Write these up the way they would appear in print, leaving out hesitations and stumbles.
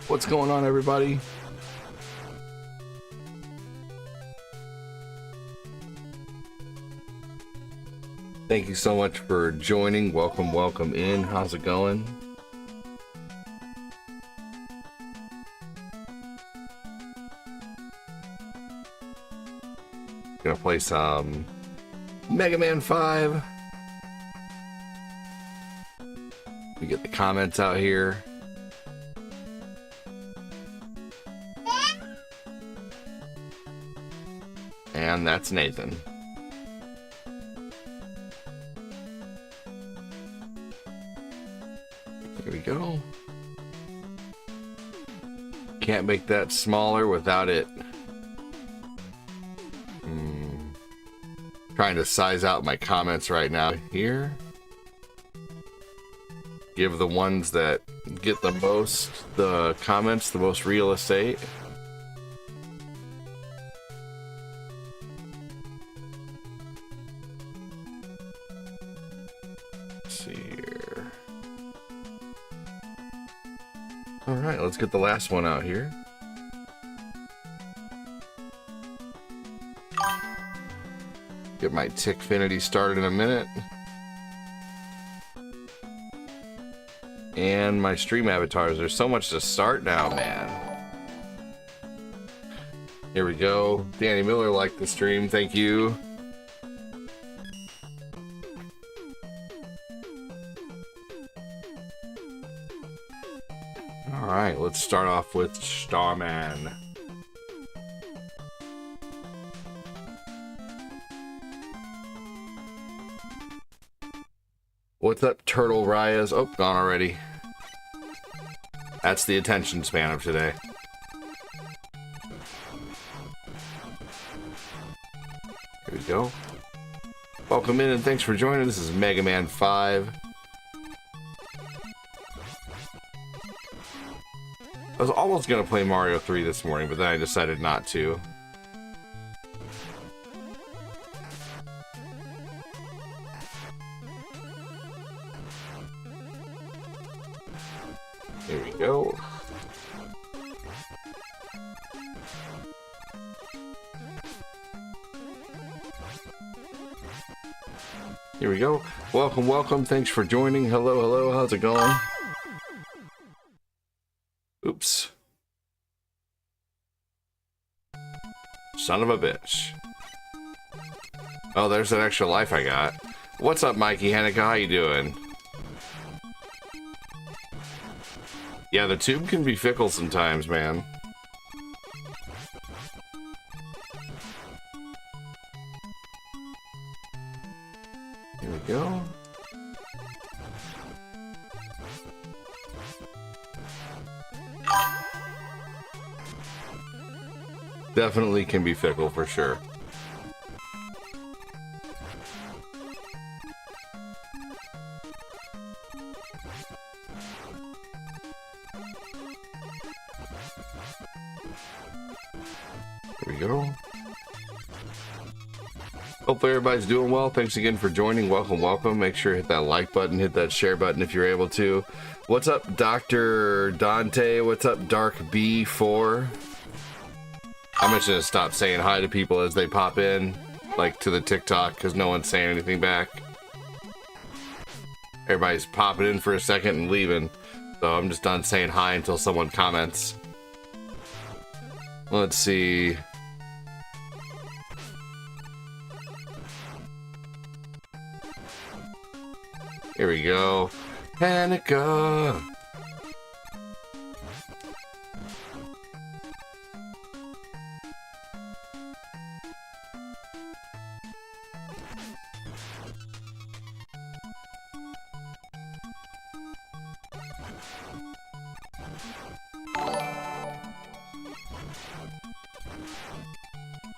What's going on, everybody? Thank you so much for joining. Welcome in. How's it going? Gonna play some Mega Man 5. We get the comments out here. And that's Nathan. There we go. Can't make that smaller without it. Trying to size out my comments right now here. Give the ones that get the most, the comments, the most real estate. Let's see here. All right, let's get the last one out here. Get my Tickfinity started in a minute. And my stream avatars. There's so much to start now, man. Here we go. Danny Miller liked the stream. Thank you. All right, let's start off with Starman. What's up, Turtle Rayas? Oh, gone already. That's the attention span of today. Here we go. Welcome in and thanks for joining. This is Mega Man 5. I was almost going to play Mario 3 this morning, but then I decided not to. Here we go. Here we go. Welcome. Thanks for joining. Hello. How's it going? Oops. Son of a bitch. Oh, there's an extra life I got. What's up, Mikey Hanukkah? How you doing? Yeah, the tube can be fickle sometimes, man. Here we go. Definitely can be fickle for sure. Here we go. Hopefully everybody's doing well. Thanks again for joining. Welcome. Make sure to hit that like button, hit that share button if you're able to. What's up, Dr. Dante? What's up, Dark B4? I'm just gonna stop saying hi to people as they pop in, like to the TikTok, because no one's saying anything back. Everybody's popping in for a second and leaving, so I'm just done saying hi until someone comments. Let's see. Here we go. Hanukkah.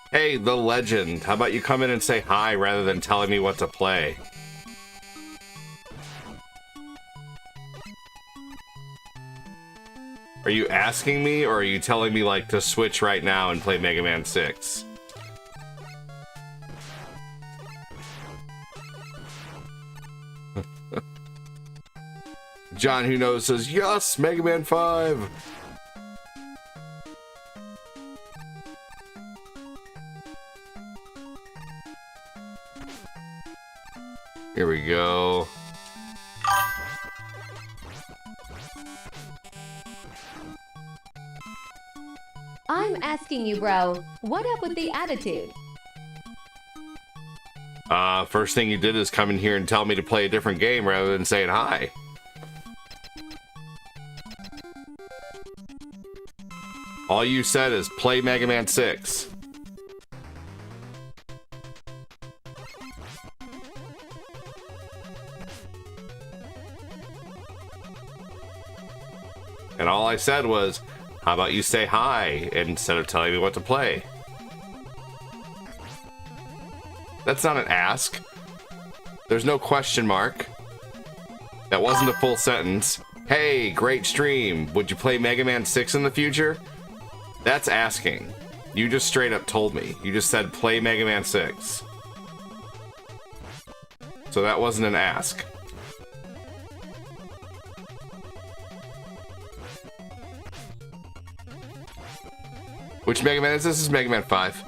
Hey, the legend. How about you come in and say hi rather than telling me what to play? Are you asking me, or are you telling me, like, to switch right now and play Mega Man 6? John Who Knows says, yes, Mega Man 5! Here we go. I'm asking you, bro, what up with the attitude? First thing you did is come in here and tell me to play a different game rather than saying hi. All you said is play Mega Man 6. And all I said was, how about you say hi instead of telling me what to play? That's not an ask. There's no question mark. That wasn't a full sentence. Hey, great stream. Would you play Mega Man 6 in the future? That's asking. You just straight up told me. You just said play Mega Man 6. So that wasn't an ask. Which Mega Man is this? This is Mega Man 5.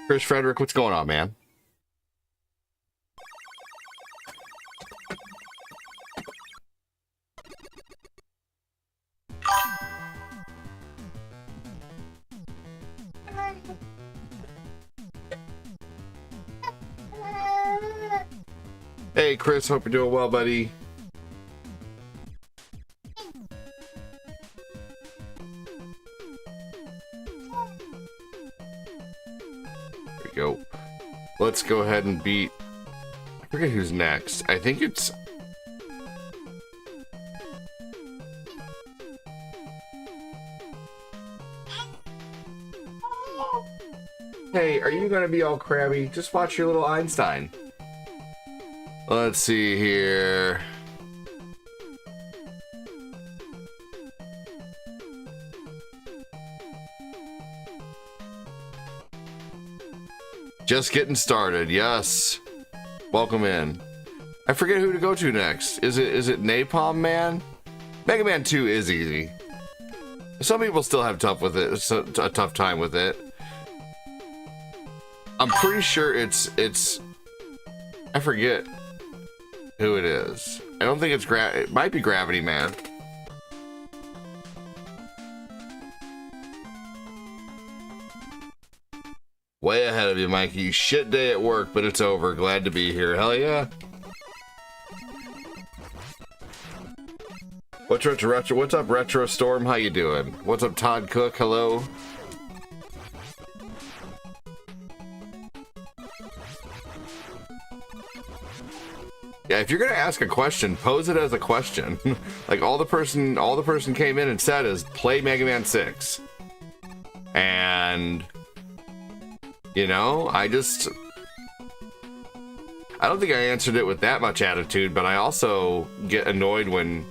Chris Frederick, what's going on, man? Hey, Chris, hope you're doing well, buddy. There we go. Let's go ahead and beat... I forget who's next. I think it's... Hey, are you gonna be all crabby? Just watch your little Einstein. Let's see here. Just getting started, yes. Welcome in. I forget who to go to next. Is it Napalm Man? Mega Man 2 is easy. Some people still have a tough time with it. I'm pretty sure it's I forget who it is. I don't think it's it might be Gravity Man. Way ahead of you, Mikey. Shit day at work, but it's over. Glad to be here. Hell yeah. What's up, Retro Storm? How you doing? What's up, Todd Cook? Hello. Yeah, if you're gonna ask a question, pose it as a question. Like all the person came in and said is play Mega Man 6. And you know, I don't think I answered it with that much attitude, but I also get annoyed when,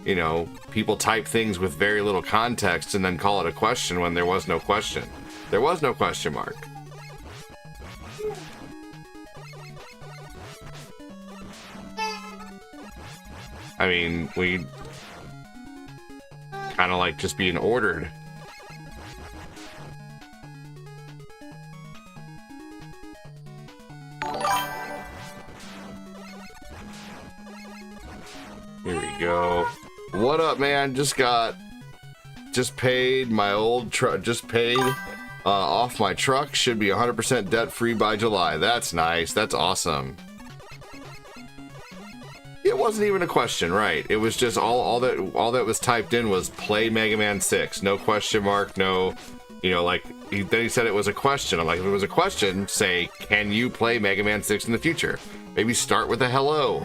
you know, people type things with very little context and then call it a question when there was no question. There was no question mark. I mean, we kind of like just being ordered. Here we go. What up, man? Just paid my old truck. Just paid off my truck. Should be 100% debt free by July. That's nice. That's awesome. It wasn't even a question, right? It was just all that was typed in was play Mega Man 6. No question mark, no, you know, like then he said it was a question. I'm like, if it was a question, say, can you play Mega Man 6 in the future? Maybe start with a hello.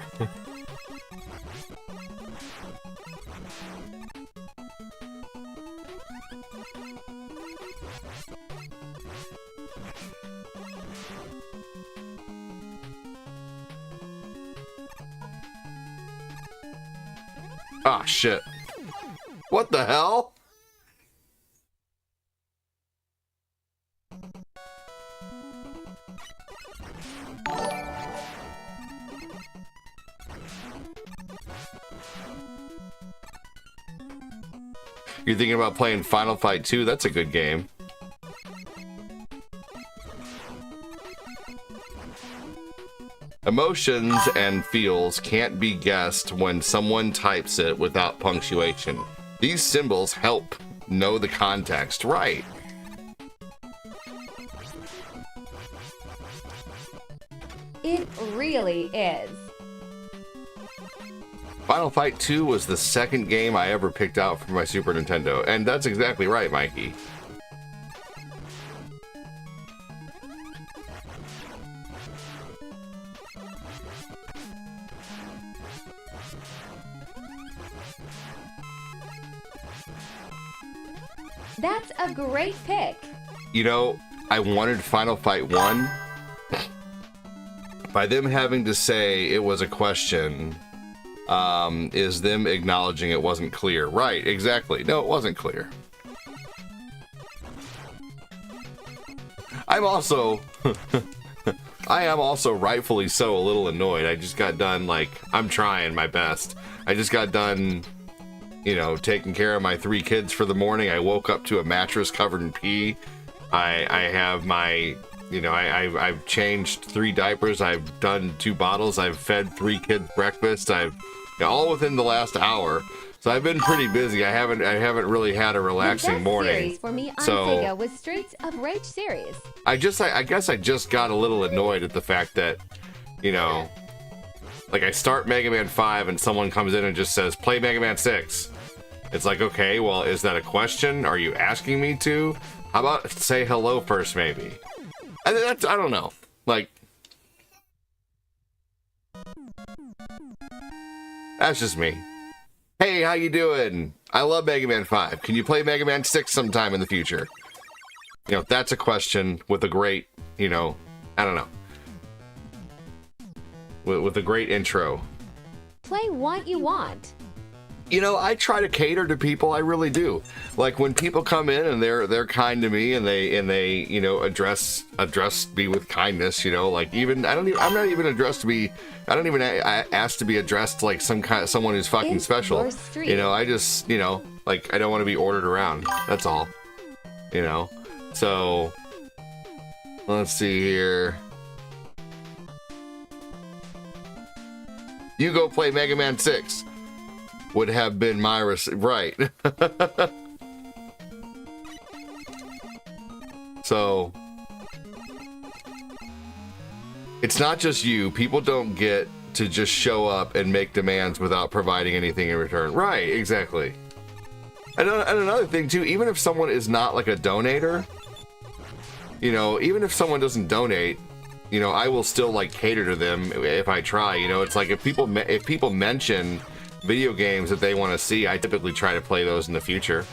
Ah, shit. What the hell? You're thinking about playing Final Fight 2? That's a good game. Emotions and feels can't be guessed when someone types it without punctuation. These symbols help know the context. Right. It really is. Final Fight 2 was the second game I ever picked out for my Super Nintendo, and that's exactly right, Mikey. That's a great pick. You know, I wanted Final Fight 1. By them having to say it was a question, is them acknowledging it wasn't clear. Right, exactly. No, it wasn't clear. I'm also... I am also rightfully so a little annoyed. I just got done, like, I'm trying my best. I just got done, you know, taking care of my 3 kids for the morning. I woke up to a mattress covered in pee. I have my... You know, I've changed 3 diapers. I've done 2 bottles. I've fed 3 kids breakfast. All within the last hour. So I've been pretty busy. I haven't really had a relaxing morning. Series for me on Sega was Streets of Rage series. I guess I just got a little annoyed at the fact that, you know, like I start Mega Man 5 and someone comes in and just says, play Mega Man 6. It's like, okay, well, is that a question? Are you asking me to? How about say hello first, maybe? I don't know. Like, that's just me. Hey, how you doing? I love Mega Man 5. Can you play Mega Man 6 sometime in the future? You know, that's a question with a great, you know, I don't know. With a great intro. Play what you want. You know, I try to cater to people. I really do. Like when people come in and they're kind to me and they you know address me with kindness. You know, like I'm not even addressed to be. I don't even ask to be addressed like someone who's fucking special. You know, I just like I don't want to be ordered around. That's all. You know, so let's see here. You go play Mega Man 6. Would have been my right. So it's not just you. People don't get to just show up and make demands without providing anything in return. Right, exactly. And another thing too, even if someone is not like a donator, you know, even if someone doesn't donate, you know, I will still like cater to them if I try. You know, it's like if people mention video games that they want to see, I typically try to play those in the future.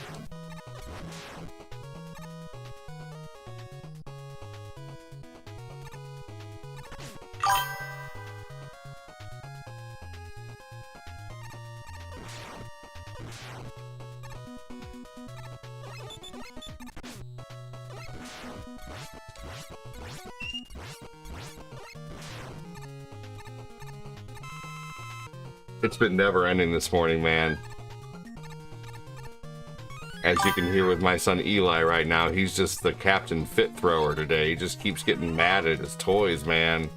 It's been never ending this morning, man. As you can hear with my son Eli right now, he's just the Captain Fit thrower today. He just keeps getting mad at his toys, man.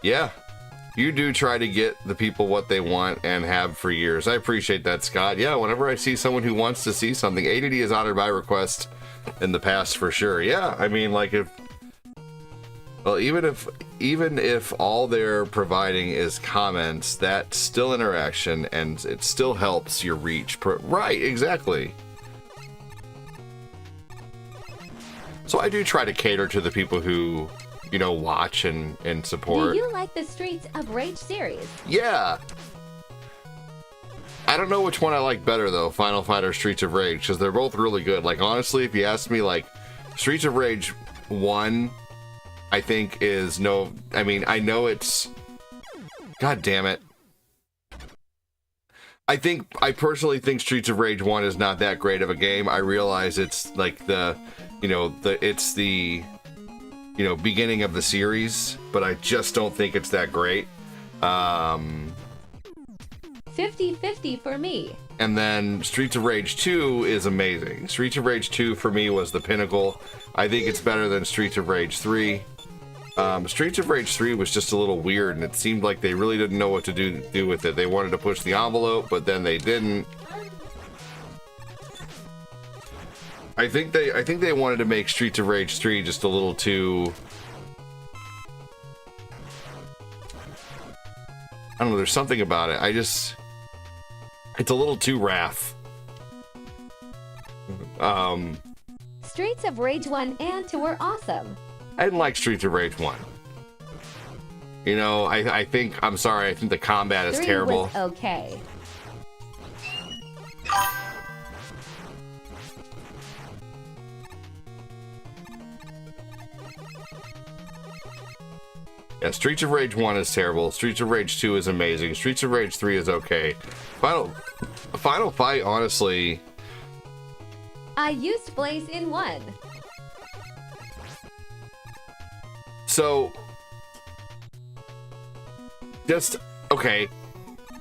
Yeah. You do try to get the people what they want and have for years. I appreciate that, Scott. Yeah, whenever I see someone who wants to see something, ADD has honored my request in the past for sure. Yeah, I mean, like even if all they're providing is comments, that's still interaction and it still helps your reach. Right, exactly. So I do try to cater to the people who, you know, watch and support. Do you like the Streets of Rage series? Yeah. I don't know which one I like better though, Final Fight or Streets of Rage, because they're both really good. Like honestly, if you ask me, like Streets of Rage 1, I think is no. I mean, I know it's. God damn it. I personally think Streets of Rage 1 is not that great of a game. I realize it's like the, you know, it's the you know, beginning of the series, but I just don't think it's that great. 50-50 for me. And then Streets of Rage 2 is amazing. Streets of Rage 2 for me was the pinnacle. I think it's better than Streets of Rage 3. Streets of Rage 3 was just a little weird, and it seemed like they really didn't know what to do with it. They wanted to push the envelope, but then they didn't. I think they wanted to make Streets of Rage 3 just a little too... I don't know, there's something about it. It's a little too Wrath. Streets of Rage 1 and 2 were awesome. I didn't like Streets of Rage 1. You know, I think the combat is 3 terrible. was okay. Yeah, Streets of Rage 1 is terrible. Streets of Rage 2 is amazing. Streets of Rage 3 is okay. Final Fight, honestly... I used Blaze in 1. So... Just... Okay.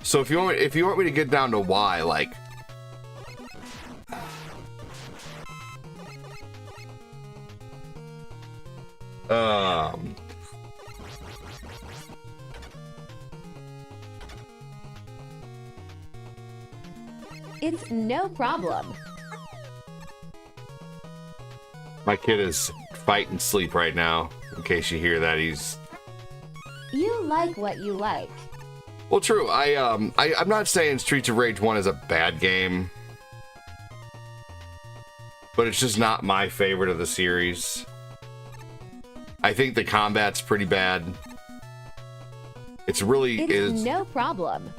So if you want me to get down to why, like... It's no problem. My kid is fighting sleep right now. In case you hear that, he's... You like what you like. Well, true. I'm not saying Streets of Rage 1 is a bad game, but it's just not my favorite of the series. I think the combat's pretty bad. It's no problem.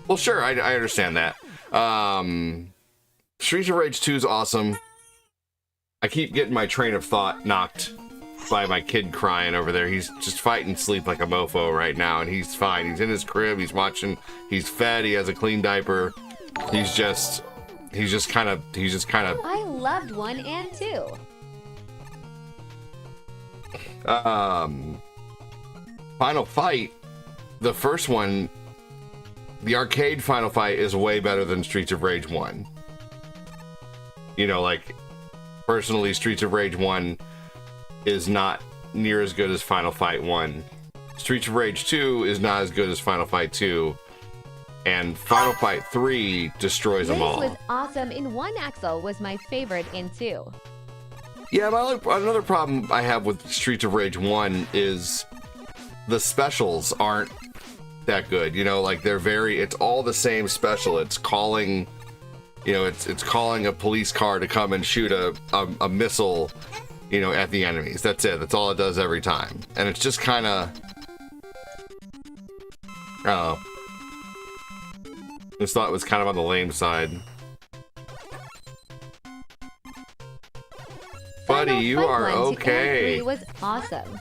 Well, sure, I understand that. Streets of Rage 2 is awesome. I keep getting my train of thought knocked by my kid crying over there. He's just fighting sleep like a mofo right now, and he's fine. He's in his crib, he's watching, he's fed, he has a clean diaper. He's just kind of... I loved 1 and 2. Final Fight, the first one, the arcade Final Fight is way better than Streets of Rage 1. You know, like, personally, Streets of Rage 1 is not near as good as Final Fight 1. Streets of Rage 2 is not as good as Final Fight 2. And Final Fight 3 destroys them all. Blaze was awesome in 1. Axel was my favorite in 2. Yeah, another problem I have with Streets of Rage 1 is the specials aren't that good. You know, like it's all the same special. It's calling, you know, it's calling a police car to come and shoot a missile, you know, at the enemies. That's it. That's all it does every time. And it's just kind of, I don't know. Just thought it was kind of on the lame side. Buddy, you are okay. 3 was awesome.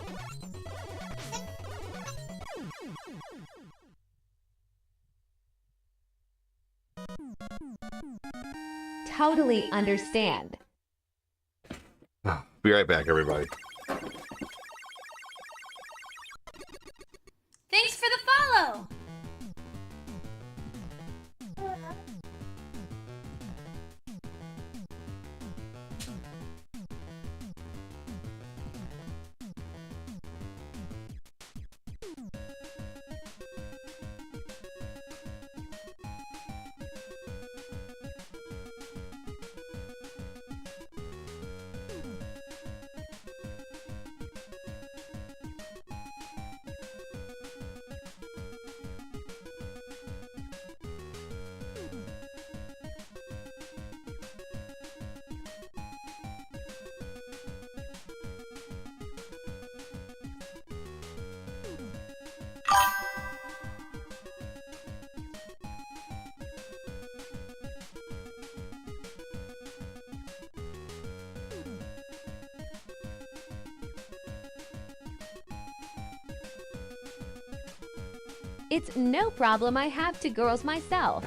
Totally understand. Be right back, everybody. Thanks for the follow! It's no problem. I have 2 girls myself.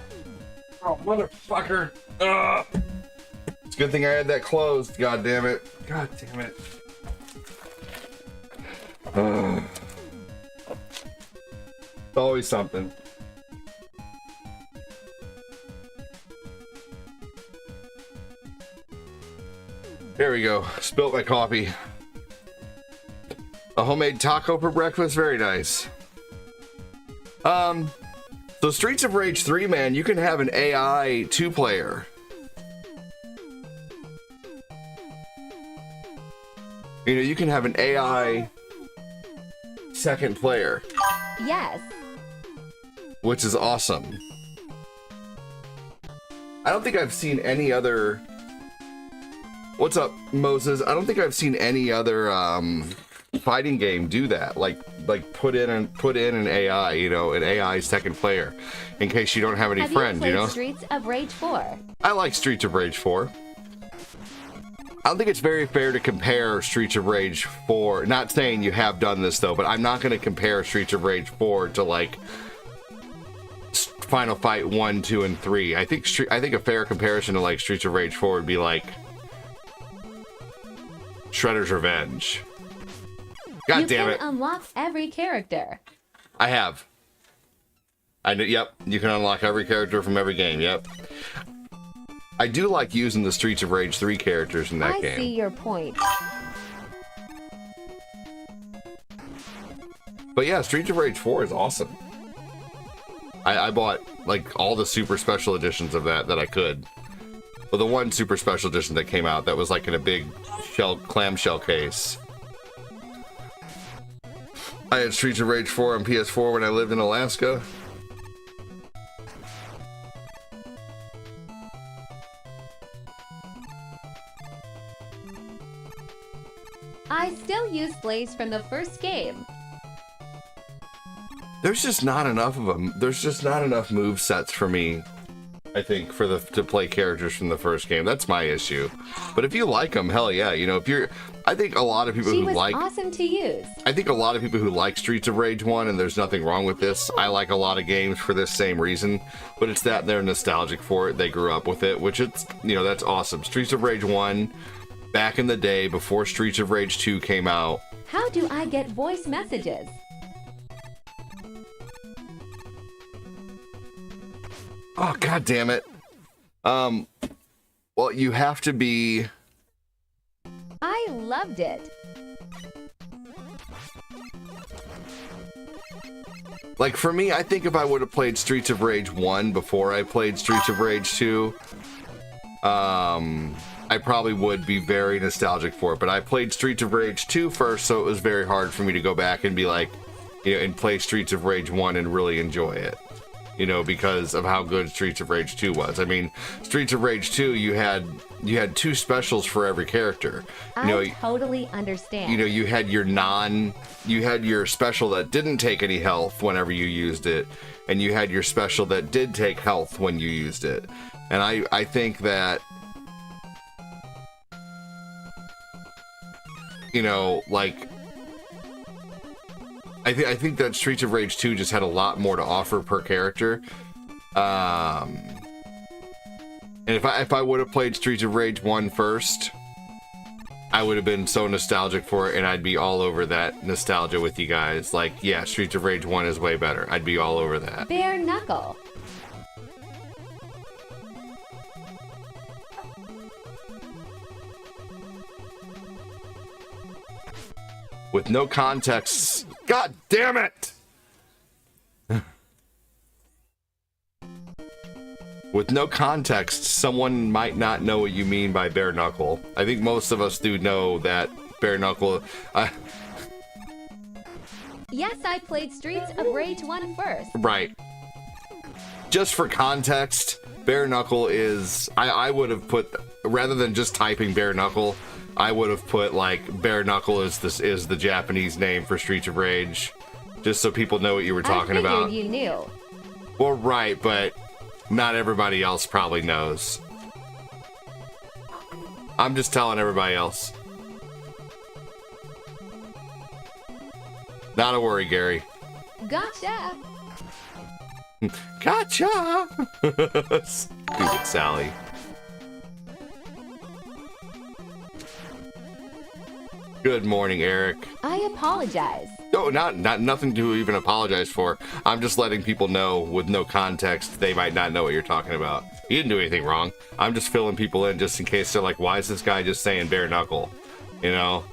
Oh, motherfucker. Ugh. It's a good thing I had that closed. God damn it. God damn it. Always something. There we go. Spilt my coffee. A homemade taco for breakfast. Very nice. So Streets of Rage 3, man, you can have an AI 2-player. You know, you can have an AI second player. Yes. Which is awesome. I don't think I've seen any other... What's up, Moses? I don't think I've seen any other fighting game do that. Like put in an AI, you know, an AI second player, in case you don't have any friends, you know. Streets of Rage 4? I like Streets of Rage 4. I don't think it's very fair to compare Streets of Rage 4. Not saying you have done this though, but I'm not going to compare Streets of Rage 4 to like Final Fight 1, 2, and 3. I think a fair comparison to like Streets of Rage 4 would be like Shredder's Revenge. God damn it! You can unlock every character. I have. Yep, you can unlock every character from every game. Yep. I do like using the Streets of Rage 3 characters in that game. I see your point. But yeah, Streets of Rage 4 is awesome. I bought like all the super special editions of that I could. Well, the one super special edition that came out that was like in a big clamshell case. I had Streets of Rage 4 on PS4 when I lived in Alaska. I still use Blaze from the first game. There's just not enough of them. There's just not enough move sets for me, I think, to play characters from the first game. That's my issue. But if you like them, hell yeah. You know, I think a lot of people who like... awesome to use. I think a lot of people who like Streets of Rage 1, and there's nothing wrong with this. I like a lot of games for this same reason. But it's that they're nostalgic for it. They grew up with it, which it's, you know, that's awesome. Streets of Rage 1, back in the day, before Streets of Rage 2 came out. How do I get voice messages? Oh, god damn it. Well, you have to be... I loved it. Like, for me, I think if I would have played Streets of Rage 1 before I played Streets of Rage 2, I probably would be very nostalgic for it. But I played Streets of Rage 2 first, so it was very hard for me to go back and be like, you know, and play Streets of Rage 1 and really enjoy it. You know, because of how good Streets of Rage 2 was. I mean, Streets of Rage 2, you had 2 specials for every character. You know, I totally understand. You know, you had your special that didn't take any health whenever you used it, and you had your special that did take health when you used it. And I think that, you know, like, I think that Streets of Rage 2 just had a lot more to offer per character. And if I would have played Streets of Rage 1 first, I would have been so nostalgic for it, and I'd be all over that nostalgia with you guys. Like, yeah, Streets of Rage 1 is way better. I'd be all over that. Bare knuckle. With no context. God damn it! With no context, someone might not know what you mean by bare knuckle. I think most of us do know that bare knuckle... Yes, I played Streets of Rage 1 first. Right. Just for context, bare knuckle is... I would have put... Rather than just typing bare knuckle, I would have put, like, bare knuckle is the Japanese name for Streets of Rage. Just so people know what you were talking about. I figured you knew. Well, right, but not everybody else probably knows. I'm just telling everybody else. Not a worry, Gary. Gotcha. Gotcha! Stupid Sally. Good morning, Eric. I apologize. No, not nothing to even apologize for. I'm just letting people know with no context they might not know what you're talking about. You didn't do anything wrong. I'm just filling people in just in case they're like, why is this guy just saying bare knuckle? You know?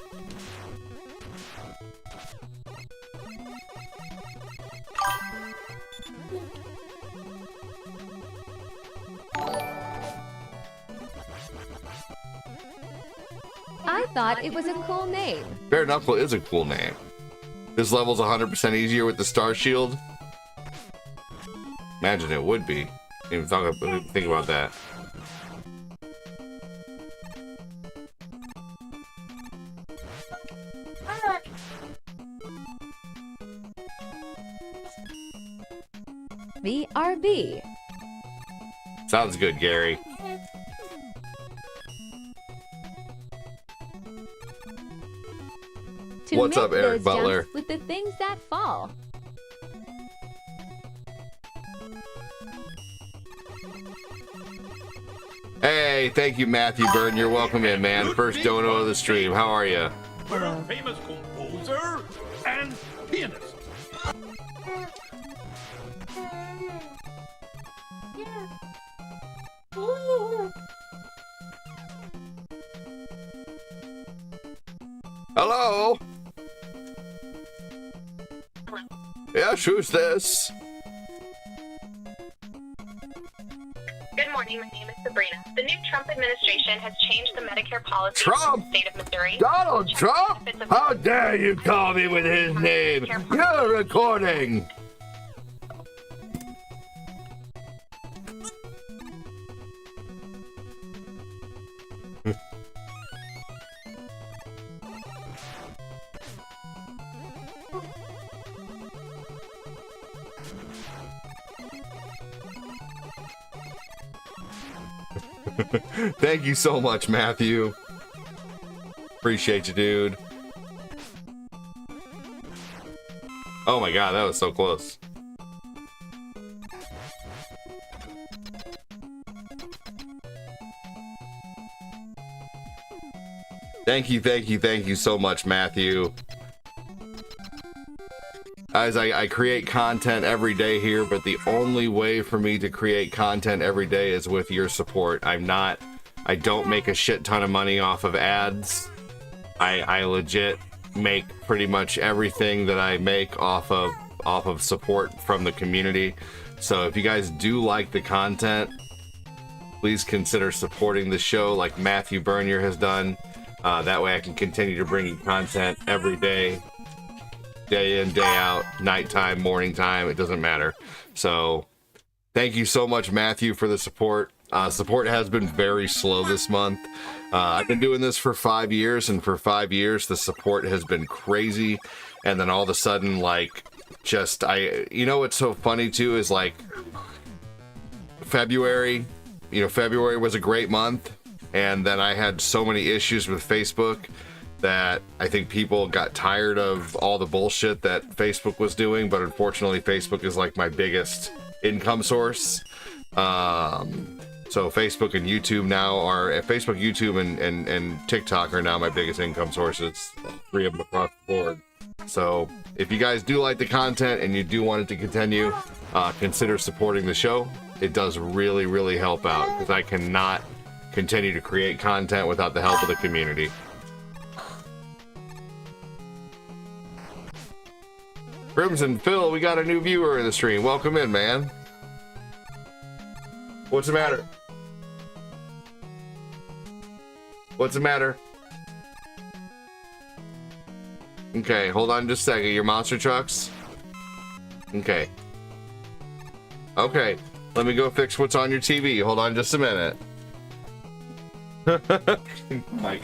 I thought it was a cool name. Bare knuckle is a cool name. This level's 100% easier with the star shield. Imagine it would be. Even think about that. VRB. Sounds good, Gary. To What's make up, Eric those Butler? jumps with the things that fall. Hey, thank you, Matthew Burton. You're welcome in, man. First dono of the stream. How are you? We're a famous composer and pianist. Hello? Yes, who's this? Good morning, my name is Sabrina. The new Trump administration has changed the Medicare policy Trump? in the state of Missouri. Donald Trump? How dare you call me with his name? You're recording. Thank you so much, Matthew. Appreciate you, dude. Oh my god, that was so close. Thank you so much, Matthew. Guys, I create content every day here, but the only way for me to create content every day is with your support. I don't make a shit ton of money off of ads. I legit make pretty much everything that I make off of support from the community. So if you guys do like the content, please consider supporting the show like Matthew Bernier has done. That way I can continue to bring you content every day. Day in, day out, nighttime, morning time, it doesn't matter. So thank you so much, Matthew, for the support. Support has been very slow this month. I've been doing this for 5 years, and for 5 years the support has been crazy. And then all of a sudden, like, just you know what's so funny too is like February was a great month, and then I had so many issues with Facebook that I think people got tired of all the bullshit that Facebook was doing, but unfortunately Facebook is like my biggest income source. So Facebook and YouTube now are Facebook, YouTube, and TikTok are now my biggest income sources. 3 of them across the board. So if you guys do like the content and you do want it to continue, consider supporting the show. It does really, really help out, because I cannot continue to create content without the help of the community. Crimson Phil, we got a new viewer in the stream. Welcome in, man. What's the matter? What's the matter? Okay, hold on just a second. Your monster trucks? Okay. Okay, let me go fix what's on your TV. Hold on just a minute. Mike.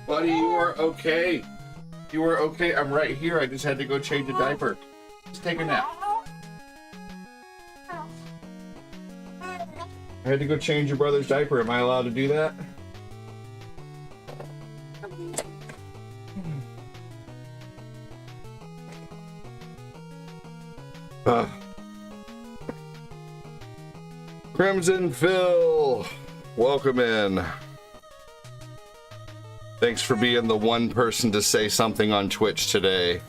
Buddy, you are okay. You are okay. I'm right here. I just had to go change a diaper. Just take a nap. I had to go change your brother's diaper. Am I allowed to do that? Crimson Phil, welcome in. Thanks for being the one person to say something on Twitch today.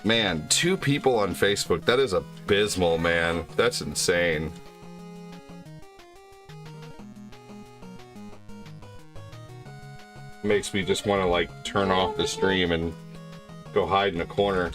Man, 2 people on Facebook. That is abysmal, man. That's insane. Makes me just want to like turn off the stream and go hide in a corner.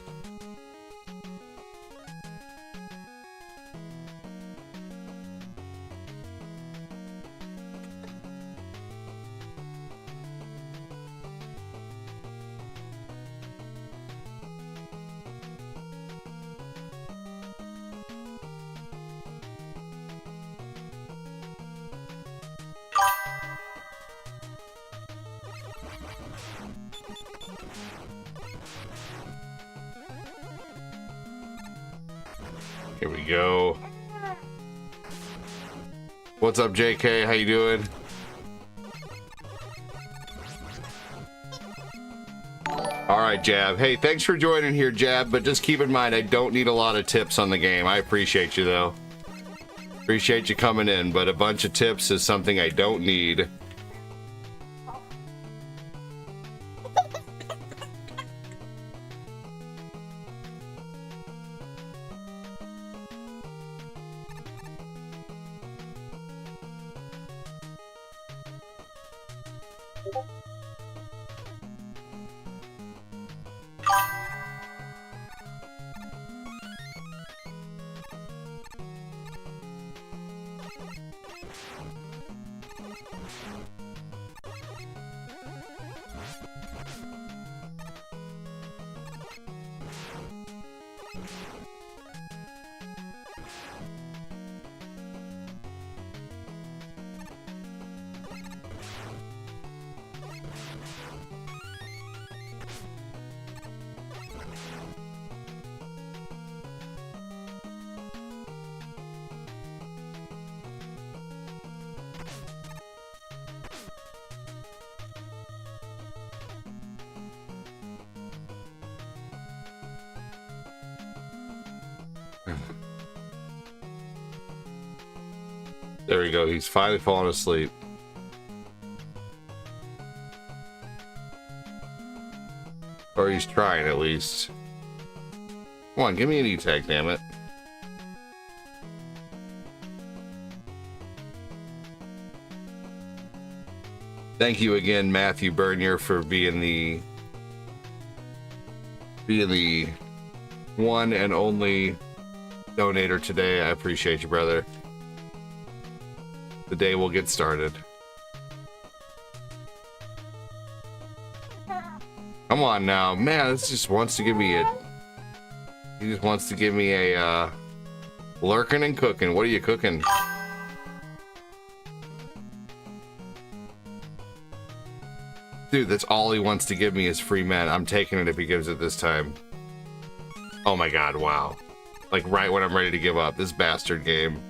Here we go. What's up, JK? How you doing? All right, Jab. Hey, thanks for joining here, Jab, but just keep in mind I don't need a lot of tips on the game. I appreciate you, though. Appreciate you coming in, but a bunch of tips is something I don't need. There we go. He's finally fallen asleep. Or he's trying, at least. Come on, give me an E-tag, damn it. Thank you again, Matthew Bernier, for being the one and only donator today. I appreciate you, brother. The day will get started. Come on now, man. This just wants to give me a. He just wants to give me a lurking and cooking. What are you cooking? Dude, that's all he wants to give me is free men. I'm taking it if he gives it this time. Oh my god, wow. Like right when I'm ready to give up. This bastard game.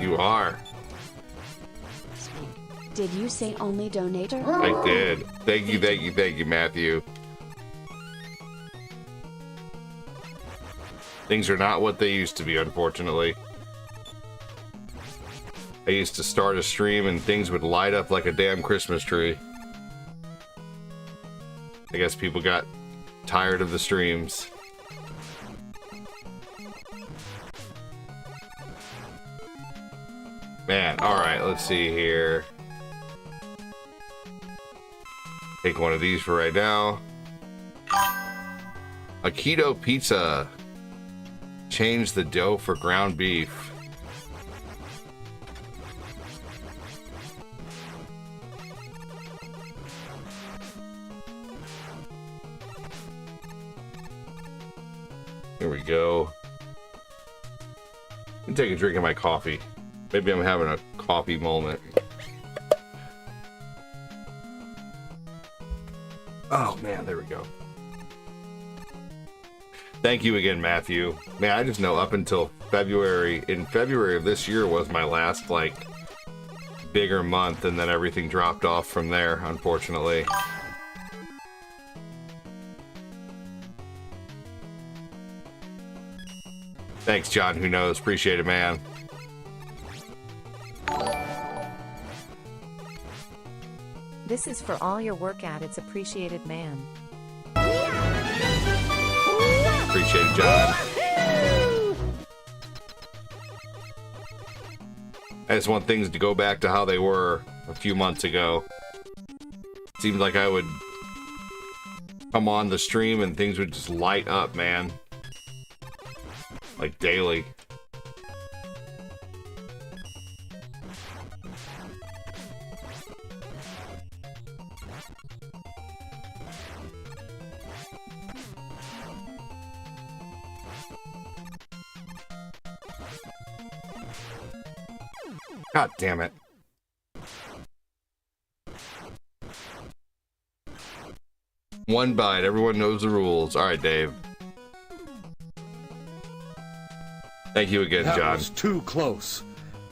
You are. Did you say only donator? I did. Thank you, Matthew. Things are not what they used to be, unfortunately. I used to start a stream and things would light up like a damn Christmas tree. I guess people got tired of the streams. Man, alright, let's see here. Take one of these for right now. A keto pizza. Change the dough for ground beef. Here we go. I'm taking a drink of my coffee. Maybe I'm having a coffee moment. Oh man, there we go. Thank you again, Matthew. Man, I just know up until February, in February of this year was my last, like, bigger month, and then everything dropped off from there, unfortunately. Thanks, John, who knows. Appreciate it, man. This is for all your work at It's Appreciated, man. Appreciate it, John. I just want things to go back to how they were a few months ago. Seemed like I would come on the stream and things would just light up, man. Like daily. God damn it. One bite, everyone knows the rules. Alright, Dave. Thank you again, John. That was too close.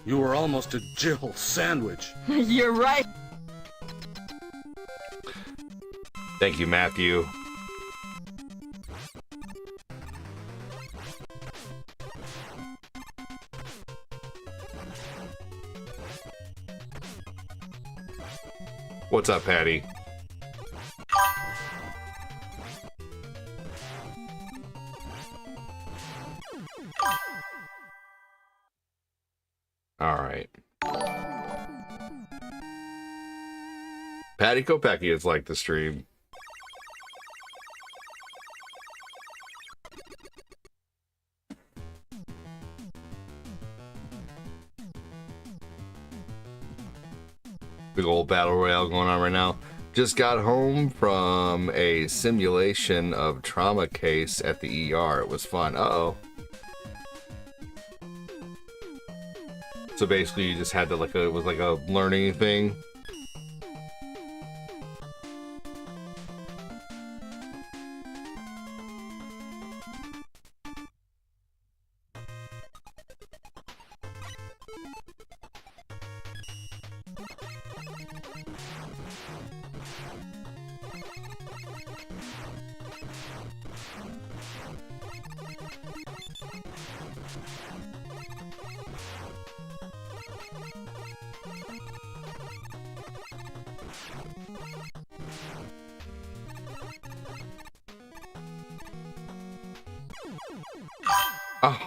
You were almost a Jill sandwich. You're right. Thank you, Matthew. What's up, Patty? All right. Patty Kopecki has liked the stream. Big old battle royale going on right now. Just got home from a simulation of trauma case at the ER. It was fun. Uh-oh. So basically you just had to it was like a learning thing.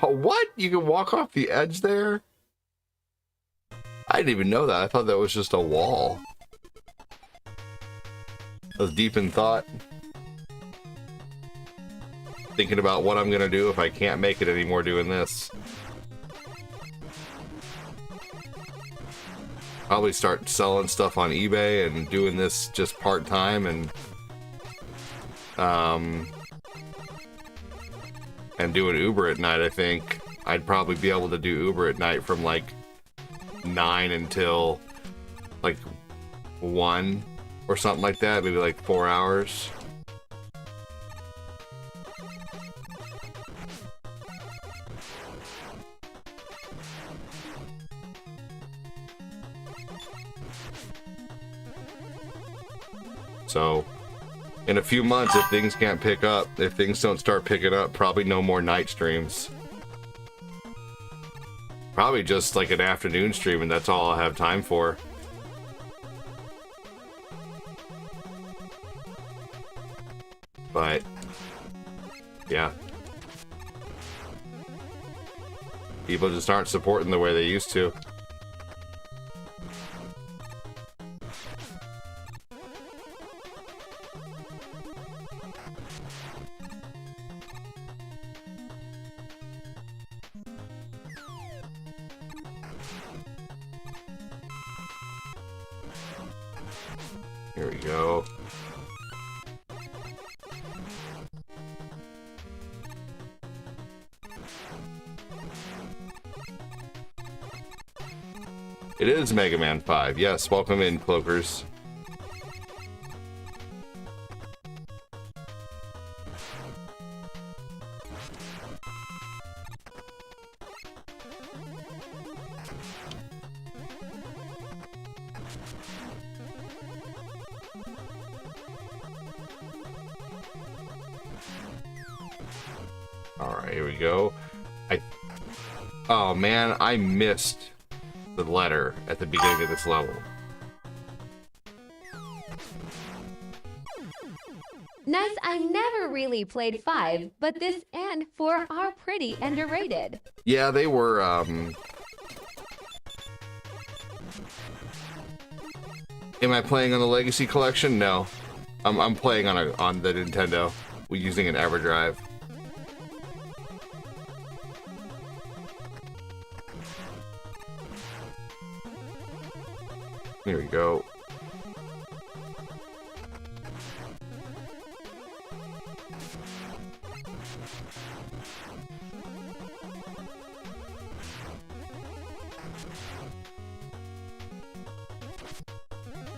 What? You can walk off the edge there? I didn't even know that. I thought that was just a wall. I was deep in thought. Thinking about what I'm gonna do if I can't make it anymore doing this. Probably start selling stuff on eBay and doing this just part-time and doing Uber at night. I think I'd probably be able to do Uber at night from like 9 until like 1 or something like that, maybe like 4 hours. So in a few months, if things can't pick up, if things don't start picking up, probably no more night streams. Probably just like an afternoon stream, and that's all I'll have time for. But yeah, people just aren't supporting the way they used to. Here we go. It is Mega Man 5. Yes, welcome in, Cloakers. Alright, here we go. Oh man, I missed the letter at the beginning of this level. Nice, I never really played 5, but this and 4 are pretty underrated. Yeah, they were, Am I playing on the Legacy Collection? No. I'm playing on the Nintendo. We're using an EverDrive. Here we go.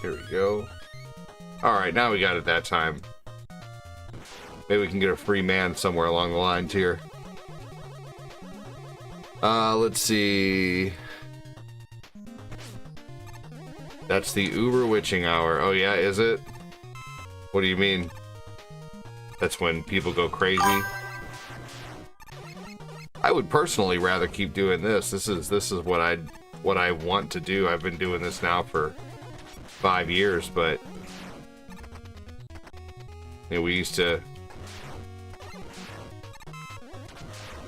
Here we go. Alright, now we got it that time. Maybe we can get a free man somewhere along the lines here. Let's see. That's the Uber witching hour. Oh yeah, is it? What do you mean? That's when people go crazy? I would personally rather keep doing this. This is what I want to do. I've been doing this now for 5 years, but you know, I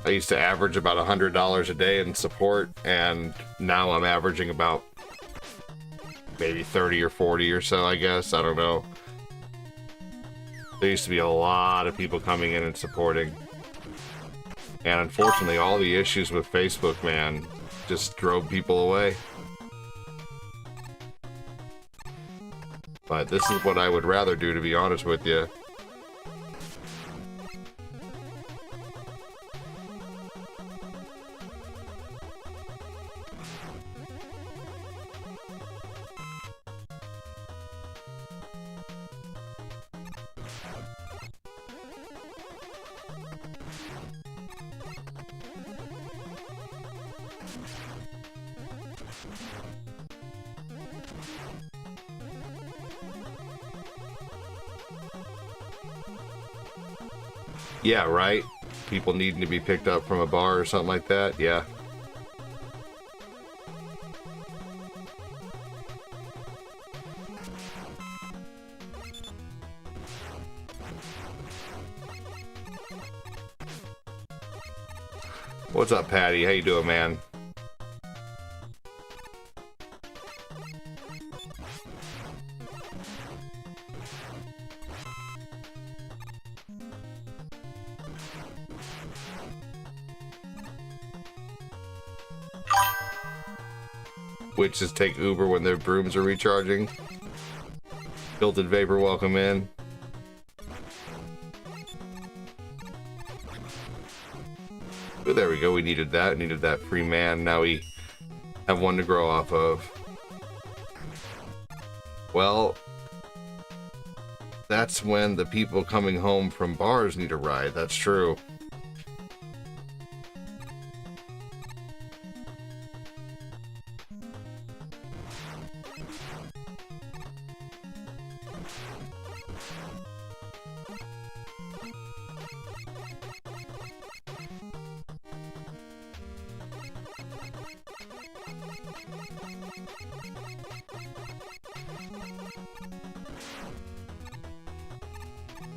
used to average about $100 a day in support, and now I'm averaging about maybe 30 or 40 or so, I guess. I don't know. There used to be a lot of people coming in and supporting. And unfortunately, all the issues with Facebook, man, just drove people away. But this is what I would rather do, to be honest with you. Yeah, right? People needing to be picked up from a bar or something like that. Yeah. What's up, Patty? How you doing, man? Witches take Uber when their brooms are recharging. Filtered Vapor, welcome in. Oh, there we go. We needed that. Needed that free man. Now we have one to grow off of. Well, that's when the people coming home from bars need a ride. That's true.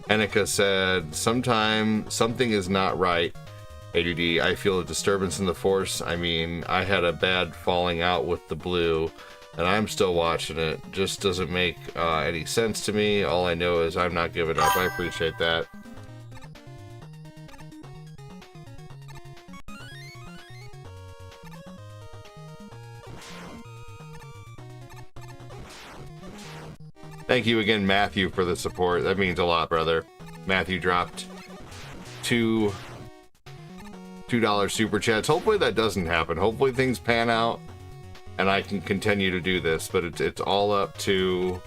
Annika said, sometime something is not right. ADD, I feel a disturbance in the force. I mean, I had a bad falling out with the blue, and I'm still watching it. Just doesn't make any sense to me. All I know is I'm not giving up. I appreciate that. Thank you again, Matthew, for the support. That means a lot, brother. Matthew dropped $2 super chats. Hopefully that doesn't happen. Hopefully things pan out and I can continue to do this, but it's all up to,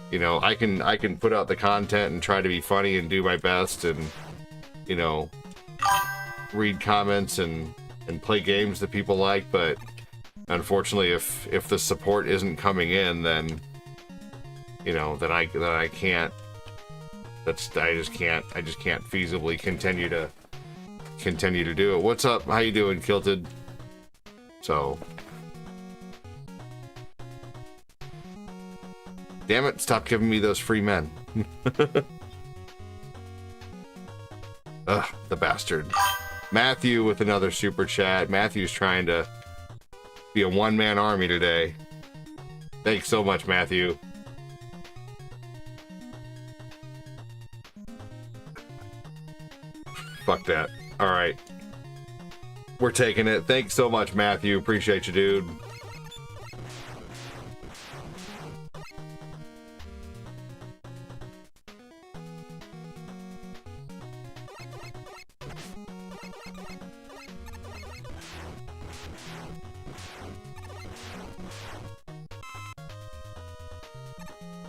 you know, I can put out the content and try to be funny and do my best and, you know, read comments and play games that people like, but unfortunately if the support isn't coming in, then you know, that I can't, I just can't feasibly continue to do it. What's up? How you doing, Kilted? So, damn it, stop giving me those free men. Ugh, the bastard. Matthew with another super chat. Matthew's trying to be a one-man army today. Thanks so much, Matthew. Fuck that. Alright. We're taking it. Thanks so much, Matthew. Appreciate you, dude.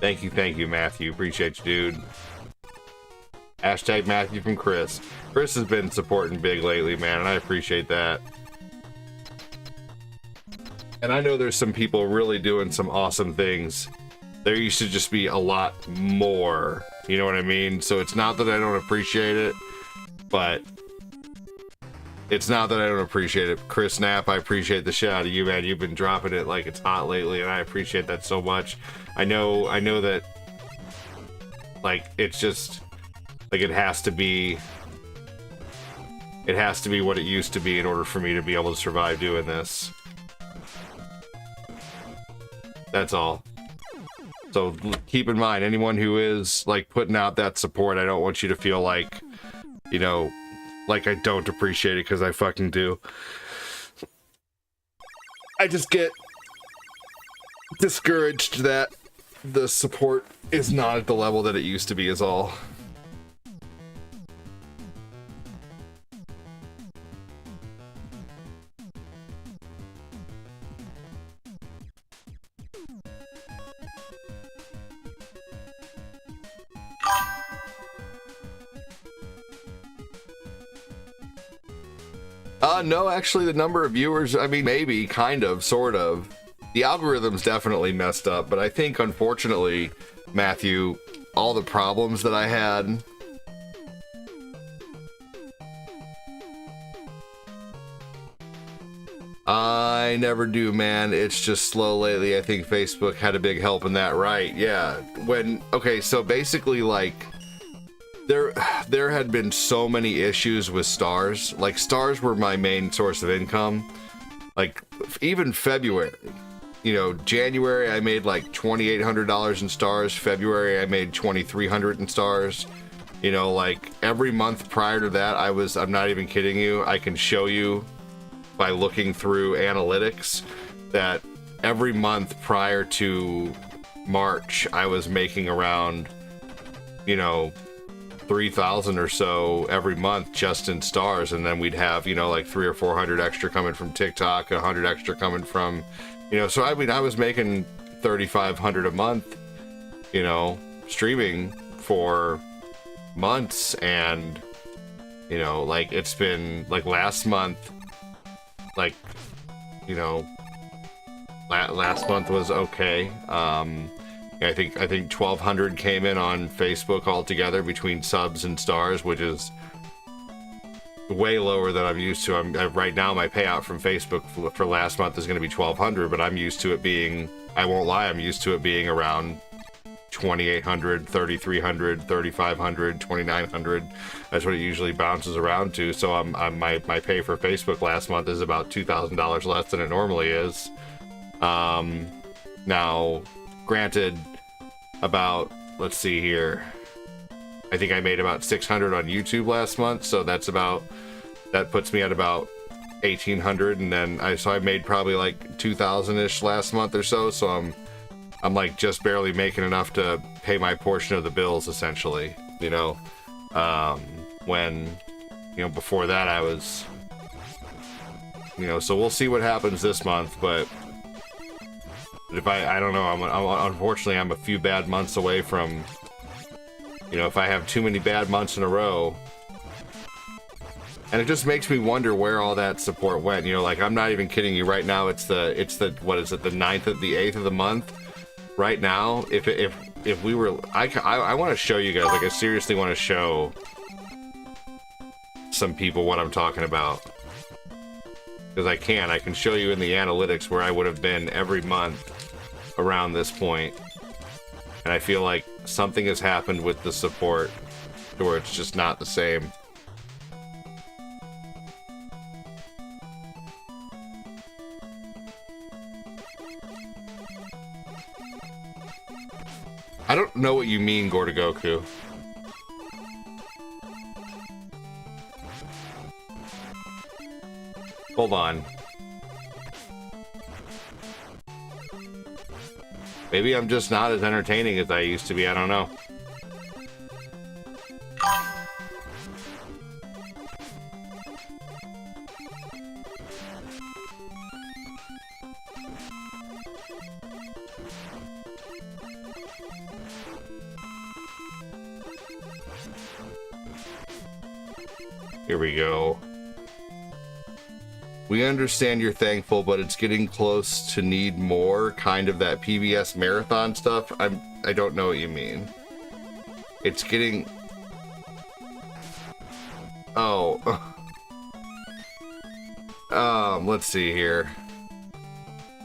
Thank you, Matthew. Appreciate you, dude. Hashtag Matthew from Chris. Chris has been supporting big lately, man, and I appreciate that. And I know there's some people really doing some awesome things. There used to just be a lot more, you know what I mean? So it's not that I don't appreciate it, but it's not that I don't appreciate it. Chris Knapp, I appreciate the shit out of you, man. You've been dropping it like it's hot lately, and I appreciate that so much. I know that, like, it's just, like, it has to be what it used to be in order for me to be able to survive doing this. That's all. So keep in mind, anyone who is, like, putting out that support, I don't want you to feel like, you know, like I don't appreciate it, because I fucking do. I just get discouraged that the support is not at the level that it used to be, is all. No, actually, the number of viewers, I mean, maybe, kind of, sort of. The algorithm's definitely messed up, but I think, unfortunately, Matthew, all the problems that I had I never do, man. It's just slow lately. I think Facebook had a big help in that, right? Yeah. Okay, so basically, like, there had been so many issues with stars. Like, stars were my main source of income. Like, even February. You know, January I made like $2,800 in stars. February I made $2,300 in stars. You know, like every month prior to that, I'm not even kidding you. I can show you by looking through analytics that every month prior to March, I was making around, you know, 3,000 or so every month just in stars. And then we'd have, you know, like 300 or 400 extra coming from TikTok, 100 extra coming from, you know, so I mean, I was making 3,500 a month, you know, streaming for months. And, you know, like it's been like last month, like, you know, last month was okay. I think 1,200 came in on Facebook altogether between subs and stars, which is way lower than I'm used to. Right now my payout from Facebook for last month is going to be 1,200, but I'm used to it being, I won't lie, I'm used to it being around 2,800, 3,300, 3,500, 2,900. That's what it usually bounces around to. So my pay for Facebook last month is about $2,000 less than it normally is. Now, granted, let's see here. I think I made about 600 on YouTube last month, so that puts me at about 1,800, and then I made probably like 2,000-ish last month or so. So I'm like just barely making enough to pay my portion of the bills, essentially. You know, when, you know, before that I was, you know, so we'll see what happens this month, but if I don't know, unfortunately I'm a few bad months away from, you know, if I have too many bad months in a row. And it just makes me wonder where all that support went. You know, like, I'm not even kidding you. Right now, it's the what is it, the 8th of the month? Right now, if we were, I want to show you guys, like, I seriously want to show some people what I'm talking about. Because I can show you in the analytics where I would have been every month around this point. And I feel like something has happened with the support to where it's just not the same. I don't know what you mean, Gordagoku. Hold on. Maybe I'm just not as entertaining as I used to be, I don't know. Here we go. We understand you're thankful, but it's getting close to need more, kind of that PBS marathon stuff. I don't know what you mean. It's getting... Oh. Let's see here.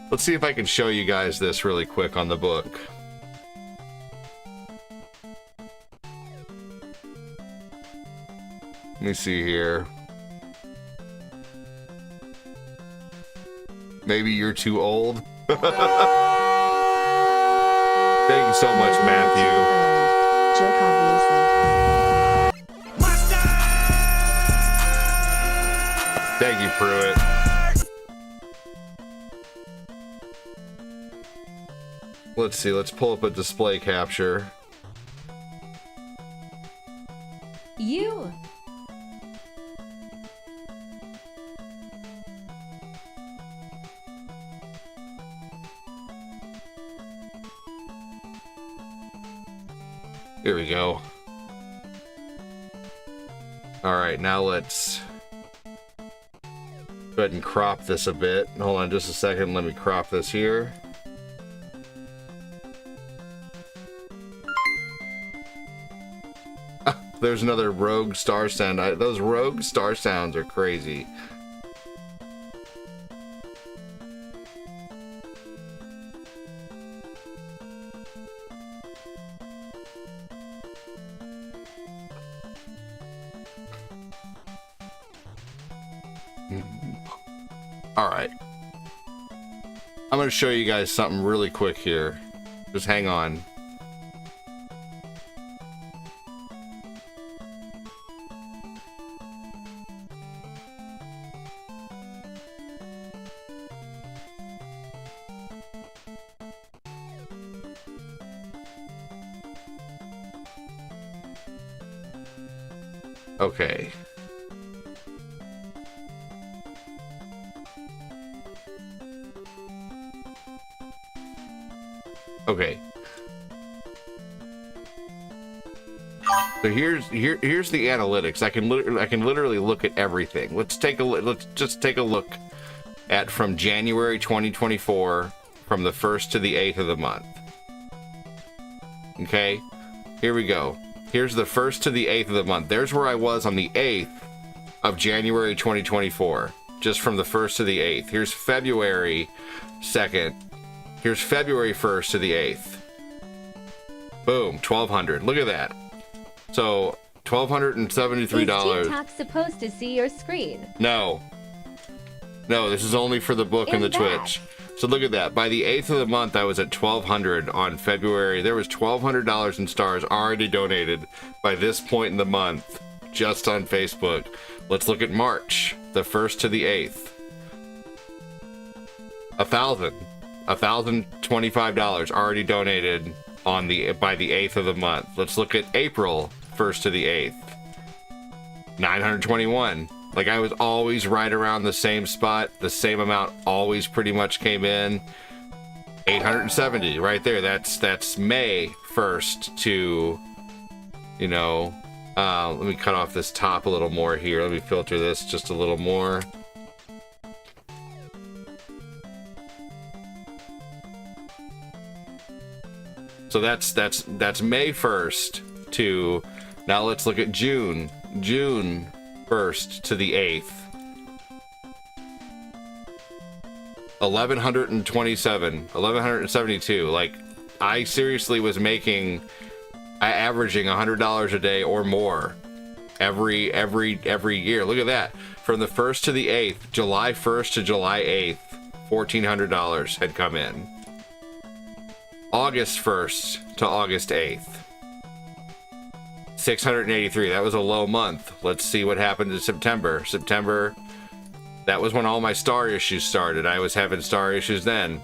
Let's see if I can show you guys this really quick on the book. Let me see here. Maybe you're too old. Thank you so much, Matthew. Joke, obviously. Thank you, Pruitt. Let's see, let's pull up a display capture. You. Here we go. Alright, now let's go ahead and crop this a bit. Hold on just a second, let me crop this here. There's another rogue star sound. Those rogue star sounds are crazy. All right. I'm going to show you guys something really quick here. Just hang on. Okay. Okay. So here's the analytics. I can literally look at everything. Let's just take a look at from January 2024 from the 1st to the 8th of the month. Okay? Here we go. Here's the 1st to the 8th of the month. There's where I was on the 8th of January 2024. Just from the 1st to the 8th. Here's February 2nd. Here's February 1st to the 8th. Boom, 1,200. Look at that. So, $1,273. Is TikTok supposed to see your screen? No. No, this is only for the book and the Twitch. So look at that. By the 8th of the month, I was at 1,200 on February. There was $1,200 in stars already donated by this point in the month, just on Facebook. Let's look at March, the 1st to the 8th. $1,025 already donated on by the 8th of the month. Let's look at April, 1st to the 8th. 921. Like, I was always right around the same spot. The same amount always pretty much came in. 870 right there. That's May 1st to, you know, let me cut off this top a little more here. Let me filter this just a little more. So that's May 1st to, now let's look at June 1st to the 8th. 1,172. Like, I seriously was averaging $100 a day or more every year. Look at that. From the 1st to the 8th, July 1st to July 8th, $1,400 had come in. August 1st to August 8th, 683. That was a low month. Let's see what happened in September. September, that was when all my star issues started. I was having star issues then.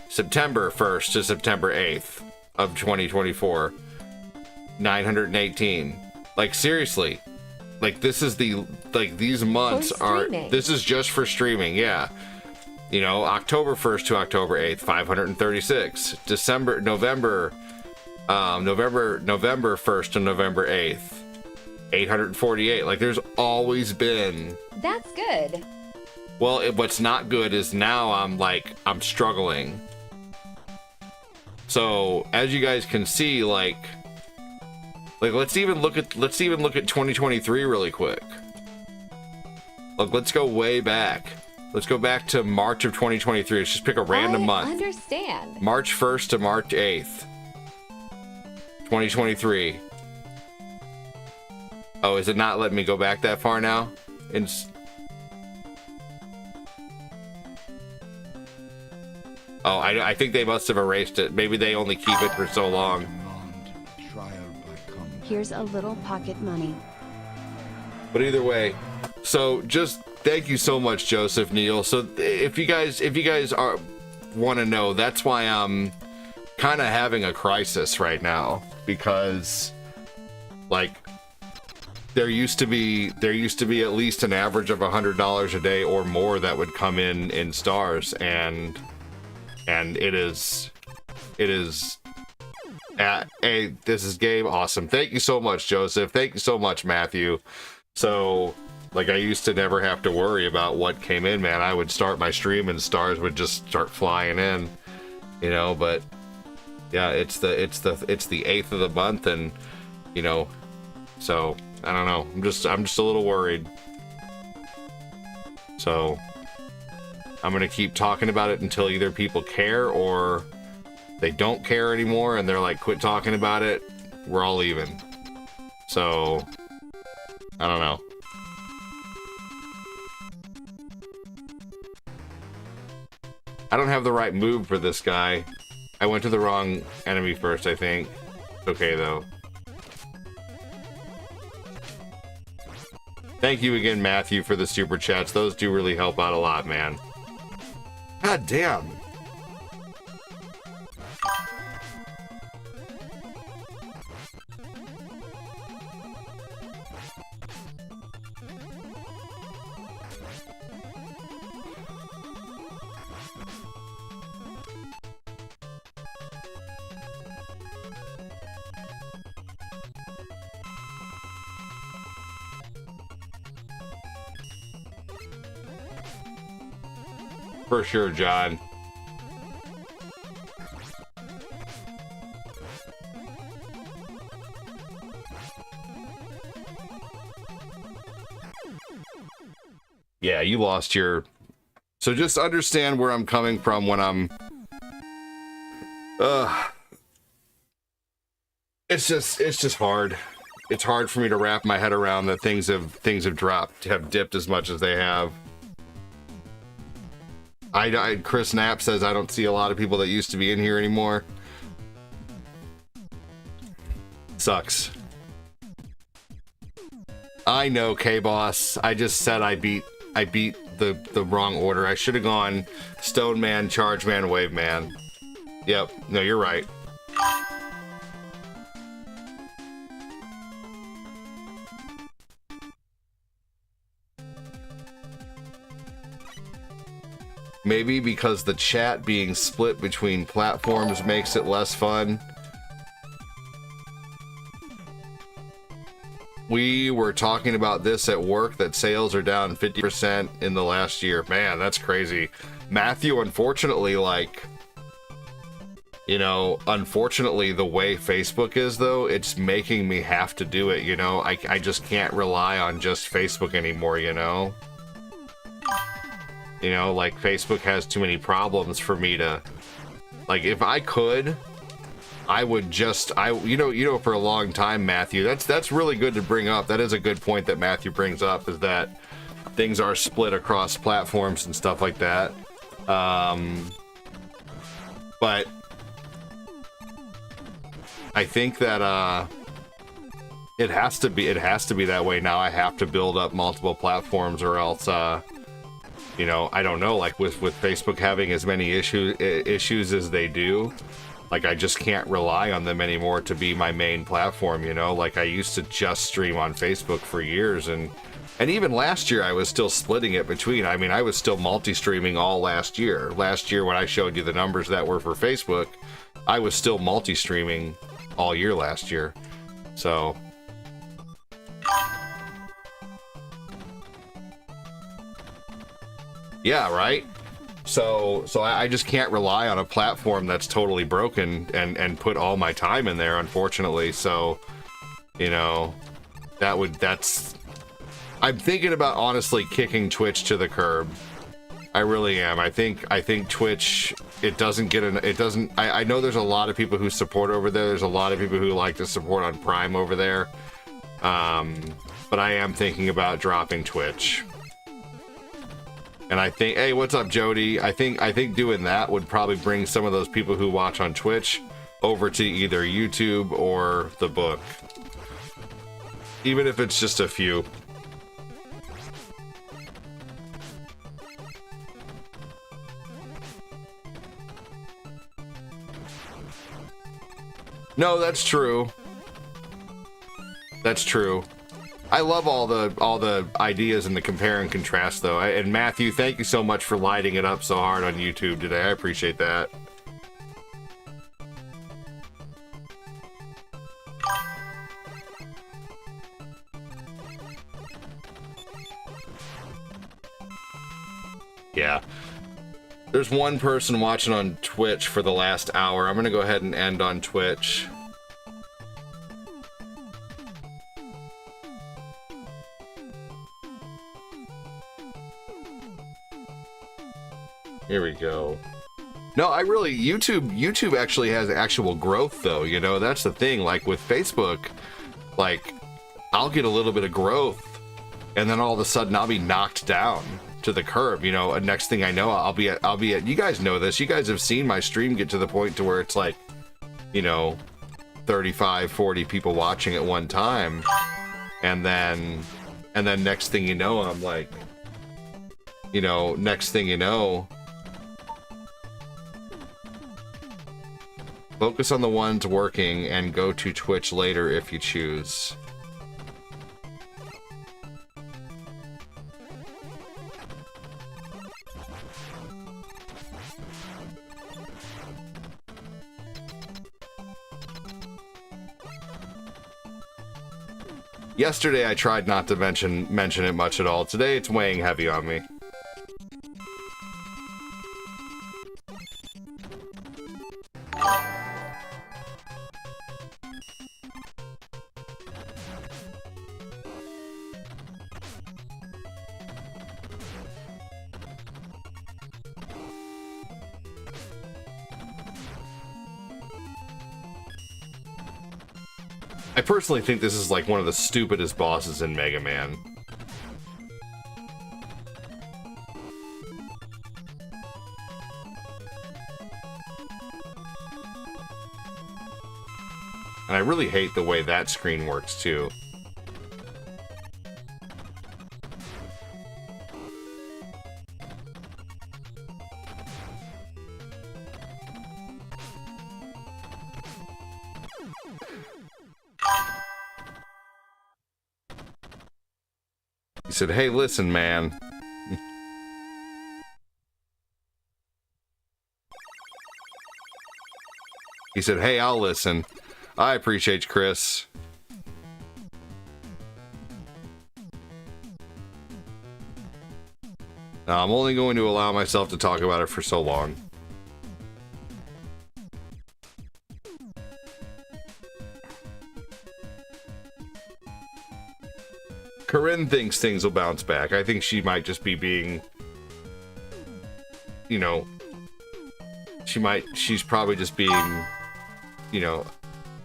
September 1st to September 8th of 2024, 918. Like, seriously, like, this is these months are, this is just for streaming. Yeah. You know, October 1st to October 8th, 536. November 1st to November 8th, 848. Like, there's always been. That's good. Well, what's not good is now I'm struggling. So, as you guys can see, like let's even look at 2023 really quick. Look, let's go way back. Let's go back to March of 2023. Let's just pick a random month. I understand. March 1st to March 8th, 2023. Oh, is it not letting me go back that far now? Oh, I think they must have erased it. Maybe they only keep it for so long. Here's a little pocket money. But either way, so just thank you so much, Joseph Neal. So if you guys want to know, that's why I'm kind of having a crisis right now, because like there used to be at least an average of $100 a day or more that would come in stars, and it is this is Gabe. Awesome. Thank you so much, Joseph. Thank you so much, Matthew. So, like, I used to never have to worry about what came in, man. I would start my stream and stars would just start flying in, you know. But yeah, it's the 8th of the month, and you know, so I don't know. I'm just a little worried. So I'm gonna keep talking about it until either people care or they don't care anymore, and they're like, quit talking about it. We're all leaving. So I don't know. I don't have the right move for this guy. I went to the wrong enemy first, I think. It's okay, though. Thank you again, Matthew, for the super chats. Those do really help out a lot, man. God damn. For sure, John. Yeah, you lost your... So just understand where I'm coming from when I'm... It's just hard. It's hard for me to wrap my head around that things have dropped, have dipped as much as they have. Chris Knapp says I don't see a lot of people that used to be in here anymore. Sucks. I know, K-Boss. I just said I beat the wrong order. I should have gone Stone Man, Charge Man, Wave Man. Yep. No, you're right. Maybe because the chat being split between platforms makes it less fun. We were talking about this at work, that sales are down 50% in the last year. Man, that's crazy. Matthew, unfortunately, like, you know, unfortunately, the way Facebook is, though, it's making me have to do it, you know? I just can't rely on just Facebook anymore, you know? You know, like, Facebook has too many problems for me to... Like, if I could, I would just... You know, for a long time, Matthew, that's really good to bring up. That is a good point that Matthew brings up, is that things are split across platforms and stuff like that. But I think that it has to be that way now. I have to build up multiple platforms, or else you know, I don't know, like with Facebook having as many issues as they do, like I just can't rely on them anymore to be my main platform, you know? Like I used to just stream on Facebook for years, and even last year I was still splitting it between. I mean, I was still multi-streaming all last year. Last year when I showed you the numbers that were for Facebook, I was still multi-streaming all year last year. So yeah, right? So I just can't rely on a platform that's totally broken and put all my time in there, unfortunately. So, you know, that's... I'm thinking about honestly kicking Twitch to the curb. I really am. I think Twitch, I know there's a lot of people who support over there. There's a lot of people who like to support on Prime over there. But I am thinking about dropping Twitch. And I think, hey, what's up, Jody? I think doing that would probably bring some of those people who watch on Twitch over to either YouTube or the book. Even if it's just a few. No, that's true. That's true. I love all the ideas and the compare and contrast, though. And Matthew, thank you so much for lighting it up so hard on YouTube today. I appreciate that. Yeah. There's one person watching on Twitch for the last hour. I'm gonna go ahead and end on Twitch. Here we go. No, YouTube actually has actual growth, though, you know? That's the thing. Like with Facebook, like I'll get a little bit of growth and then all of a sudden I'll be knocked down. to the curb. You know, next thing I know, I'll be at. You guys know this. You guys have seen my stream get to the point to where it's like, you know, 35, 40 people watching at one time, and then next thing you know, I'm like, you know, next thing you know, focus on the ones working and go to Twitch later if you choose. Yesterday I tried not to mention it much at all. Today it's weighing heavy on me. I personally think this is like one of the stupidest bosses in Mega Man. And I really hate the way that screen works too. He said, "Hey, listen, man." He said, "Hey, I'll listen." I appreciate you, Chris. Now, I'm only going to allow myself to talk about it for so long. Corinne thinks things will bounce back. I think she might just be being, you know, she's probably just being, you know,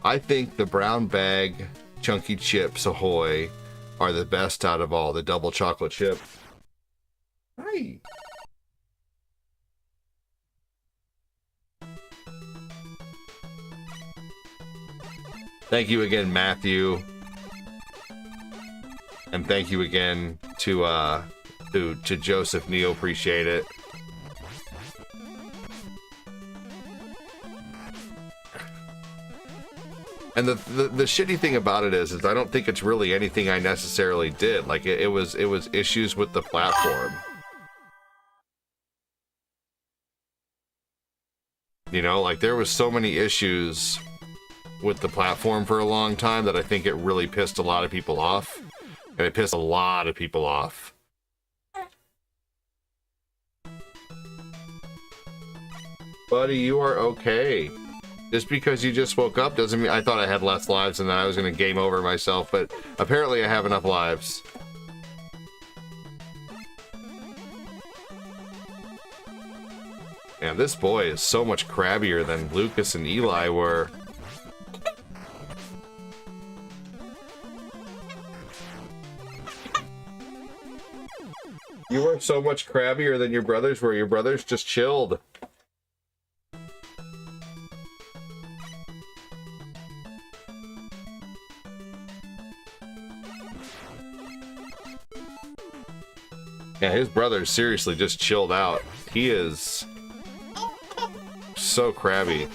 I think the brown bag chunky chips Ahoy are the best out of all the double chocolate chip. Hi. Thank you again, Matthew. And thank you again to Joseph Neal. Appreciate it. And the shitty thing about it is I don't think it's really anything I necessarily did. Like it was issues with the platform. You know, like there was so many issues with the platform for a long time that I think it really pissed a lot of people off. And it pissed a lot of people off. Buddy, you are okay. Just because you just woke up doesn't mean... I thought I had less lives and that I was going to game over myself, but apparently I have enough lives. Man, this boy is so much crabbier than Lucas and Eli were. You were so much crabbier than your brothers were. Your brothers just chilled. Yeah, his brothers seriously just chilled out. He is so crabby.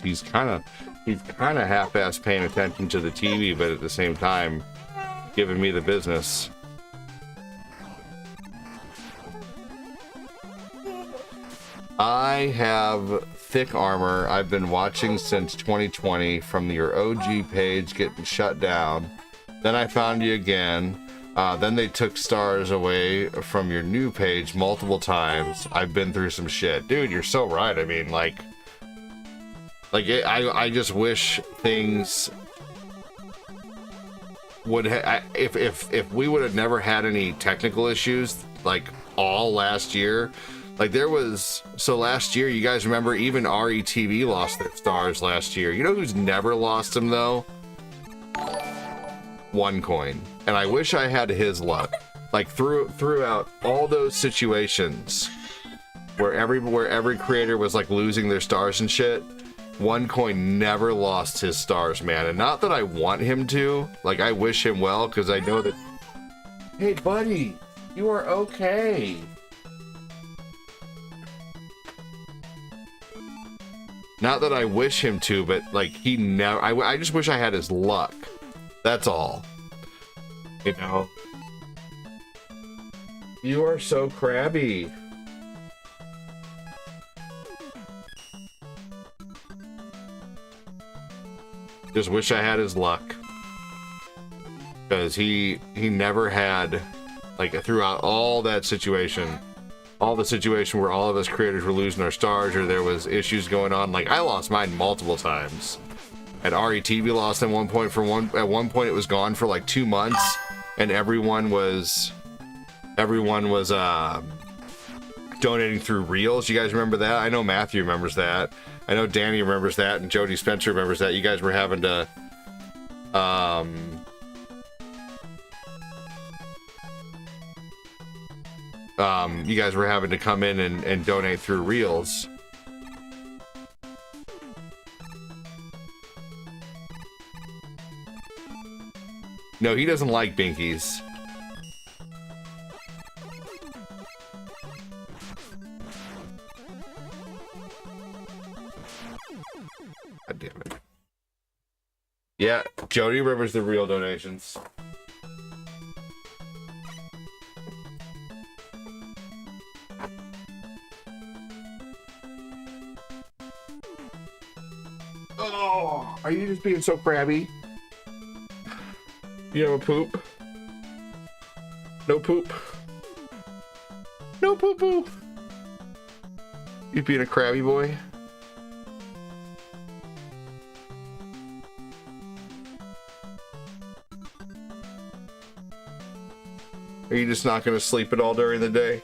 He's kind of half-ass paying attention to the TV, but at the same time giving me the business. I have thick armor. I've been watching since 2020 from your OG page getting shut down. Then I found you again. Then they took stars away from your new page multiple times. I've been through some shit. Dude, you're so right. I mean, I just wish things would if we would have never had any technical issues like all last year. Like there was, so last year, you guys remember even RETV lost their stars last year. You know who's never lost them though? OneCoin. And I wish I had his luck. Like throughout all those situations where every creator was like losing their stars and shit, OneCoin never lost his stars, man. And not that I want him to, like I wish him well, because I know that, hey buddy, you are okay. Not that I wish him to, but like he never, I just wish I had his luck. That's all. You know? You are so crabby. Just wish I had his luck. Because he never had, like throughout all that situation, all the situation where all of us creators were losing our stars or there was issues going on, like I lost mine multiple times. And RETV lost at one point at one point it was gone for like 2 months and everyone was donating through Reels. You guys remember that? I know Matthew remembers that. I know Danny remembers that and Jody Spencer remembers that. You guys were having to you guys were having to come in and donate through Reels. No, he doesn't like binkies. God damn it. Yeah, Jody remembers the real donations. Oh, are you just being so crabby? You have a poop? No poop? No poo poo? You being a crabby boy? Are you just not going to sleep at all during the day?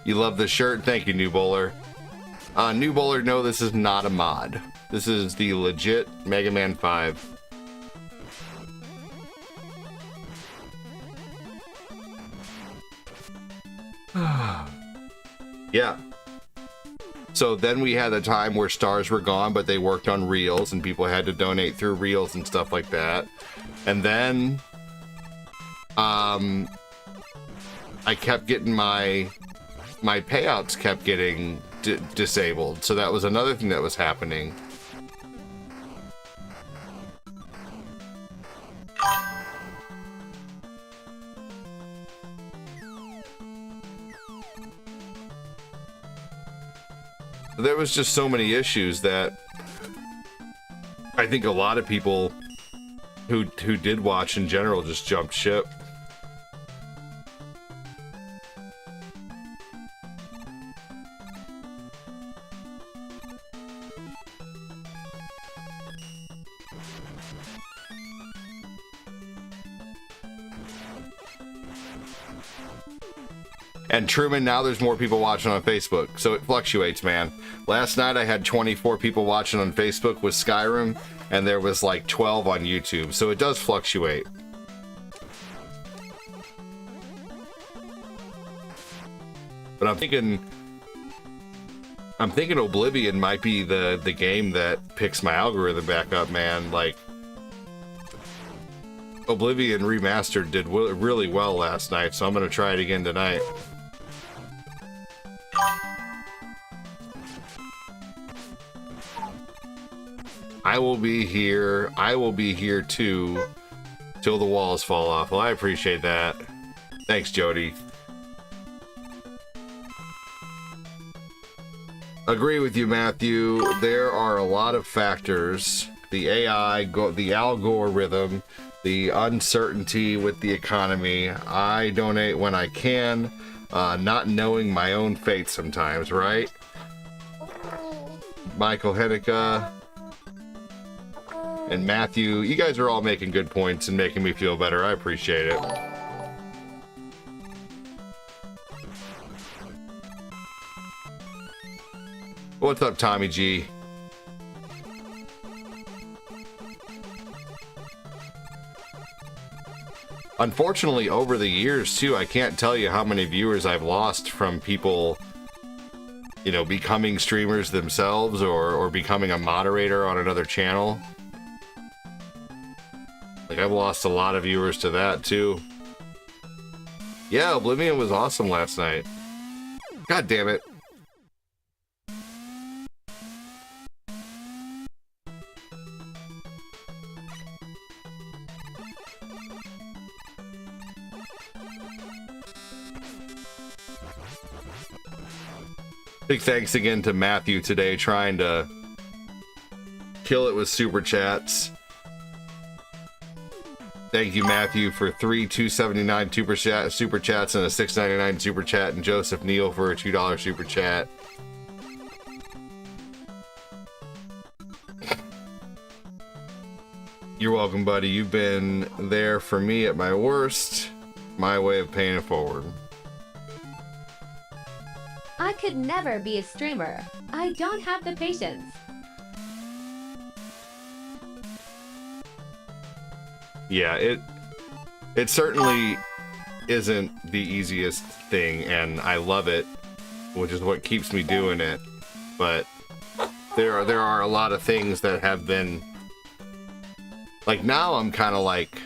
You love the shirt? Thank you, New Bowler. New Bowler, no, this is not a mod. This is the legit Mega Man 5. Yeah. So then we had a time where stars were gone, but they worked on Reels and people had to donate through Reels and stuff like that. And then I kept getting my payouts kept getting disabled. So that was another thing that was happening. There was just so many issues that I think a lot of people who did watch in general just jumped ship. And Truman, now there's more people watching on Facebook, so it fluctuates, man. Last night I had 24 people watching on Facebook with Skyrim, and there was like 12 on YouTube, so it does fluctuate. But I'm thinking Oblivion might be the game that picks my algorithm back up, man. Like, Oblivion Remastered did really well last night, so I'm gonna try it again tonight. I will be here too till the walls fall off. Well, I appreciate that. Thanks, Jody. Agree with you, Matthew. There are a lot of factors. The AI, the algorithm, the uncertainty with the economy. I donate when I can, not knowing my own fate sometimes, right? Michael Henneke and Matthew, you guys are all making good points and making me feel better. I appreciate it. What's up, Tommy G? Unfortunately, over the years, too, I can't tell you how many viewers I've lost from people, you know, becoming streamers themselves or becoming a moderator on another channel. Like, I've lost a lot of viewers to that, too. Yeah, Oblivion was awesome last night. God damn it. Big thanks again to Matthew today, trying to kill it with super chats. Thank you, Matthew, for 3 $2.79 super chats and a $6.99 super chat, and Joseph Neal for a $2 super chat. You're welcome, buddy. You've been there for me at my worst. My way of paying it forward. I could never be a streamer. I don't have the patience. Yeah, it certainly isn't the easiest thing, and I love it, which is what keeps me doing it. But there are a lot of things that have been like, now I'm kind of like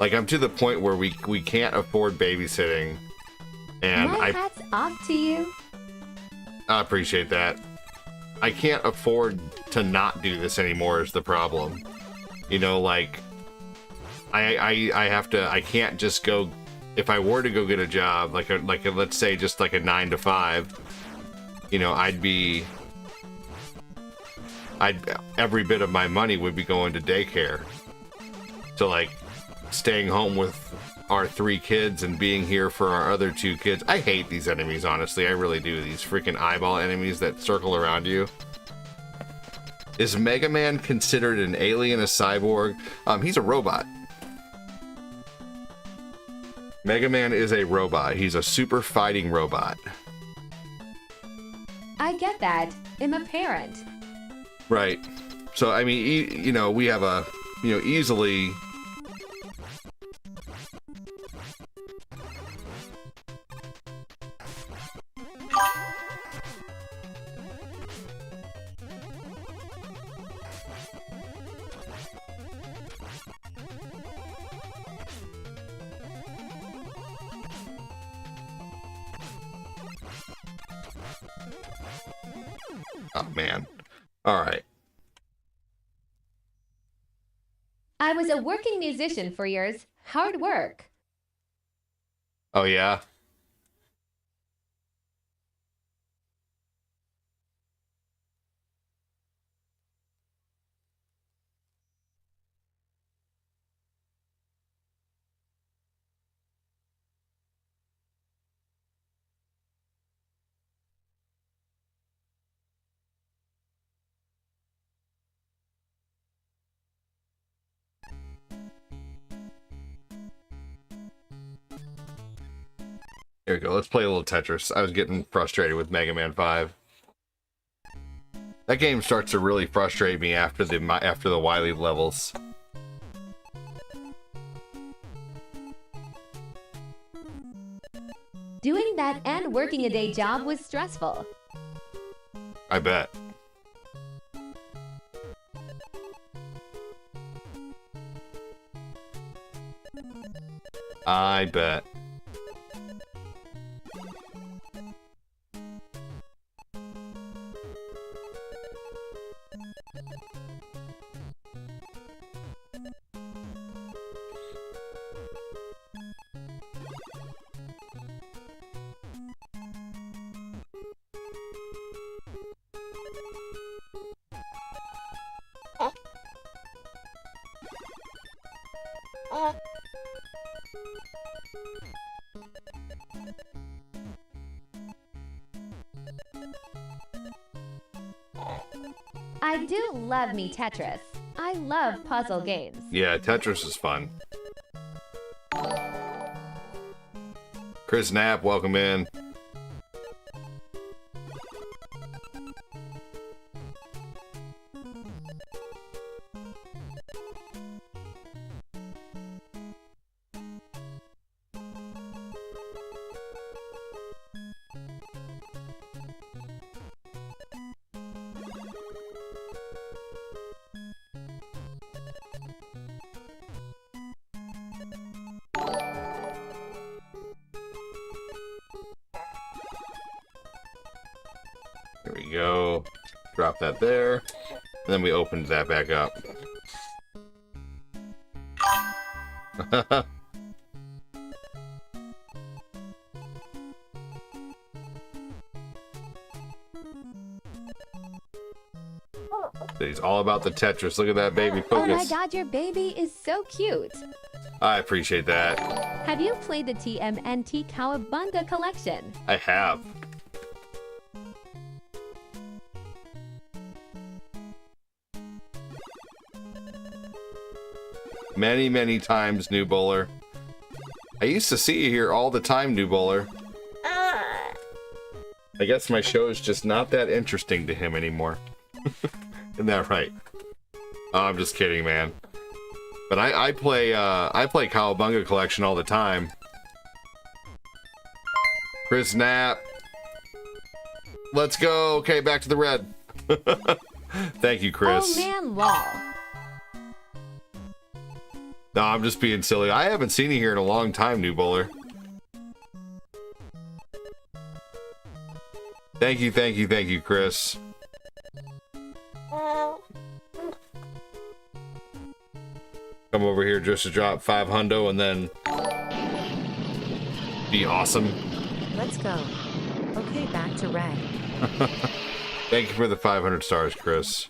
I'm to the point where we can't afford babysitting, and My hat's off to you. I appreciate that. I can't afford to not do this anymore is the problem. You know, like I can't just go, if I were to go get a job, like let's say just like a 9 to 5, you know, every bit of my money would be going to daycare. So like staying home with our 3 kids and being here for our other 2 kids. I hate these enemies, honestly. I really do. These freaking eyeball enemies that circle around you. Is Mega Man considered an alien, a cyborg? He's a robot. Mega Man is a robot. He's a super fighting robot. I get that. I'm a parent. Right. So, I mean, you know, we have a, you know, easily... Oh, man. All right. I was a working musician for years. Hard work. Oh, yeah? Here we go. Let's play a little Tetris. I was getting frustrated with Mega Man 5. That game starts to really frustrate me after the Wily levels. Doing that and working a day job was stressful. I bet. I bet. I do love me Tetris. I love puzzle games. Yeah, Tetris is fun. Chris Knapp, welcome in. There we go. Drop that there. And then we opened that back up. He's all about the Tetris. Look at that baby focus. Oh my god, your baby is so cute. I appreciate that. Have you played the TMNT Cowabunga collection? I have. Many, many times, New Bowler. I used to see you here all the time, New Bowler. I guess my show is just not that interesting to him anymore. Isn't that right? Oh, I'm just kidding, man. But I play Cowabunga Collection all the time. Chris Knapp. Let's go. Okay, back to the red. Thank you, Chris. Oh man, lol. No, I'm just being silly. I haven't seen you here in a long time, New Bowler. Thank you, Chris. Come over here just to drop 5 hundo and then be awesome. Let's go. Okay, back to red. Thank you for the 500 stars, Chris.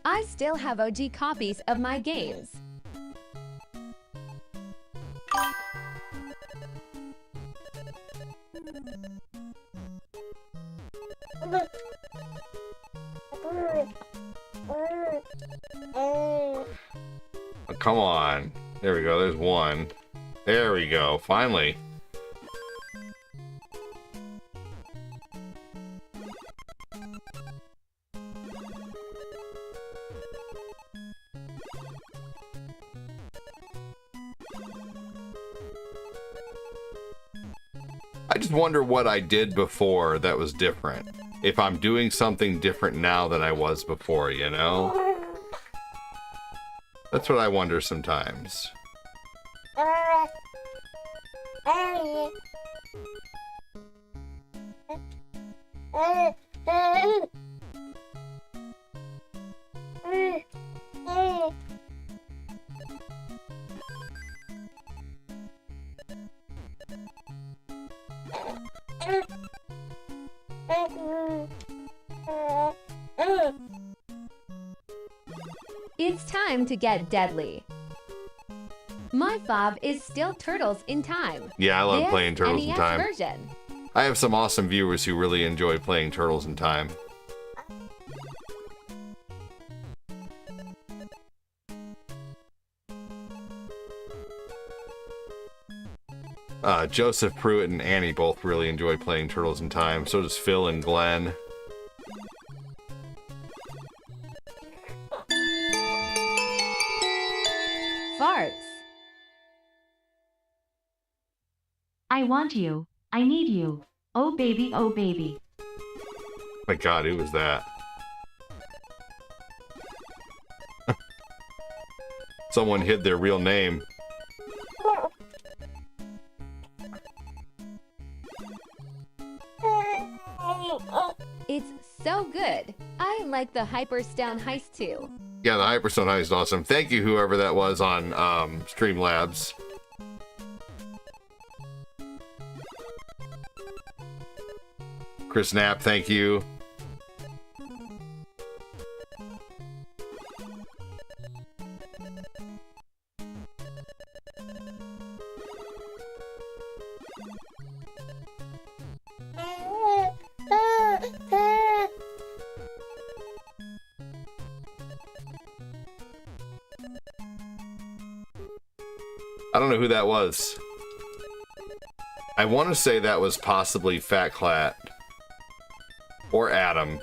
I still have OG copies of my games. Oh, come on. There we go. There's one. There we go. Finally. I just wonder what I did before that was different. If I'm doing something different now than I was before, you know? That's what I wonder sometimes. It's time to get deadly. My fob is still Turtles in Time. Yeah, I love This playing Turtles in NES Time. version. I have some awesome viewers who really enjoy playing Turtles in Time. Joseph Pruitt and Annie both really enjoy playing Turtles in Time. So does Phil and Glenn. Farts. I want you. I need you. Oh baby, oh baby. My God, who was that? Someone hid their real name. so good. I like the Hyperstone heist too. Yeah, the Hyperstone heist is awesome. Thank you, whoever that was on Streamlabs. Chris Knapp, thank you. I don't know who that was. I want to say that was possibly Fat Clat. Or Adam.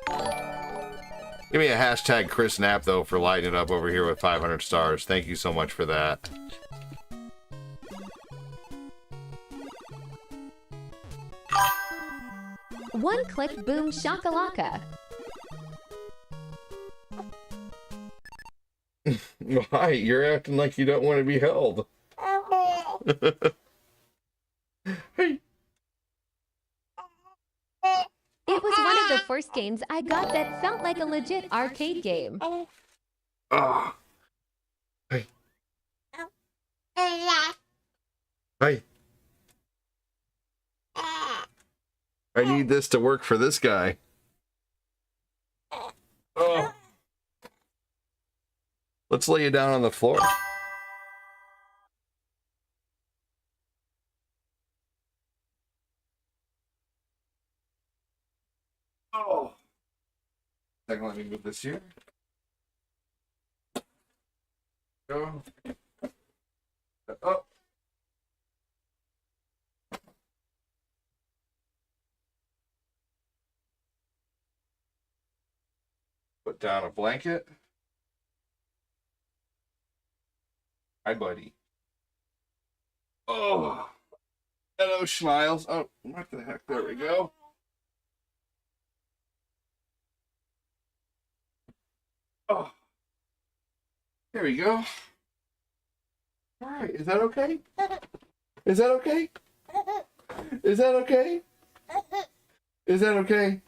Give me a hashtag Chris Knapp, though, for lighting it up over here with 500 stars. Thank you so much for that. One click boom shakalaka. Why? You're acting like you don't want to be held. Hey. It was one of the first games I got that felt like a legit arcade game. Ah. Hey. Hey. I need this to work for this guy. Oh. Let's lay you down on the floor. Oh. Second, let me move this here. Go. Up. Put down a blanket. Hi, buddy. Oh. Hello, Schmiles. Oh, what the heck? There we go. Oh. There we go. All right. Is that okay? Is that okay? Is that okay? Is that okay?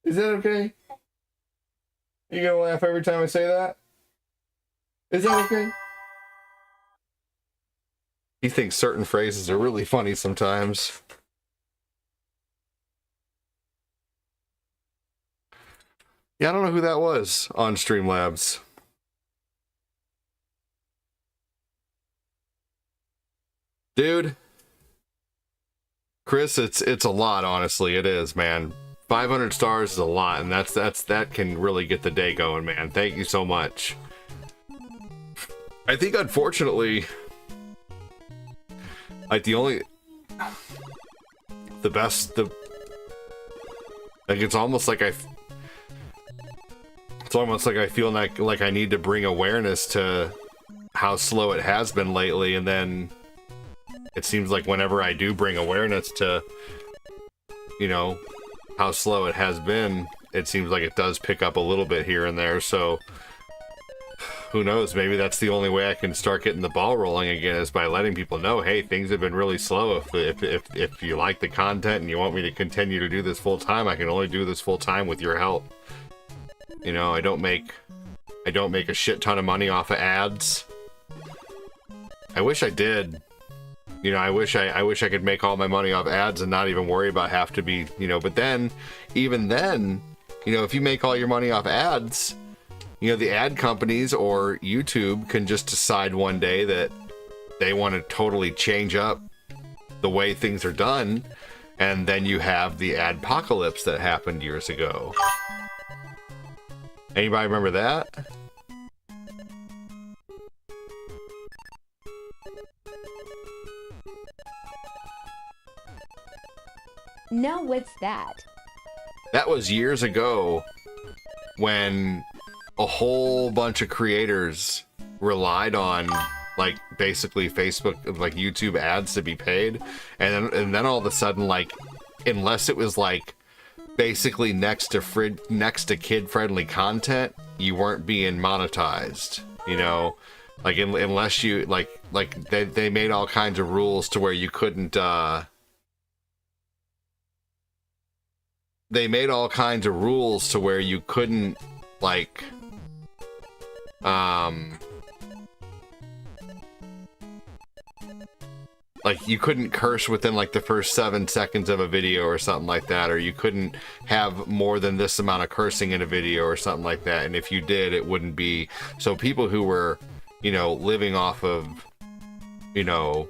Is that okay? You gonna laugh every time I say that? Is that okay? He thinks certain phrases are really funny sometimes. Yeah, I don't know who that was on Streamlabs. Dude. Chris, it's a lot, honestly. It is, man. 500 stars is a lot, and that can really get the day going, man. Thank you so much. I think, unfortunately, like it's almost like I feel like I need to bring awareness to how slow it has been lately, and then it seems like whenever I do bring awareness to, you know, how slow it has been, it seems like it does pick up a little bit here and there. So who knows, maybe that's the only way I can start getting the ball rolling again, is by letting people know, hey, things have been really slow. If you like the content and you want me to continue to do this full time, I can only do this full time with your help. You know, I don't make a shit ton of money off of ads. I wish I did. You know, I wish I could make all my money off ads and not even worry about have to be, you know, but then, even then, you know, if you make all your money off ads, you know, the ad companies or YouTube can just decide one day that they want to totally change up the way things are done, and then you have the adpocalypse that happened years ago. Anybody remember that? No, what's that? That was years ago when a whole bunch of creators relied on, like, basically Facebook, like YouTube ads to be paid, and then all of a sudden, like, unless it was like basically next to kid-friendly content, you weren't being monetized. You know, like unless you like they made all kinds of rules to where you couldn't they made all kinds of rules to where you couldn't, like, you couldn't curse within like the first 7 seconds of a video or something like that, or you couldn't have more than this amount of cursing in a video or something like that, and if you did, it wouldn't be. So people who were, you know, living off of, you know,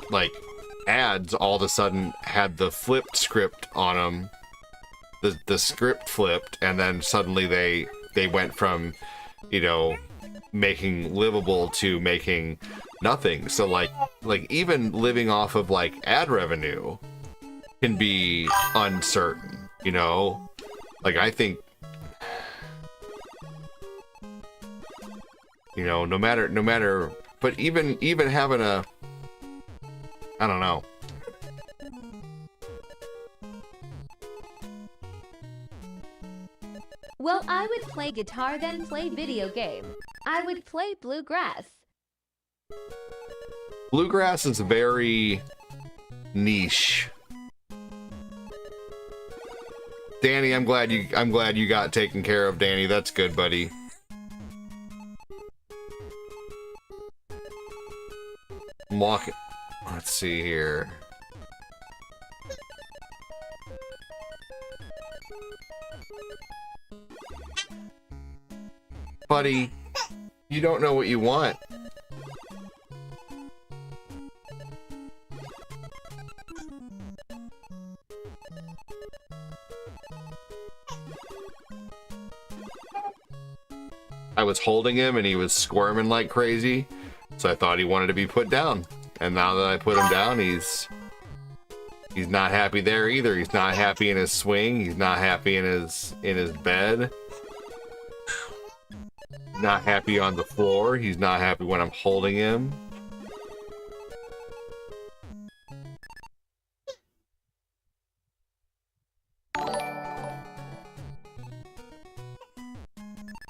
like ads, all of a sudden had the flipped script on them, the script flipped, and then suddenly they went from, you know, making livable to making nothing. So like even living off of like ad revenue can be uncertain, you know? Like, I think, you know, no matter, but even having a, I don't know. Well, I would play guitar, then play video game. I would play bluegrass. Bluegrass is very niche. Danny, I'm glad you got taken care of, Danny. That's good, buddy. I'm walking. Let's see here. Buddy, you don't know what you want. I was holding him and he was squirming like crazy, so I thought he wanted to be put down. And now that I put him down, he's not happy there either. He's not happy in his swing. He's not happy in his bed. Not happy on the floor. He's not happy when I'm holding him.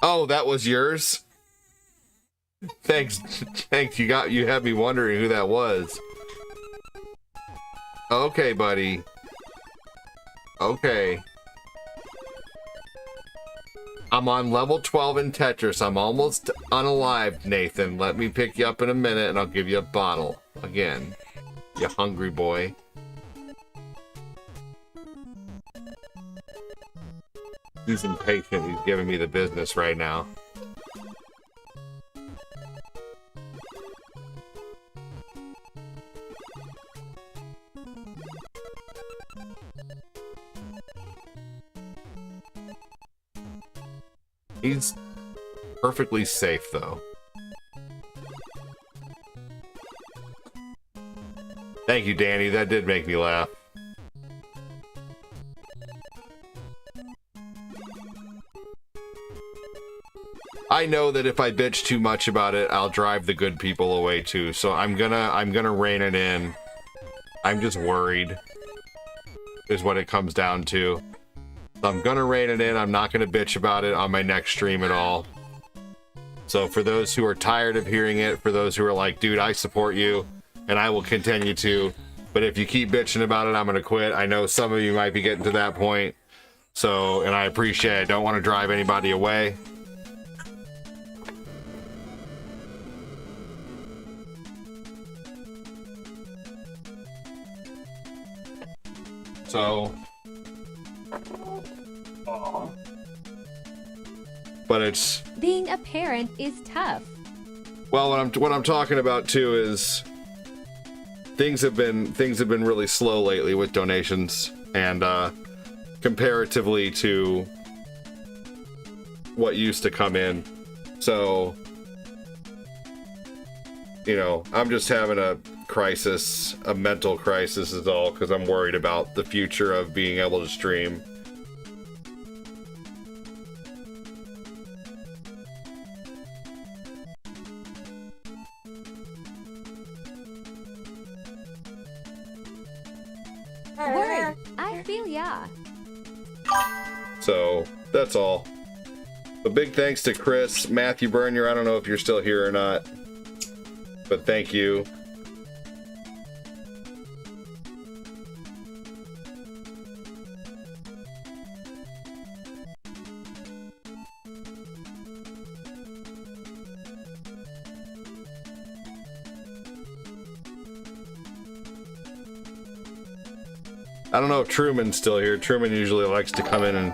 Oh, that was yours? Thanks. Thanks. You had me wondering who that was. Okay, buddy. Okay. I'm on level 12 in Tetris. I'm almost unalived, Nathan. Let me pick you up in a minute and I'll give you a bottle. Again. You hungry boy. He's impatient. He's giving me the business right now. He's perfectly safe, though. Thank you, Danny. That did make me laugh. I know that if I bitch too much about it, I'll drive the good people away too. So I'm gonna rein it in. I'm just worried, is what it comes down to. So I'm gonna rein it in. I'm not gonna bitch about it on my next stream at all. So for those who are tired of hearing it, for those who are like, dude, I support you, and I will continue to, but if you keep bitching about it, I'm gonna quit. I know some of you might be getting to that point. So, and I appreciate it. I don't want to drive anybody away. So, but it's, Being a parent is tough. well, what I'm talking about too is things have been really slow lately with donations, and comparatively to what used to come in. So, you know, I'm just having a crisis, a mental crisis is all, because I'm worried about the future of being able to stream. Word, I feel ya. So that's all. A big thanks to Chris, Matthew Bernier. I don't know if you're still here or not, but thank you. I don't know if Truman's still here. Truman usually likes to come in and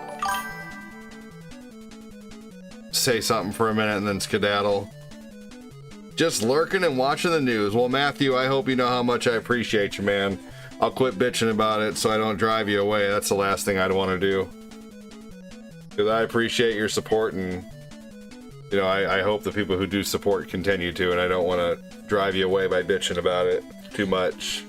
say something for a minute and then skedaddle. Just lurking and watching the news. Well, Matthew, I hope you know how much I appreciate you, man. I'll quit bitching about it so I don't drive you away. That's the last thing I'd want to do. Because I appreciate your support, and you know, I hope the people who do support continue to, and I don't want to drive you away by bitching about it too much.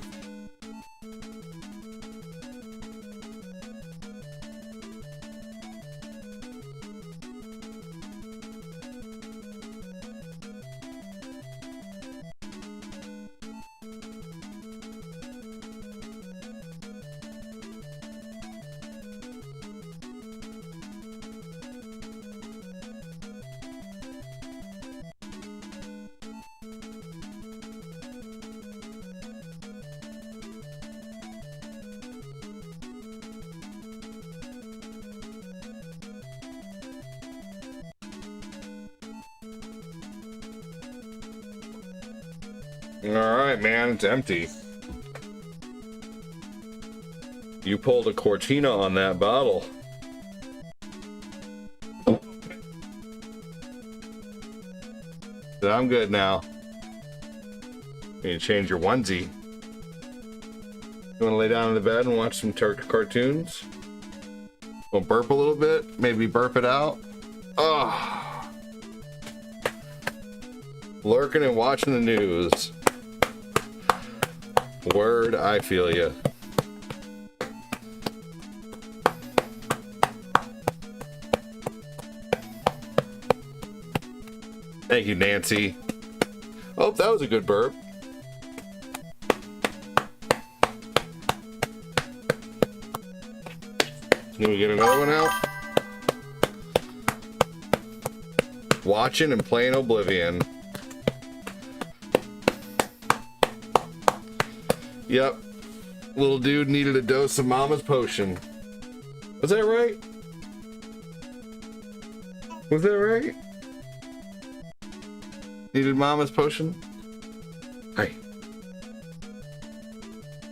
Alright, man, it's empty. You pulled a Cortina on that bottle. So I'm good now. You need to change your onesie. You want to lay down in the bed and watch some cartoons? Want to burp a little bit? Maybe burp it out? Oh. Lurking and watching the news. Word, I feel ya. Thank you, Nancy. Oh, that was a good burp. Can we get another one out? Watching and playing Oblivion. Yep. Little dude needed a dose of Mama's potion. Was that right? Was that right? Needed Mama's potion? Hey.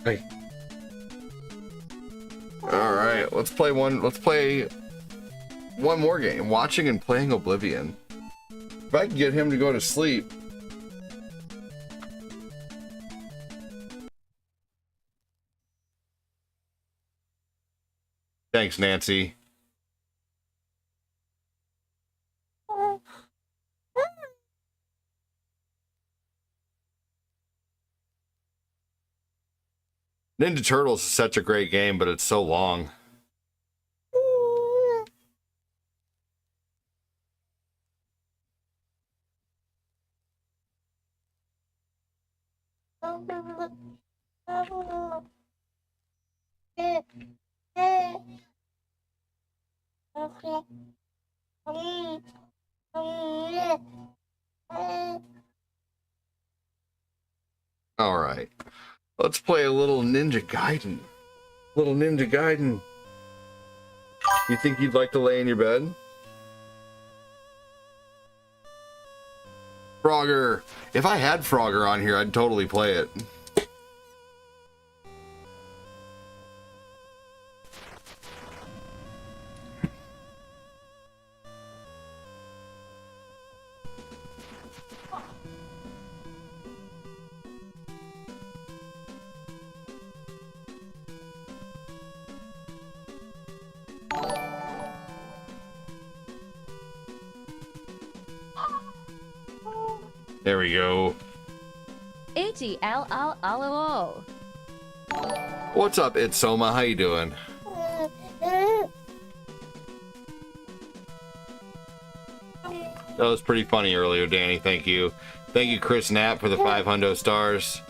Hey. Alright, let's play one more game. Watching and playing Oblivion. If I can get him to go to sleep. Thanks, Nancy. Ninja Turtles is such a great game, but it's so long. All right. Let's play a little Ninja Gaiden. Little Ninja Gaiden. You think you'd like to lay in your bed? Frogger. If I had Frogger on here, I'd totally play it. There we go. H-E-L-L-L-O. What's up, Itsoma? How you doing? That was pretty funny earlier, Danny. Thank you. Thank you, Chris Knapp, for the 500 stars.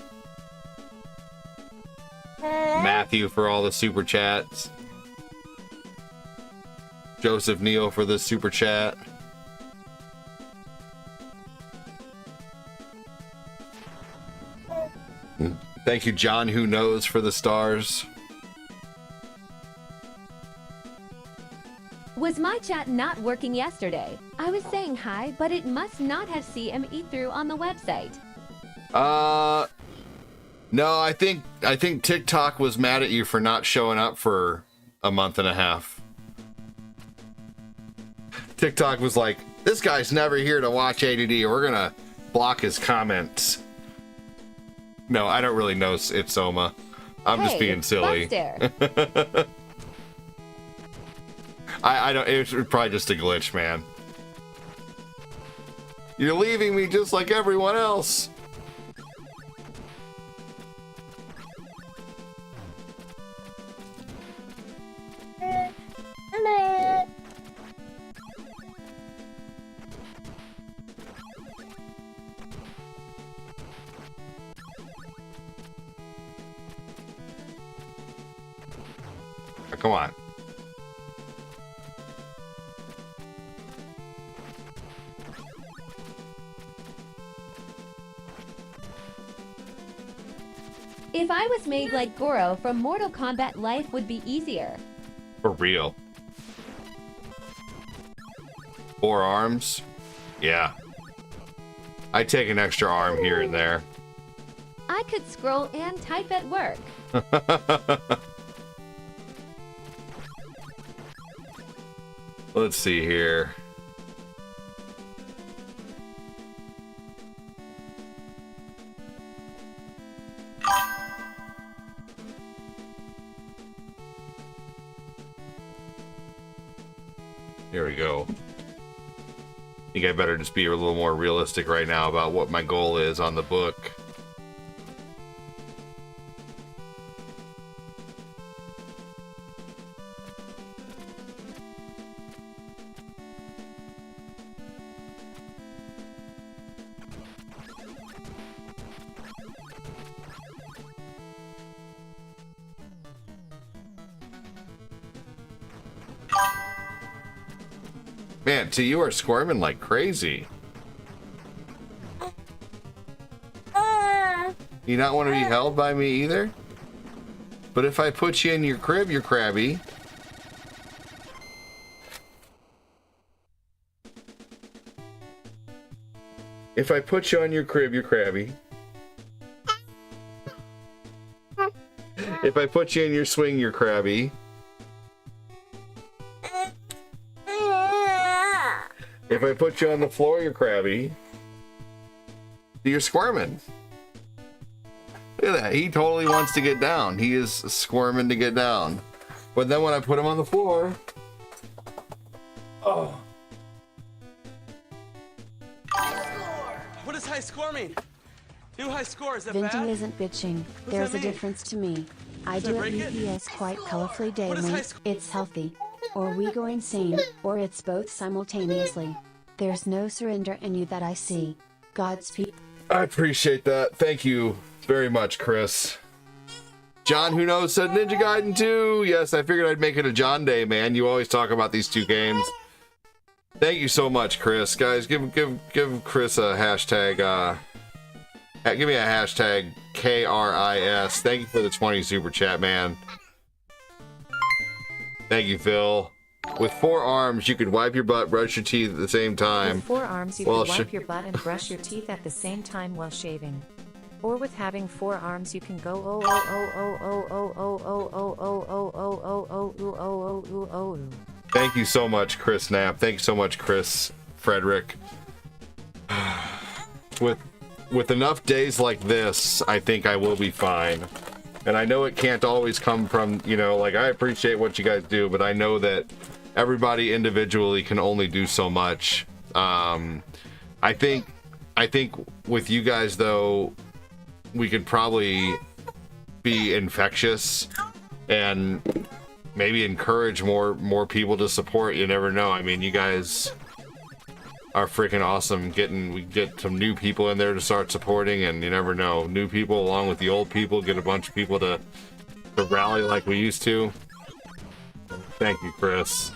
Matthew for all the super chats. Joseph Neal for the super chat. Thank you, John Who Knows, for the stars. Was my chat not working yesterday? I was saying hi, but it must not have CME through on the website. No, I think TikTok was mad at you for not showing up for a month and a half. TikTok was like, this guy's never here to watch ADD. We're gonna block his comments. No, I don't really know if Soma. I'm just being silly. I don't. It's probably just a glitch, man. You're leaving me just like everyone else. Come on. If I was made like Goro from Mortal Kombat, life would be easier. For real. 4 arms? Yeah. I'd take an extra arm here and there. I could scroll and type at work. Let's see here. Here we go. I think I better just be a little more realistic right now about what my goal is on the book. Man, T, you are squirming like crazy. You not want to be held by me either? But if I put you in your crib, you're crabby. If I put you on your crib, you're crabby. If I put you in your swing, you're crabby. If I put you on the floor, you're crabby. You're squirming. Look at that. He totally wants to get down. He is squirming to get down. But then when I put him on the floor... Oh. What is high score mean? New high score, is that Vinting bad? isn't bitching. There's a difference to me. I do it BPS quite colorfully daily. It's healthy. Or we go insane, or it's both simultaneously. There's no surrender in you that I see. Godspeed. I appreciate that. Thank you very much, Chris. John Who Knows said Ninja Gaiden 2. Yes, I figured I'd make it a John Day, man. You always talk about these two games. Thank you so much, Chris. Guys, give Chris a hashtag, give me a hashtag KRIS. Thank you for the 20 super chat, man. Thank you, Phil. With 4 arms, you could wipe your butt, brush your teeth at the same time. With 4 arms, you can wipe your butt and brush your teeth at the same time while shaving. Or with having 4 arms, you can go oh oh oh oh oh oh oh oh oh oh oh oh oh oh oh. Thank you so much, Chris Knapp. Thank you so much, Chris Frederick. With enough days like this, I think I will be fine. And I know it can't always come from, you know, like, I appreciate what you guys do, but I know that everybody individually can only do so much. I think with you guys, though, we could probably be infectious and maybe encourage more people to support. You never know. I mean, you guys are freaking awesome. We get some new people in there to start supporting, and you never know. New people along with the old people, get a bunch of people to rally like we used to. Thank you, Chris.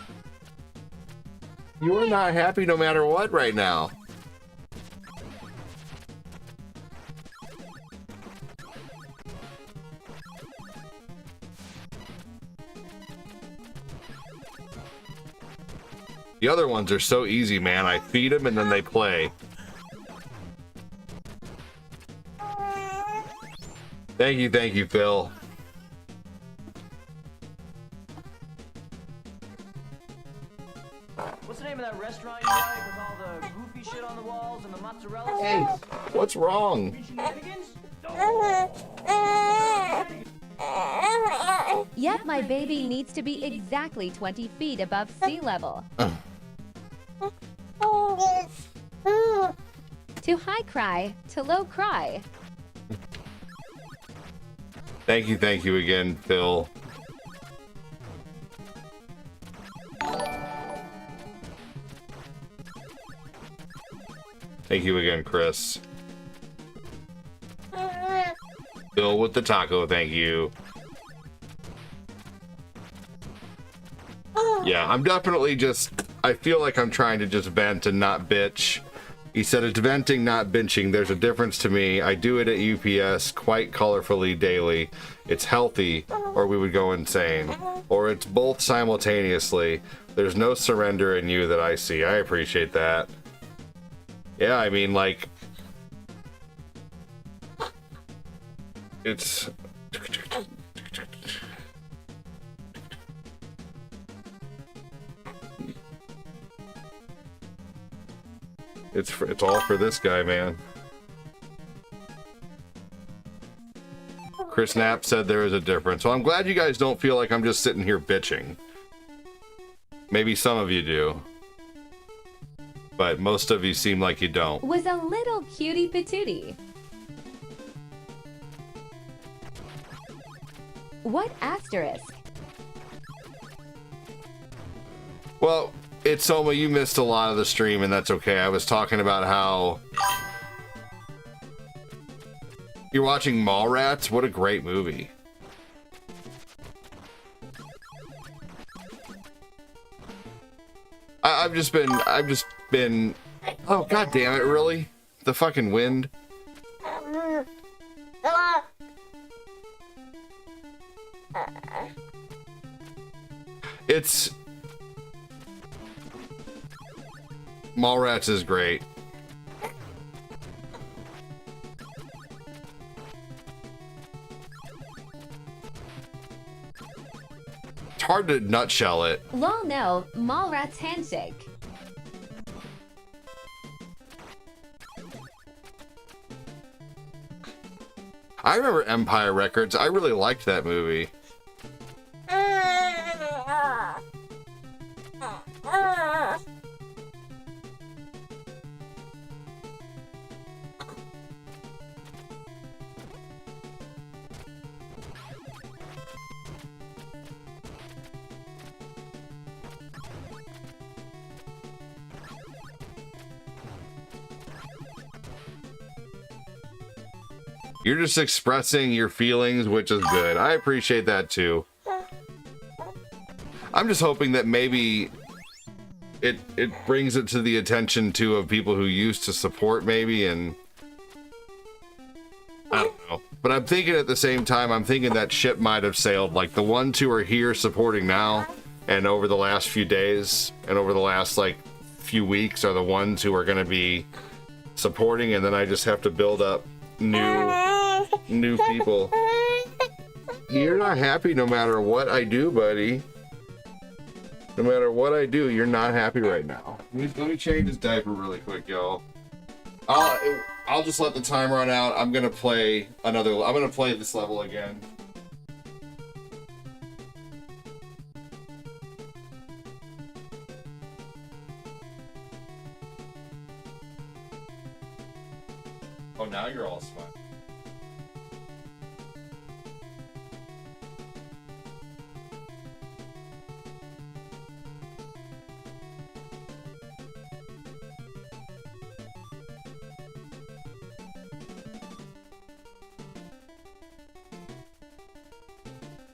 You're not happy no matter what right now. The other ones are so easy, man. I feed them and then they play. Thank you, Phil. What's the name of that restaurant you like with all the goofy shit on the walls and the mozzarella? Hey, what's wrong? Yep, my baby needs to be exactly 20 feet above sea level. To high cry, to low cry. Thank you again, Phil. Thank you again, Chris. Phil with the taco, thank you. Yeah, I'm definitely just, I feel like I'm trying to just vent and not bitch. He said it's venting, not benching. There's a difference to me. I do it at UPS quite colorfully daily. It's healthy, or we would go insane. Or it's both simultaneously. There's no surrender in you that I see. I appreciate that. Yeah, I mean, like, it's... It's all for this guy, man. Chris Knapp said there is a difference. So I'm glad you guys don't feel like I'm just sitting here bitching. Maybe some of you do. But most of you seem like you don't. Was a little cutie patootie. What asterisk? Well, it's Soma, you missed a lot of the stream, and that's okay. I was talking about how you're watching Mallrats. What a great movie. I've just been oh god damn it, really? The fucking wind. It's Mallrats is great. It's hard to nutshell it. Lol no, Mallrats handshake. I remember Empire Records. I really liked that movie. You're just expressing your feelings, which is good. I appreciate that too. I'm just hoping that maybe it brings it to the attention too of people who used to support maybe, and I don't know. But I'm thinking at the same time, I'm thinking that ship might have sailed. Like the ones who are here supporting now and over the last few days and over the last like few weeks are the ones who are going to be supporting, and then I just have to build up new people. You're not happy no matter what I do, buddy. No matter what I do, you're not happy right now. Let me change his diaper really quick, y'all. I'll just let the time run out. I'm gonna play this level again. Oh, now you're all smart.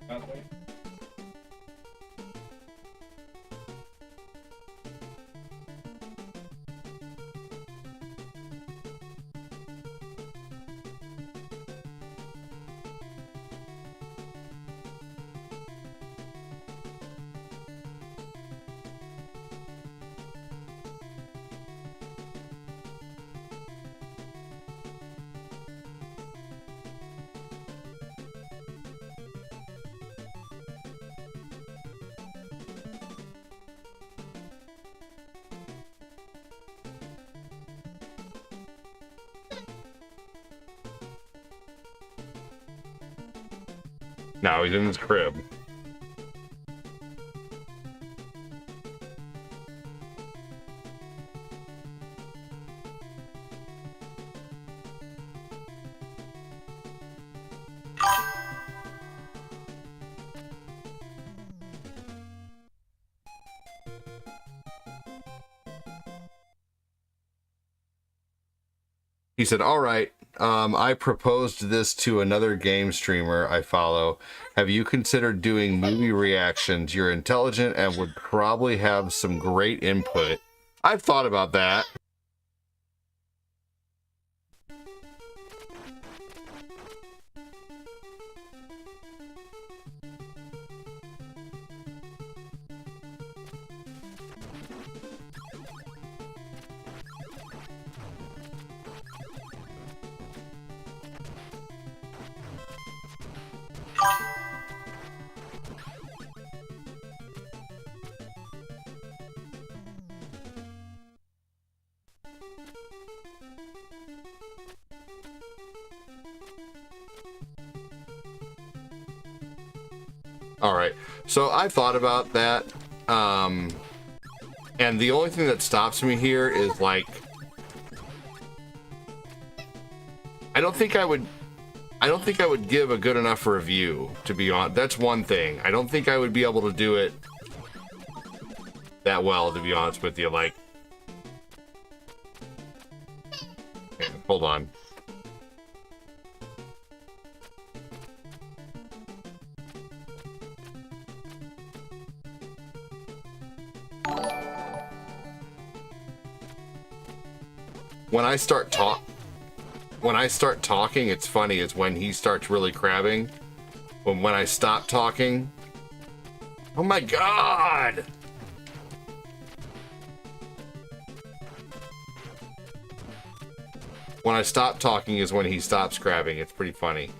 Nothing. No, he's in his crib. He said, all right, I proposed this to another game streamer I follow. Have you considered doing movie reactions? You're intelligent and would probably have some great input. I've thought about that. All right, so I thought about that, and the only thing that stops me here is like, I don't think I would give a good enough review, to be honest. That's one thing. I don't think I would be able to do it that well, to be honest with you. Like, hold on. When I start talking, it's funny. It's when he starts really crabbing. When I stop talking, oh my god! When I stop talking is when he stops crabbing. It's pretty funny.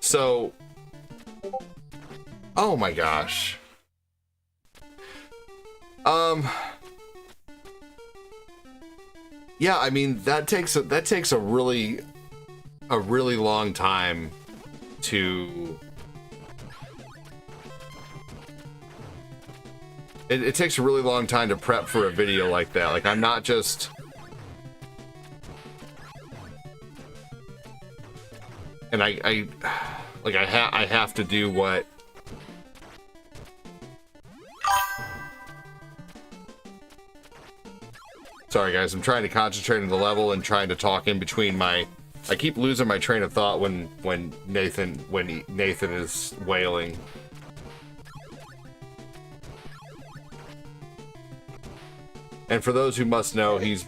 So, oh my gosh. Yeah, I mean that takes a really long time to. It takes a really long time to prep for a video like that. Like, I'm not just. And I have to do what. Sorry guys, I'm trying to concentrate on the level and trying to talk in between my. I keep losing my train of thought when Nathan is wailing. And for those who must know, he's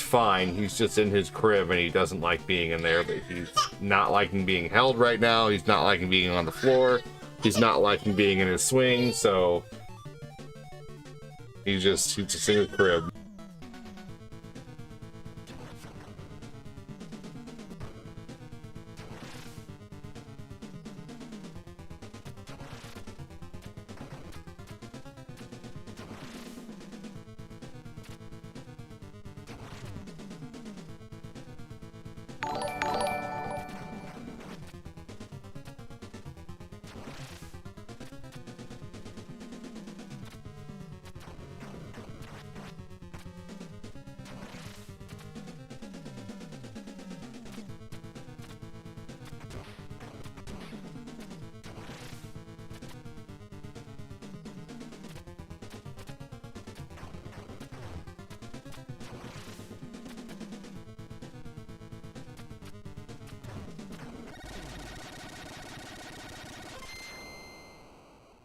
fine. He's just in his crib and he doesn't like being in there, but he's not liking being held right now. He's not liking being on the floor. He's not liking being in his swing, so he's just in his crib.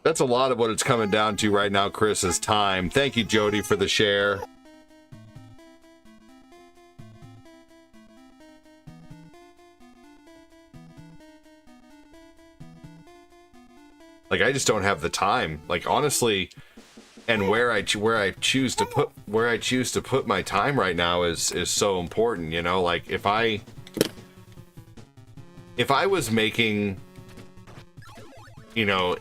That's a lot of what it's coming down to right now, Chris, is time. Thank you, Jody, for the share. Like, I just don't have the time. Like, honestly, and where I choose to put my time right now is so important, you know? Like, if I was making, you know,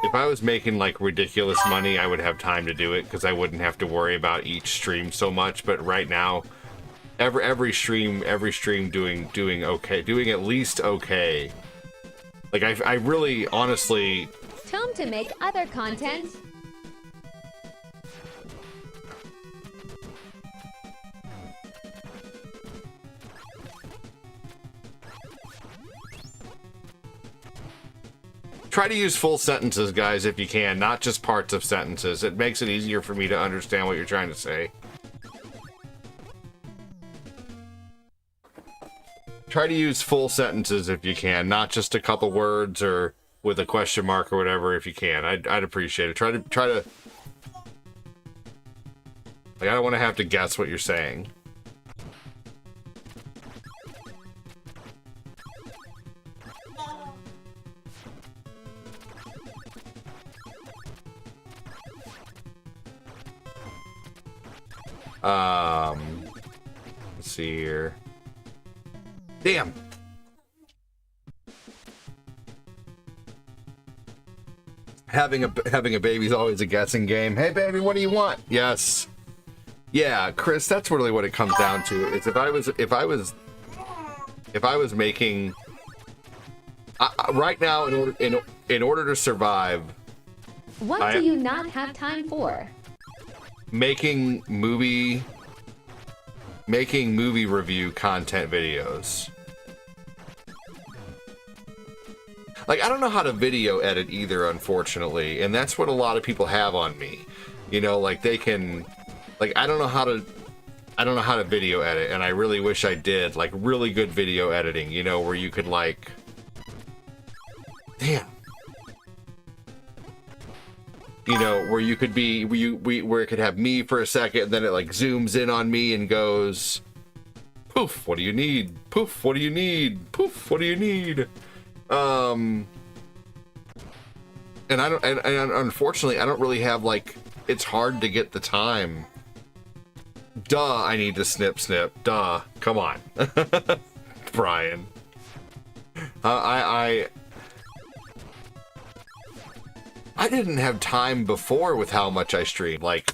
If I was making like ridiculous money, I would have time to do it because I wouldn't have to worry about each stream so much. But right now, every stream doing okay, doing at least okay. Like I really honestly. Tell him to make other content. Try to use full sentences, guys, if you can, not just parts of sentences. It makes it easier for me to understand what you're trying to say. Try to use full sentences if you can, not just a couple words or with a question mark or whatever if you can. I'd appreciate it. Try to like, I don't want to have to guess what you're saying. Let's see here. Damn. Having a baby is always a guessing game. Hey baby, what do you want? Yes. Yeah, Chris, that's really what it comes down to. Is if I was making right now in order to survive. What do you not have time for? Making movie review content videos. Like, I don't know how to video edit either, unfortunately, and that's what a lot of people have on me. You know, like they can, like I don't know how to video edit, and I really wish I did, like really good video editing, you know, where you could like, damn. You know, where you could be, where it could have me for a second, and then it like zooms in on me and goes, poof, what do you need? Poof, what do you need? Poof, what do you need? And I don't, and unfortunately, I don't really have like, it's hard to get the time. Duh, I need to snip. Duh, come on, Brian. I didn't have time before with how much I streamed. Like,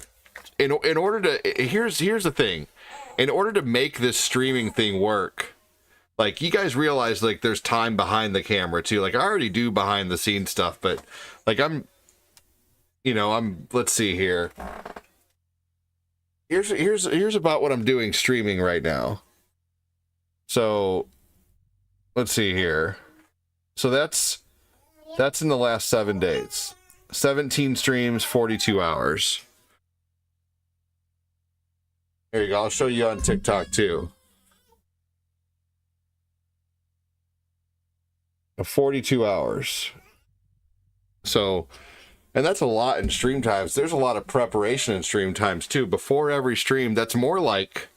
in order to, here's the thing. In order to make this streaming thing work, like, you guys realize, like, there's time behind the camera, too. Like, I already do behind the scenes stuff, but, like, let's see here. Here's about what I'm doing streaming right now. So, let's see here. So that's in the last 7 days. 17 streams, 42 hours. There you go. I'll show you on TikTok too. 42 hours. So, and that's a lot in stream times. There's a lot of preparation in stream times too. Before every stream, that's more like,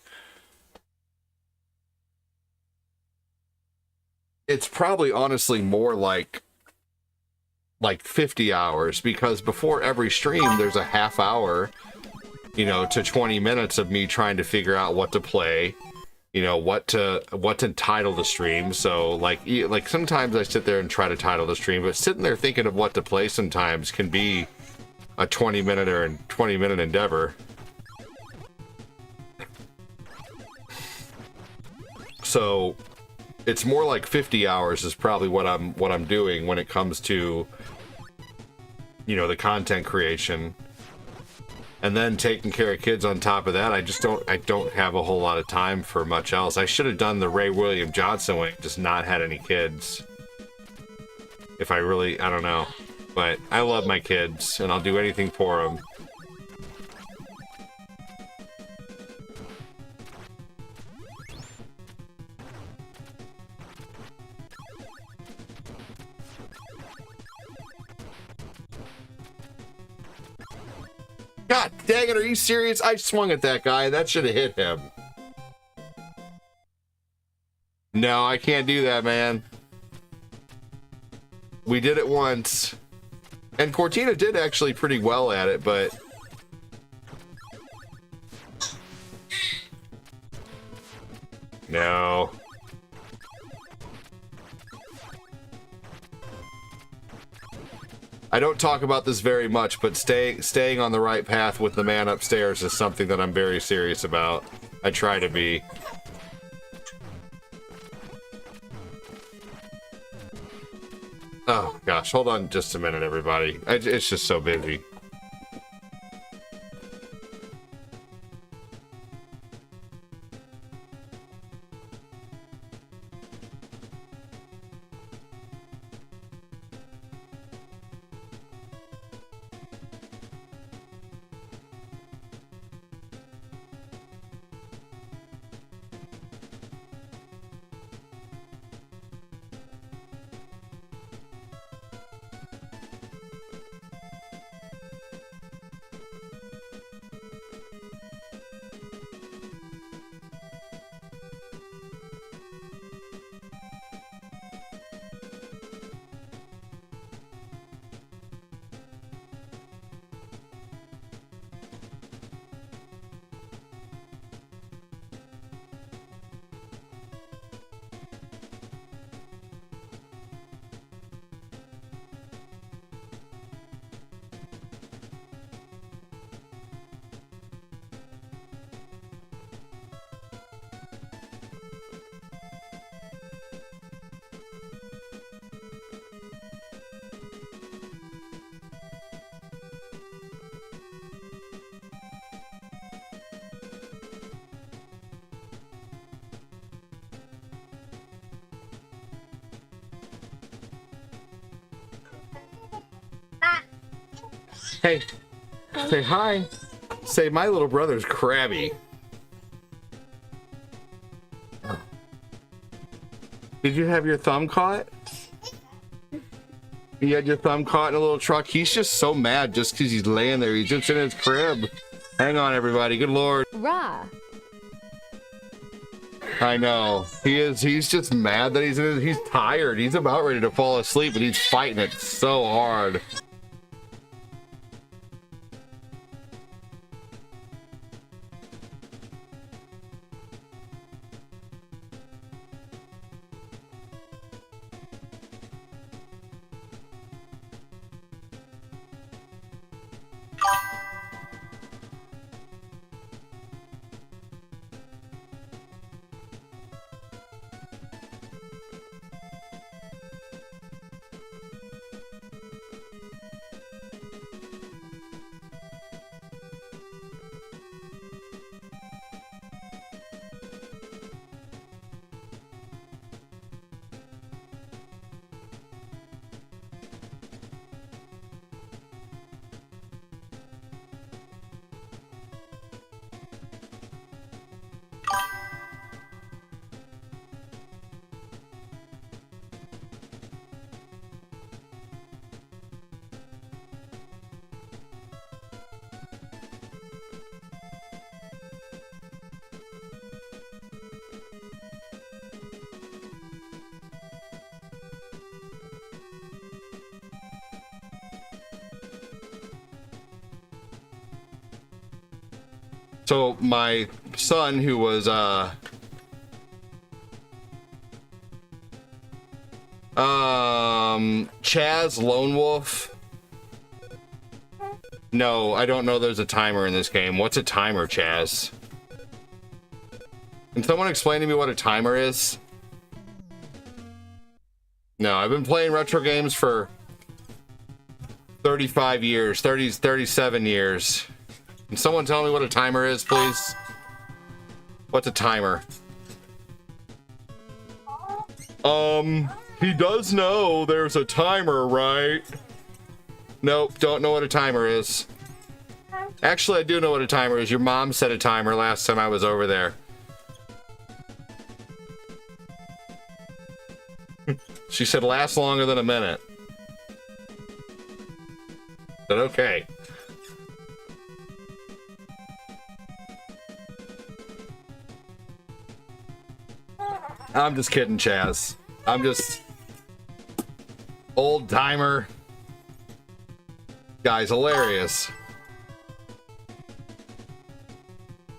it's probably honestly more like 50 hours, because before every stream there's a half hour, you know, to 20 minutes of me trying to figure out what to play, you know, what to title the stream. So like sometimes I sit there and try to title the stream, but sitting there thinking of what to play sometimes can be a 20-minute endeavor. So it's more like 50 hours is probably what I'm doing when it comes to, you know, the content creation. And then taking care of kids on top of that, I don't have a whole lot of time for much else. I should have done the Ray William Johnson way, just not had any kids. If I don't know. But I love my kids, and I'll do anything for them. God dang it, are you serious? I swung at that guy. That should have hit him. No, I can't do that, man. We did it once. And Cortina did actually pretty well at it, but... No. I don't talk about this very much, but staying on the right path with the man upstairs is something that I'm very serious about. I try to be. Oh gosh, hold on just a minute, everybody. It's just so busy. Hey, say hi. Say my little brother's crabby. Did you have your thumb caught? You had your thumb caught in a little truck? He's just so mad just because he's laying there. He's just in his crib. Hang on, everybody. Good Lord. Rah. I know. He is. He's just mad that he's tired. He's about ready to fall asleep, but he's fighting it so hard. So my son, who was Chaz Lone Wolf. No, I don't know there's a timer in this game. What's a timer, Chaz? Can someone explain to me what a timer is? No, I've been playing retro games for 35 years, 37 years. Can someone tell me what a timer is, please? What's a timer? He does know there's a timer, right? Nope, don't know what a timer is. Actually, I do know what a timer is. Your mom set a timer last time I was over there. She said last longer than a minute. But okay. I'm just kidding, Chaz. I'm just... Old timer. Guy's hilarious.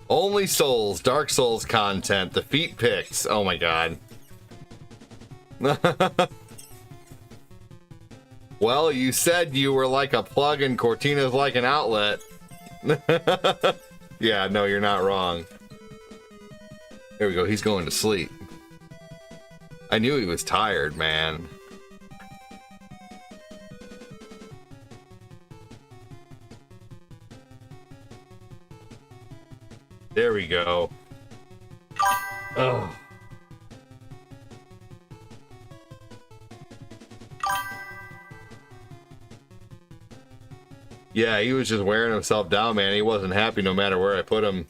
Only Souls, Dark Souls content, the feet pics. Oh my god. Well, you said you were like a plug and Cortina's like an outlet. Yeah, no, you're not wrong. There we go. He's going to sleep. I knew he was tired, man. There we go. Oh. Yeah, he was just wearing himself down, man. He wasn't happy no matter where I put him.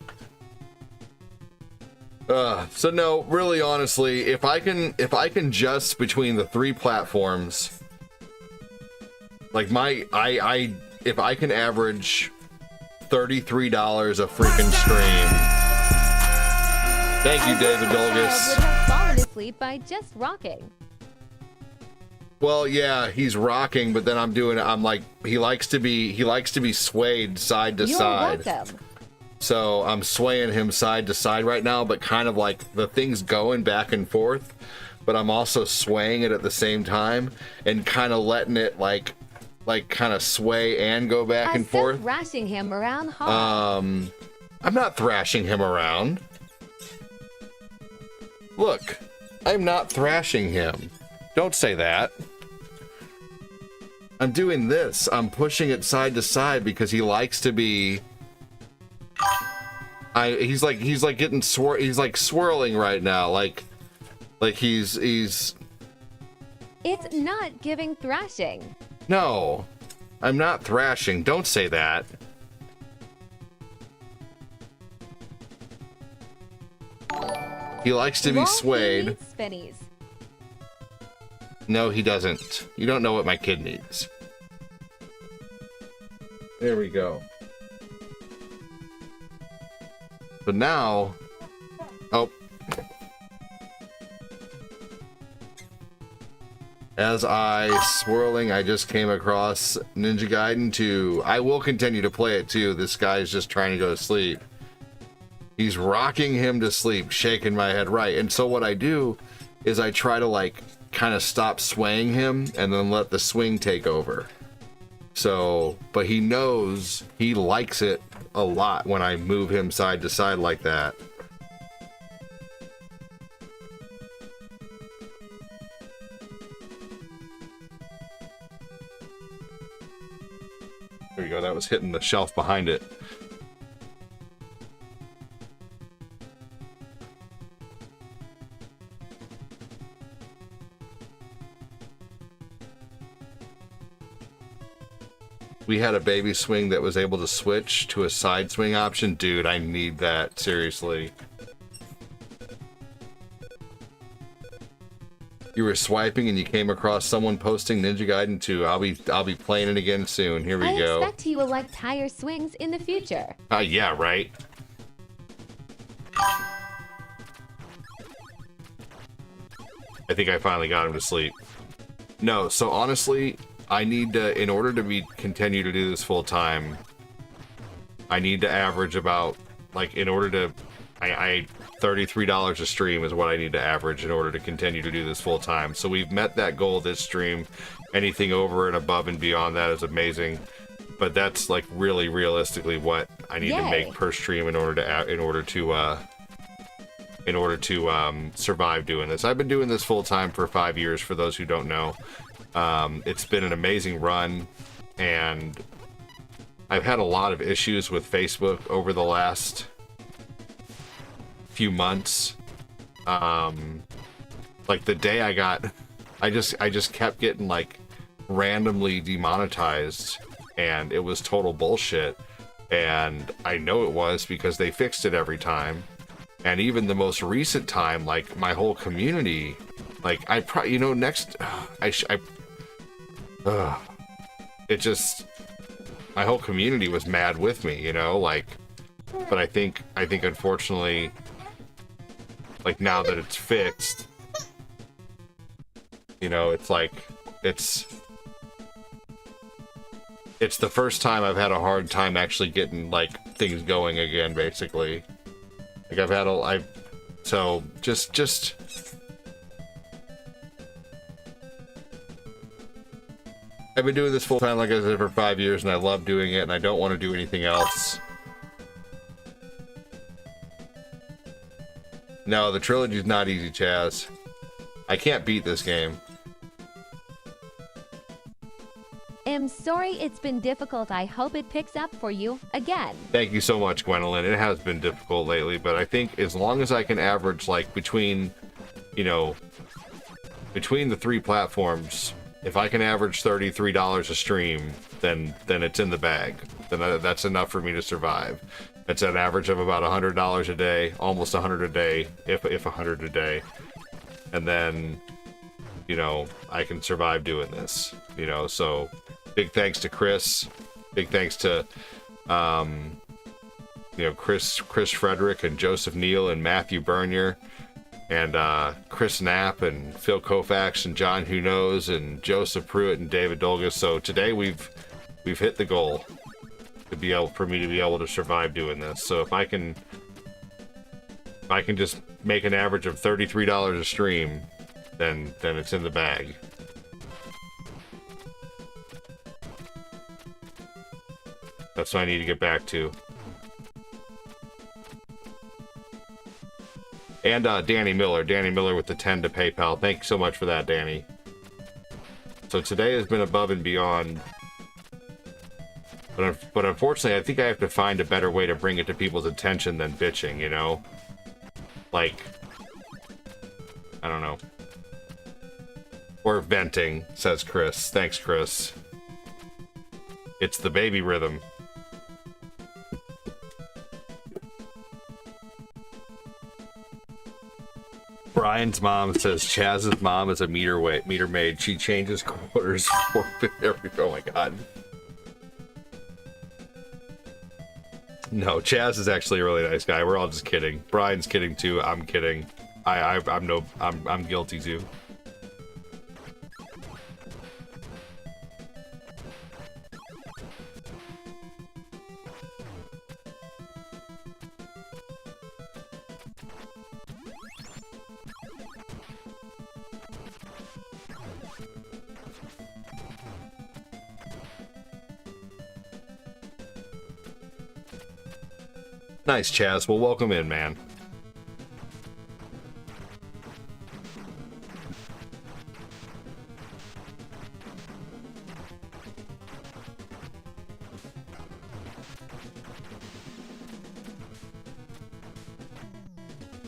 So no, really honestly, if I can just between the 3 platforms, like if I can average $33 a freaking stream. Thank you, David Dolgus. Would have fallen asleep by just rocking. Well, yeah, he's rocking, but then I'm like, he likes to be swayed side to side. You're welcome. So I'm swaying him side to side right now, but kind of like the thing's going back and forth, but I'm also swaying it at the same time and kind of letting it like kind of sway and go back and forth. Thrashing him around hard. I'm not thrashing him around. Look, I'm not thrashing him. Don't say that. I'm doing this. I'm pushing it side to side because he likes to be. He's like getting he's like swirling right now, like he's. It's not giving thrashing. No, I'm not thrashing. Don't say that. He likes to be swayed. Spinnies. No, he doesn't. You don't know what my kid needs. There we go. But now... Oh. As swirling, I just came across Ninja Gaiden 2. I will continue to play it too. This guy's just trying to go to sleep. He's rocking him to sleep, shaking my head right. And so what I do is I try to like kind of stop swaying him and then let the swing take over. So, but he knows he likes it a lot when I move him side to side like that. There you go, that was hitting the shelf behind it. We had a baby swing that was able to switch to a side swing option. Dude, I need that, seriously. You were swiping and you came across someone posting Ninja Gaiden 2. I'll be playing it again soon. Here we go. I expect he will like tire swings in the future. Yeah, right. I think I finally got him to sleep. No, so honestly, I need to, in order to continue to do this full time, I need to average about, like, in order to, $33 a stream is what I need to average in order to continue to do this full time. So we've met that goal this stream. Anything over and above and beyond that is amazing. But that's like really realistically what I need to make per stream in order to survive doing this. I've been doing this full time for 5 years. For those who don't know. It's been an amazing run, and I've had a lot of issues with Facebook over the last few months. Like the day I just kept getting like randomly demonetized, and it was total bullshit. And I know it was because they fixed it every time. And even the most recent time, like my whole community, like I probably, it just, my whole community was mad with me, like, but I think unfortunately, like now that it's fixed, it's like, it's the first time I've had a hard time actually getting like things going again, basically. Like so I've been doing this full time, like I said, for 5 years, and I love doing it, and I don't want to do anything else. No, the trilogy's not easy, Chaz. I can't beat this game. I'm sorry it's been difficult. I hope it picks up for you again. Thank you so much, Gwendolyn. It has been difficult lately, but I think as long as I can average, like, between, you know, between the 3 platforms, if I can average $33 a stream, then it's in the bag. Then that's enough for me to survive. It's an average of about $100 a day, almost 100 a day, if 100 a day. And then, you know, I can survive doing this, you know, so big thanks to Chris. Big thanks to, you know, Chris Frederick and Joseph Neal and Matthew Bernier and Chris Knapp and Phil Koufax and John Who Knows and Joseph Pruitt and David Dolgus. So today we've hit the goal to be able for me to be able to survive doing this. So if I can just make an average of $33 a stream, then it's in the bag. That's what I need to get back to. And Danny Miller with the 10 to PayPal. Thank you so much for that, Danny. So today has been above and beyond. But unfortunately, I think I have to find a better way to bring it to people's attention than bitching, you know? Like, I don't know. Or venting, says Chris. Thanks, Chris. It's the baby rhythm. Brian's mom says Chaz's mom is a meter maid. She changes quarters for every. Oh my god. No, Chaz is actually a really nice guy. We're all just kidding. Brian's kidding too. I'm kidding. I'm guilty too. Nice, Chaz. Well, welcome in, man.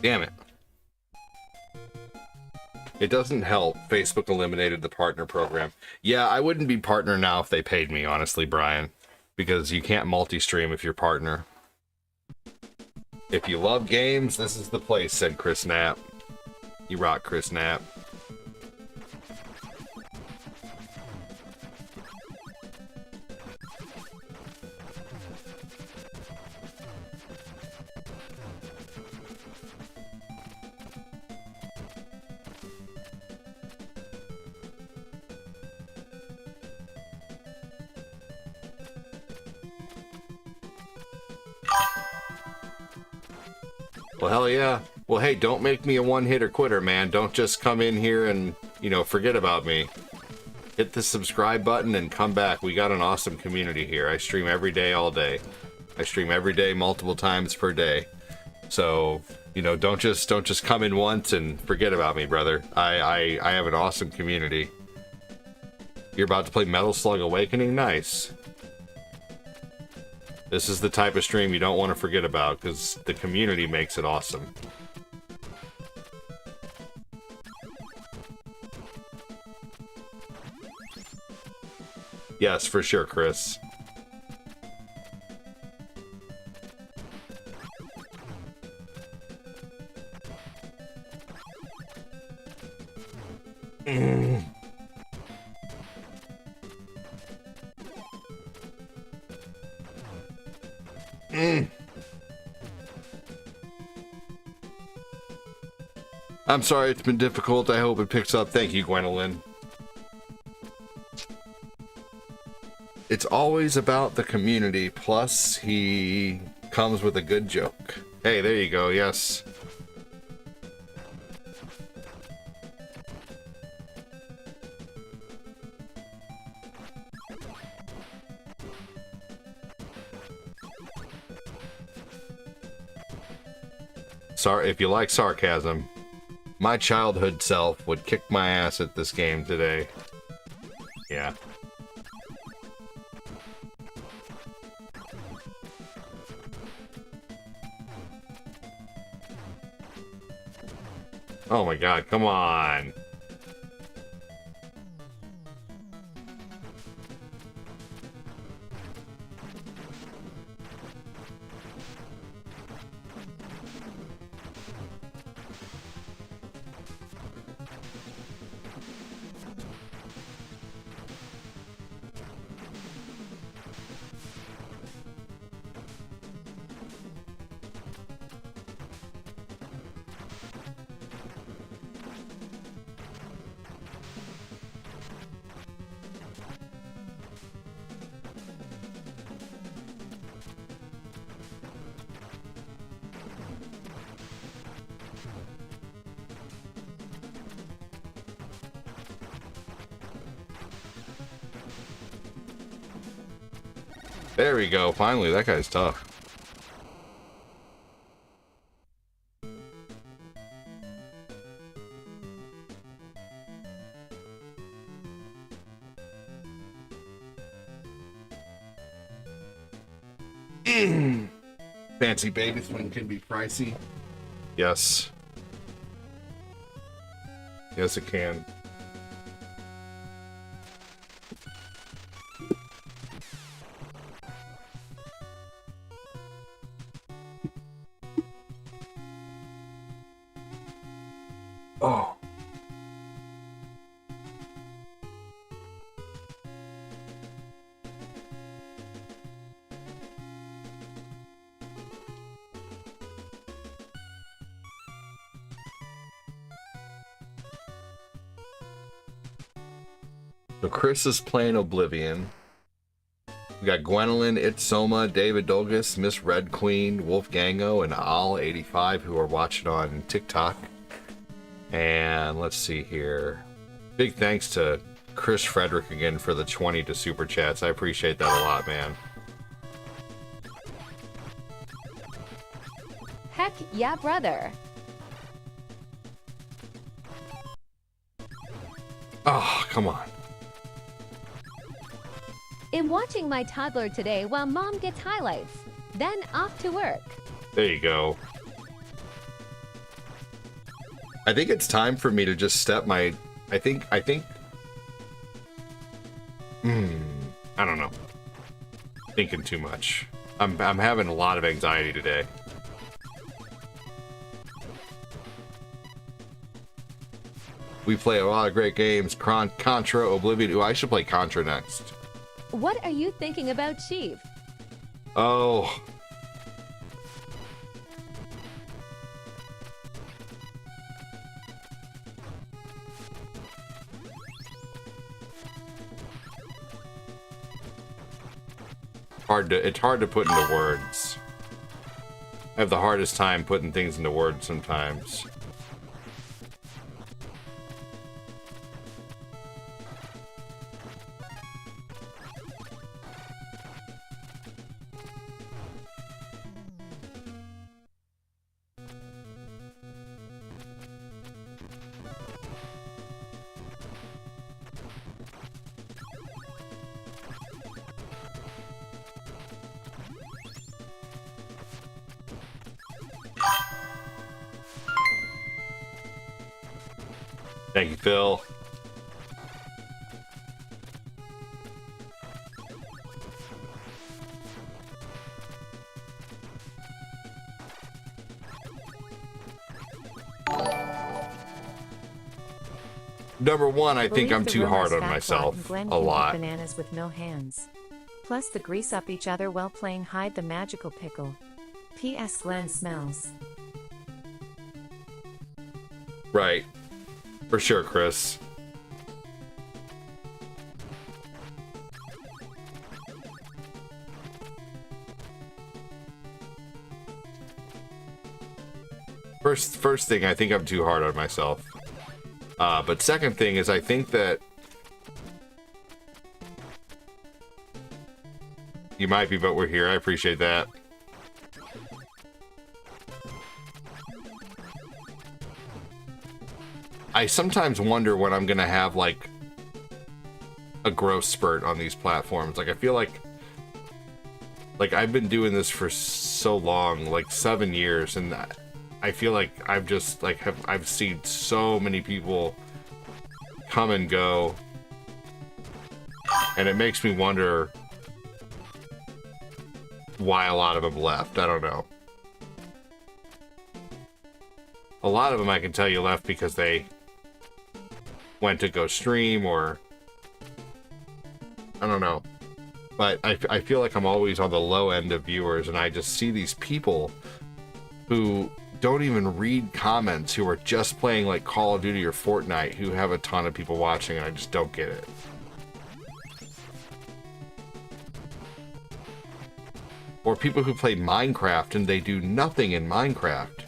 Damn it. It doesn't help. Facebook eliminated the partner program. Yeah, I wouldn't be partner now if they paid me, honestly, Brian. Because you can't multi-stream if you're partner. If you love games, this is the place, said Chris Knapp. You rock, Chris Knapp. Well, hell yeah. Well, hey, don't make me a one-hitter quitter, man. Don't just come in here and, you know, forget about me. Hit the subscribe button and come back. We got an awesome community here. I stream every day, all day. I stream every day, multiple times per day. So, you know, don't just come in once and forget about me, brother. I have an awesome community. You're about to play Metal Slug Awakening? Nice. This is the type of stream you don't want to forget about, because the community makes it awesome. Yes, for sure, Chris. I'm sorry it's been difficult. I hope it picks up. Thank you, Gwendolyn. It's always about the community. Plus, he comes with a good joke. Hey, there you go. Yes. Sorry if you like sarcasm. My childhood self would kick my ass at this game today. Yeah. Oh my god, come on. There we go. Finally, that guy's tough. Fancy baby swing can be pricey. Yes. Yes, it can. Oh. So Chris is playing Oblivion. We got Gwendolyn, Itsoma, David Dolgus, Miss Red Queen, Wolfgango, and All85 who are watching on TikTok. And let's see here. Big thanks to Chris Frederick again for the 20 to Super Chats. I appreciate that a lot, man. Heck yeah, brother. Oh, come on. I'm watching my toddler today while mom gets highlights. Then off to work. There you go. I think it's time for me to just step my... I think... I don't know. Thinking too much. I'm having a lot of anxiety today. We play a lot of great games. Contra, Oblivion. Ooh, I should play Contra next. What are you thinking about, Chief? Oh... It's hard to put into words. I have the hardest time putting things into words sometimes. Thank you, Phil. Number one, I think I'm too hard on myself a lot. Bananas with no hands. Plus the grease up each other while playing hide the magical pickle. P.S. Glenn smells. Right. For sure, Chris. First thing, I think I'm too hard on myself. But second thing is I think that you might be, but we're here. I appreciate that. I sometimes wonder when I'm gonna have like a growth spurt on these platforms. Like I feel like I've been doing this for so long, like 7 years, and I feel like I've just like I've seen so many people come and go, and it makes me wonder why a lot of them left. I don't know. A lot of them I can tell you left because they went to go stream, or I don't know. But I feel like I'm always on the low end of viewers, and I just see these people who don't even read comments, who are just playing like Call of Duty or Fortnite, who have a ton of people watching, and I just don't get it. Or people who play Minecraft and they do nothing in Minecraft,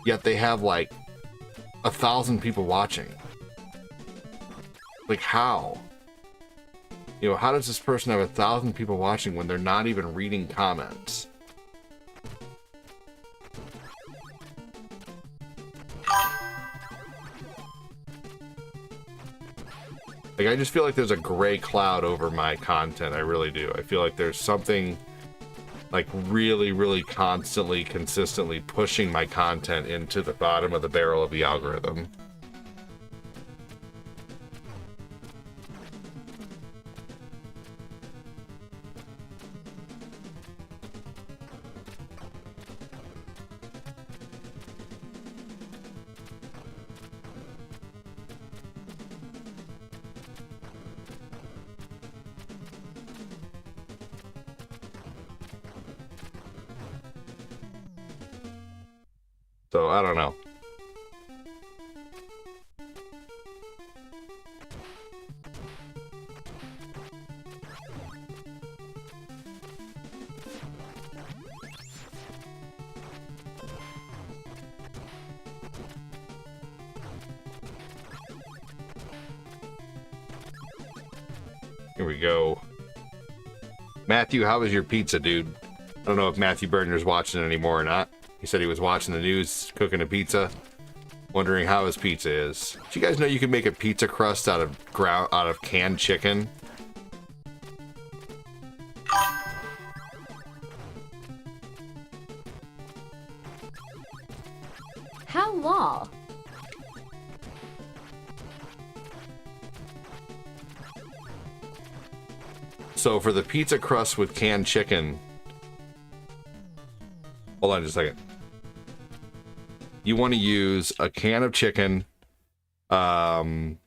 yet they have like 1,000 people watching. Like how? You know, how does this person have 1,000 people watching when they're not even reading comments? Like, I just feel like there's a gray cloud over my content. I really do. I feel like there's something like really, really constantly, consistently pushing my content into the bottom of the barrel of the algorithm. So, I don't know. Here we go. Matthew, how was your pizza, dude? I don't know if Matthew Berger's watching it anymore or not. He said he was watching the news, cooking a pizza, wondering how his pizza is. Did you guys know you can make a pizza crust out of canned chicken? How law? So for the pizza crust with canned chicken, hold on just a second. You want to use a can of chicken, 2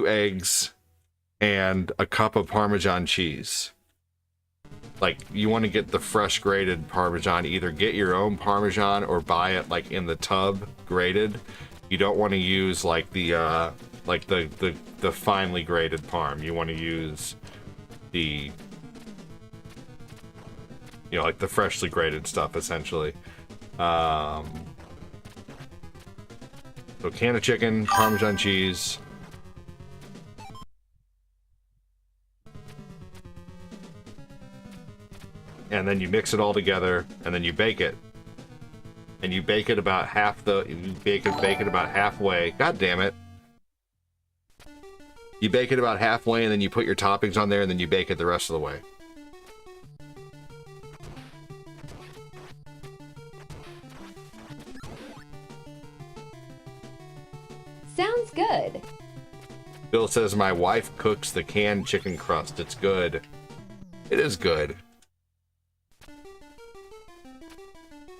eggs, and a cup of Parmesan cheese. Like, you want to get the fresh grated Parmesan. Either get your own Parmesan or buy it like in the tub grated. You don't want to use like the finely grated Parm. You want to use the, you know, like the freshly grated stuff, essentially. So can of chicken, Parmesan cheese. And then you mix it all together, and then you bake it. And you bake it about bake it about halfway. God damn it. You bake it about halfway, and then you put your toppings on there, and then you bake it the rest of the way. Sounds good. Bill says, my wife cooks the canned chicken crust. It's good. It is good.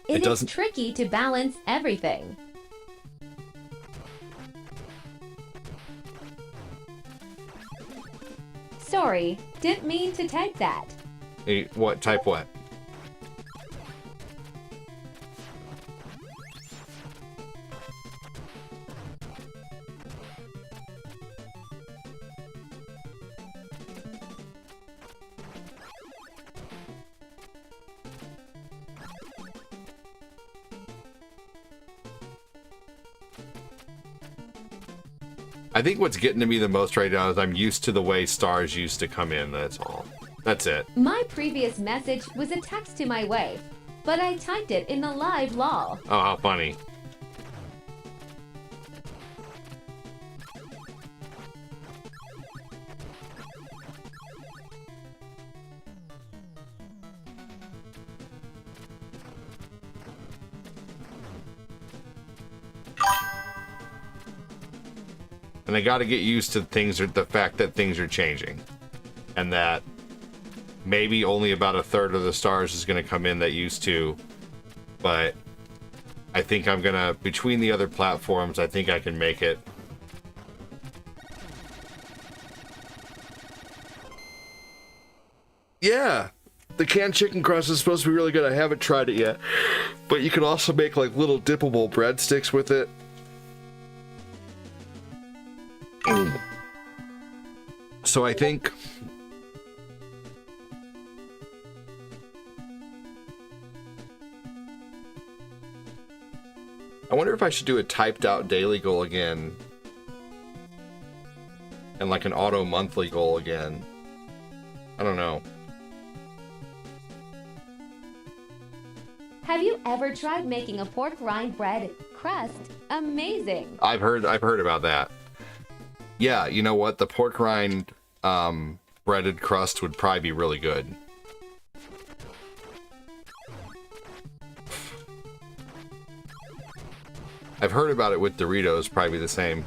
It is tricky to balance everything. Sorry, didn't mean to type that. Hey, what? Type what? I think what's getting to me the most right now is I'm used to the way stars used to come in, that's all. That's it. My previous message was a text to my wife, but I typed it in the live lol. Oh, how funny. And I got to get used to the fact that things are changing. And that maybe only about a third of the stars is going to come in that used to. But I think I'm going to, between the other platforms, I think I can make it. Yeah, the canned chicken crust is supposed to be really good. I haven't tried it yet. But you can also make like little dippable breadsticks with it. So I think I wonder if I should do a typed out daily goal again and like an auto monthly goal again. I don't know. Have you ever tried making a pork rind bread crust? Amazing. I've heard about that. Yeah, you know what? The pork rind breaded crust would probably be really good. I've heard about it with Doritos, probably the same.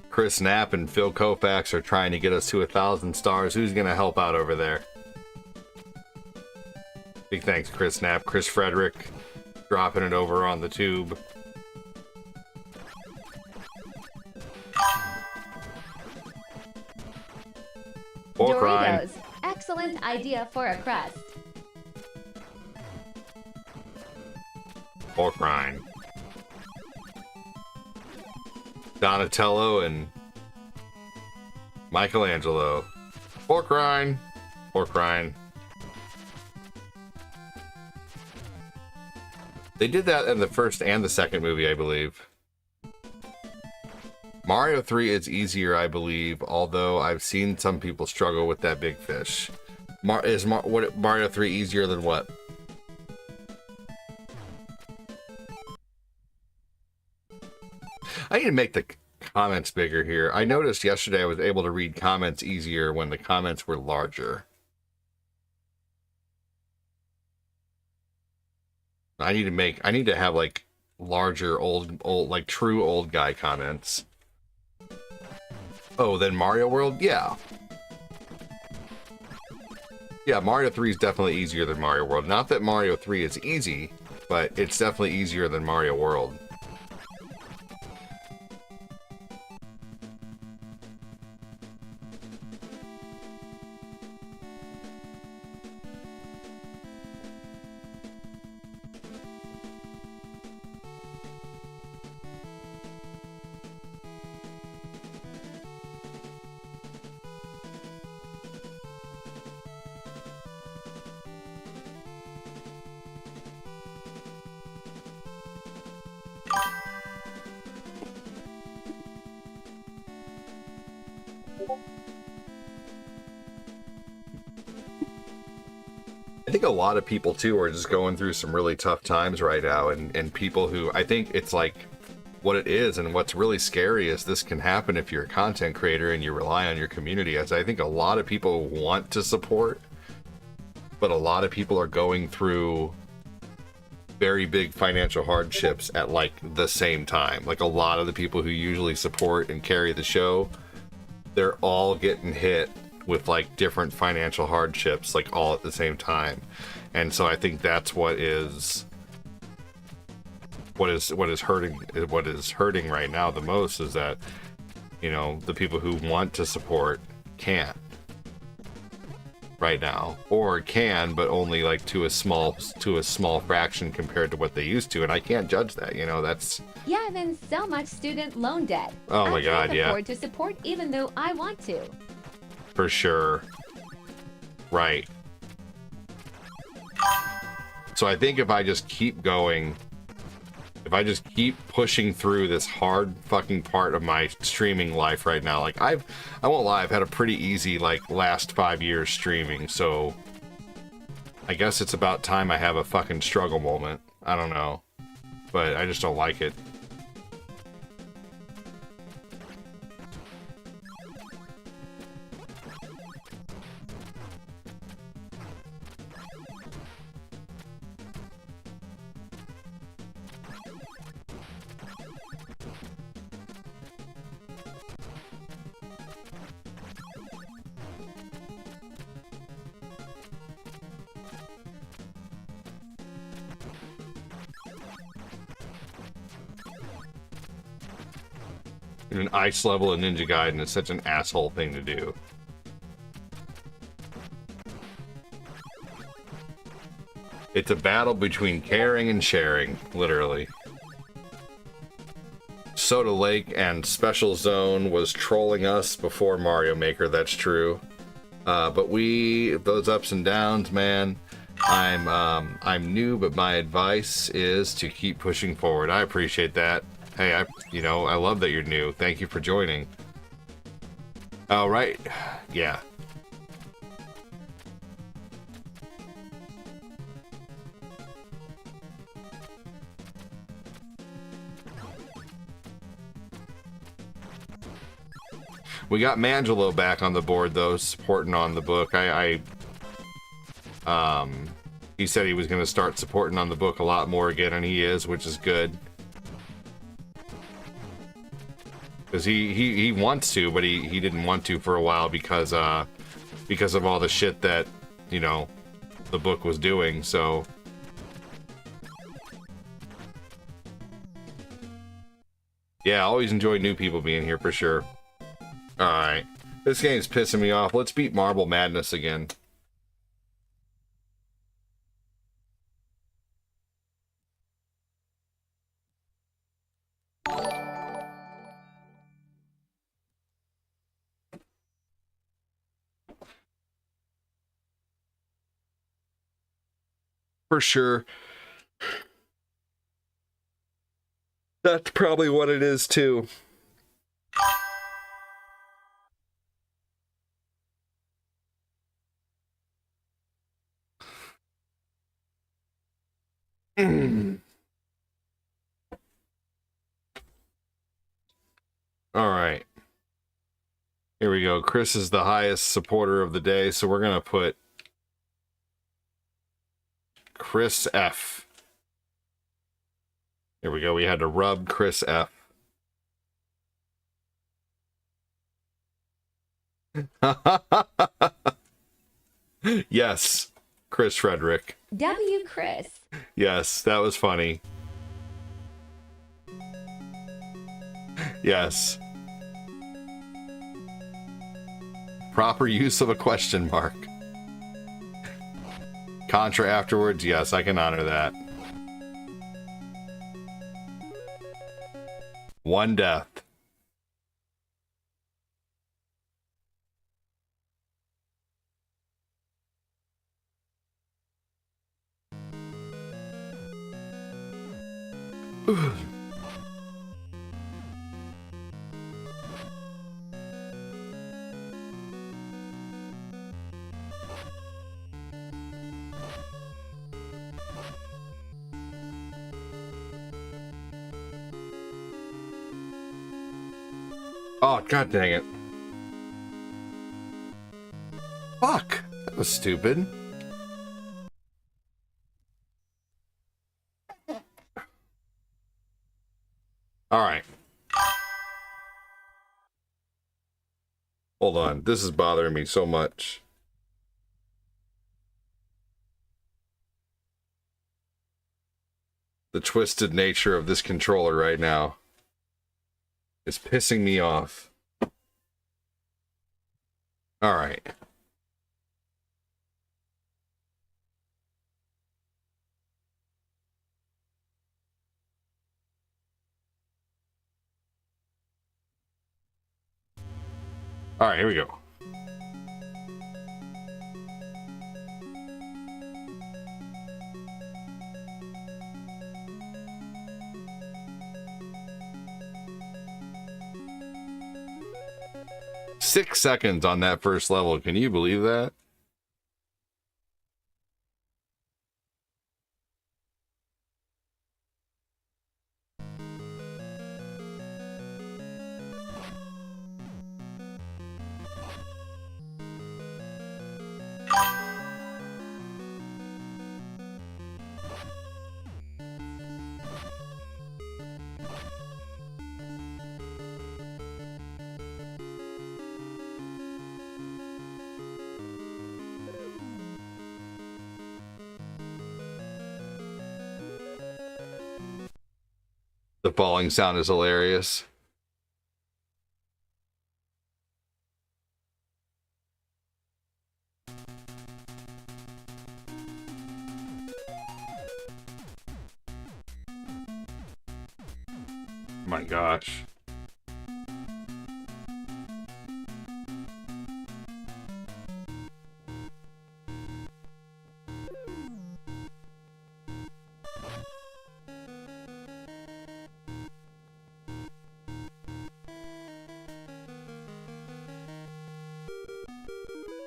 Chris Knapp and Phil Koufax are trying to get us to 1,000 stars. Who's gonna help out over there? Big thanks, Chris Knapp. Chris Frederick dropping it over on the tube. Pork rind. Doritos. Excellent idea for a crust. Pork rind. Donatello and Michelangelo. Pork rind. Pork rind. They did that in the first and the second movie, I believe. Mario 3 is easier, I believe, although I've seen some people struggle with that big fish. Mario 3 easier than what? I need to make the comments bigger here. I noticed yesterday I was able to read comments easier when the comments were larger. I need to have like larger old like true old guy comments. Oh, then Mario World? Yeah. Yeah, Mario 3 is definitely easier than Mario World. Not that Mario 3 is easy, but it's definitely easier than Mario World. I think a lot of people too are just going through some really tough times right now, and people who, I think it's like what it is, and what's really scary is this can happen if you're a content creator and you rely on your community. As I think a lot of people want to support, but a lot of people are going through very big financial hardships at like the same time. Like a lot of the people who usually support and carry the show, they're all getting hit with like different financial hardships like all at the same time. And so I think that's what is hurting right now the most, is that, you know, the people who want to support can't right now, or can, but only like to a small fraction compared to what they used to. And I can't judge that, you know. That's Yeah, and then so much student loan debt. Oh my God, yeah. I can't afford to support even though I want to. For sure. Right. So I think if I just keep going, if I just keep pushing through this hard fucking part of my streaming life right now, like I won't lie, I've had a pretty easy like last 5 years streaming, so I guess it's about time I have a fucking struggle moment. I don't know, but I just don't like it. in an ice level in Ninja Gaiden is such an asshole thing to do. It's a battle between caring and sharing, literally. Soda Lake and Special Zone was trolling us before Mario Maker, that's true. But those ups and downs, man, I'm new, but my advice is to keep pushing forward. I appreciate that. Hey, I love that you're new. Thank you for joining. All right. Yeah. We got Mangelo back on the board though, supporting on the book. He said he was going to start supporting on the book a lot more again, and he is, which is good. Because he wants to, but he didn't want to for a while because of all the shit that, you know, the book was doing, so... Yeah, I always enjoy new people being here for sure. Alright. This game's pissing me off. Let's beat Marble Madness again. For sure. That's probably what it is too. All right. Here we go. Chris is the highest supporter of the day, so we're going to put Chris F. Here we go. We had to rub Chris F. Yes, Chris Frederick. W. Chris. Yes, that was funny. Yes. Proper use of a question mark. Contra afterwards, yes, I can honor that. One death. Oh, god dang it. Fuck! That was stupid. Alright. Hold on. This is bothering me so much. The twisted nature of this controller right now is pissing me off. Alright. Alright, here we go. Six seconds on that first level. Can you believe that? The falling sound is hilarious. My gosh.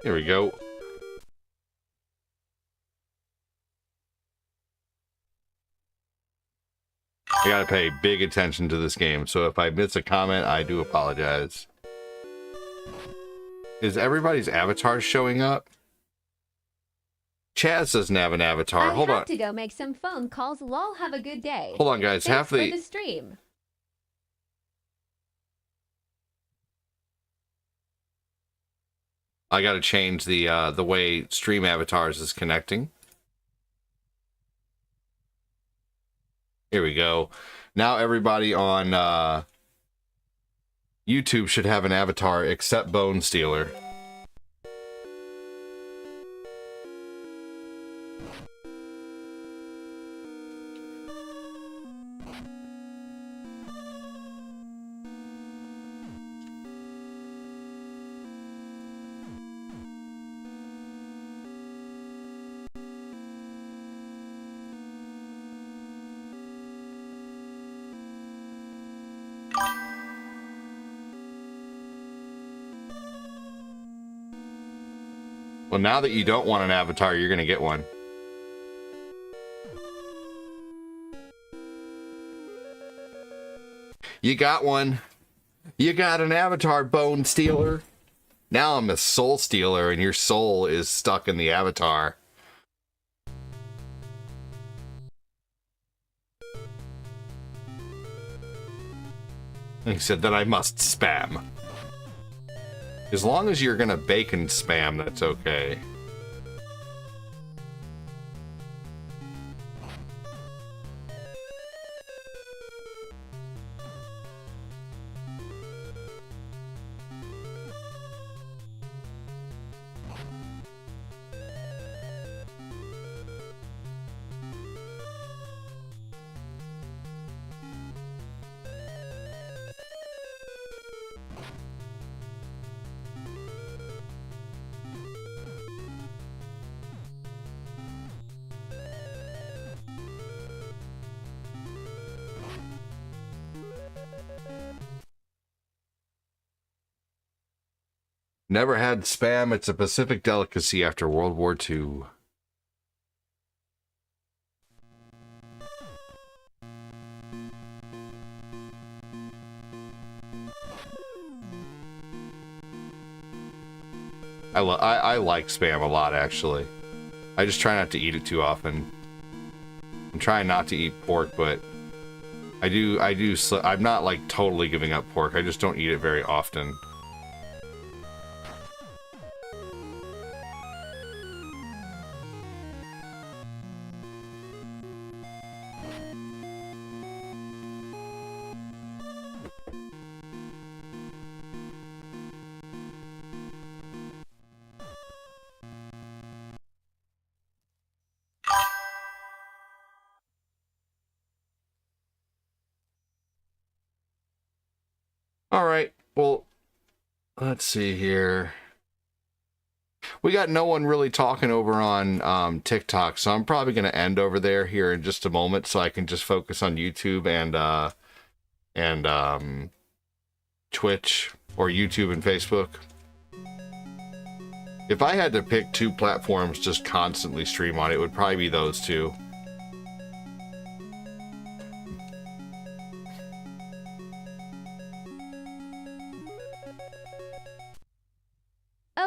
Here we go. I gotta pay big attention to this game, so if I miss a comment, I do apologize. Is everybody's avatar showing up? Chaz doesn't have an avatar. Hold on. I have to go make some phone calls. Lol, have a good day. Hold on, guys. Thanks Half for the stream. I gotta change the way stream avatars is connecting. Here we go. Now everybody on YouTube should have an avatar except Bone Stealer. Well, now that you don't want an avatar, you're gonna get one. You got one. You got an avatar, Bone Stealer. Now I'm a Soul Stealer, and your soul is stuck in the avatar. He said that I must spam. As long as you're gonna bacon spam, that's okay. Never had spam. It's a Pacific delicacy after World War II. I like spam a lot, actually. I just try not to eat it too often. I'm trying not to eat pork, but I'm not like totally giving up pork. I just don't eat it very often. All right, well, let's see here. We got no one really talking over on TikTok, so I'm probably going to end over there here in just a moment so I can just focus on YouTube and Twitch, or YouTube and Facebook. If I had to pick two platforms just constantly stream on, it would probably be those two.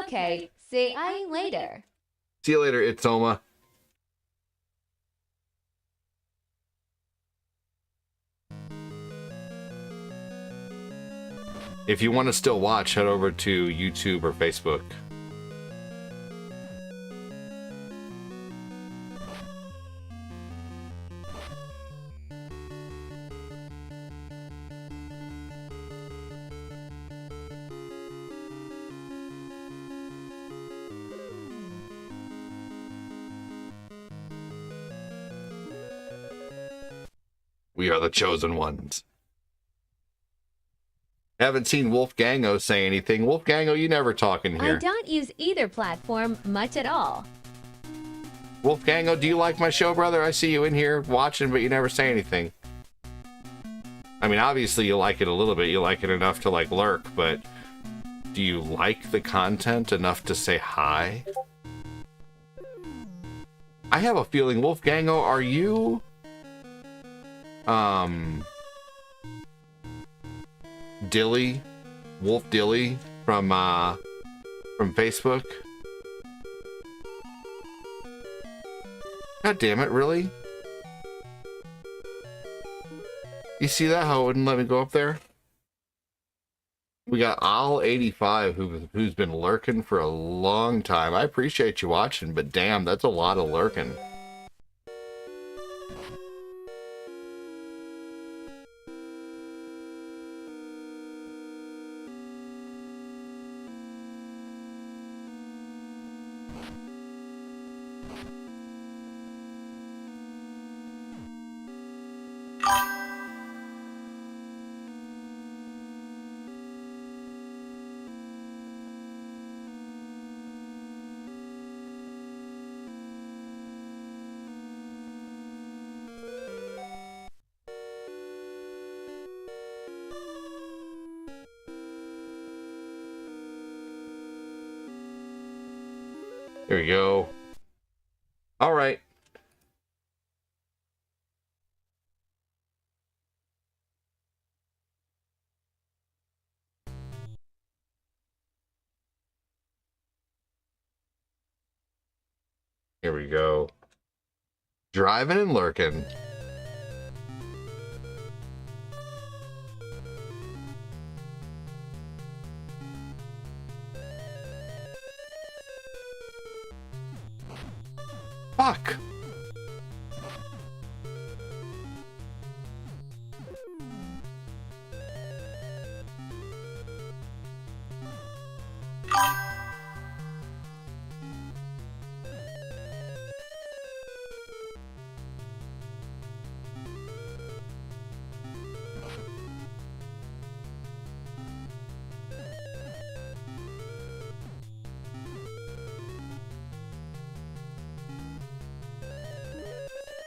Okay, see you later. See you later, Itzoma. If you want to still watch, head over to YouTube or Facebook. We are the chosen ones. Haven't seen Wolfgango say anything. Wolfgango, you never talk in here. I don't use either platform much at all. Wolfgango, do you like my show, brother? I see you in here watching, but you never say anything. I mean, obviously you like it a little bit. You like it enough to like lurk, but do you like the content enough to say hi? I have a feeling, Wolfgango, are you Dilly, Wolf Dilly from Facebook? God damn it, really? You see that? How it wouldn't let me go up there? We got Al85 who's been lurking for a long time. I appreciate you watching, but damn, that's a lot of lurking. There we go. All right. Here we go. Driving and lurking. Fuck.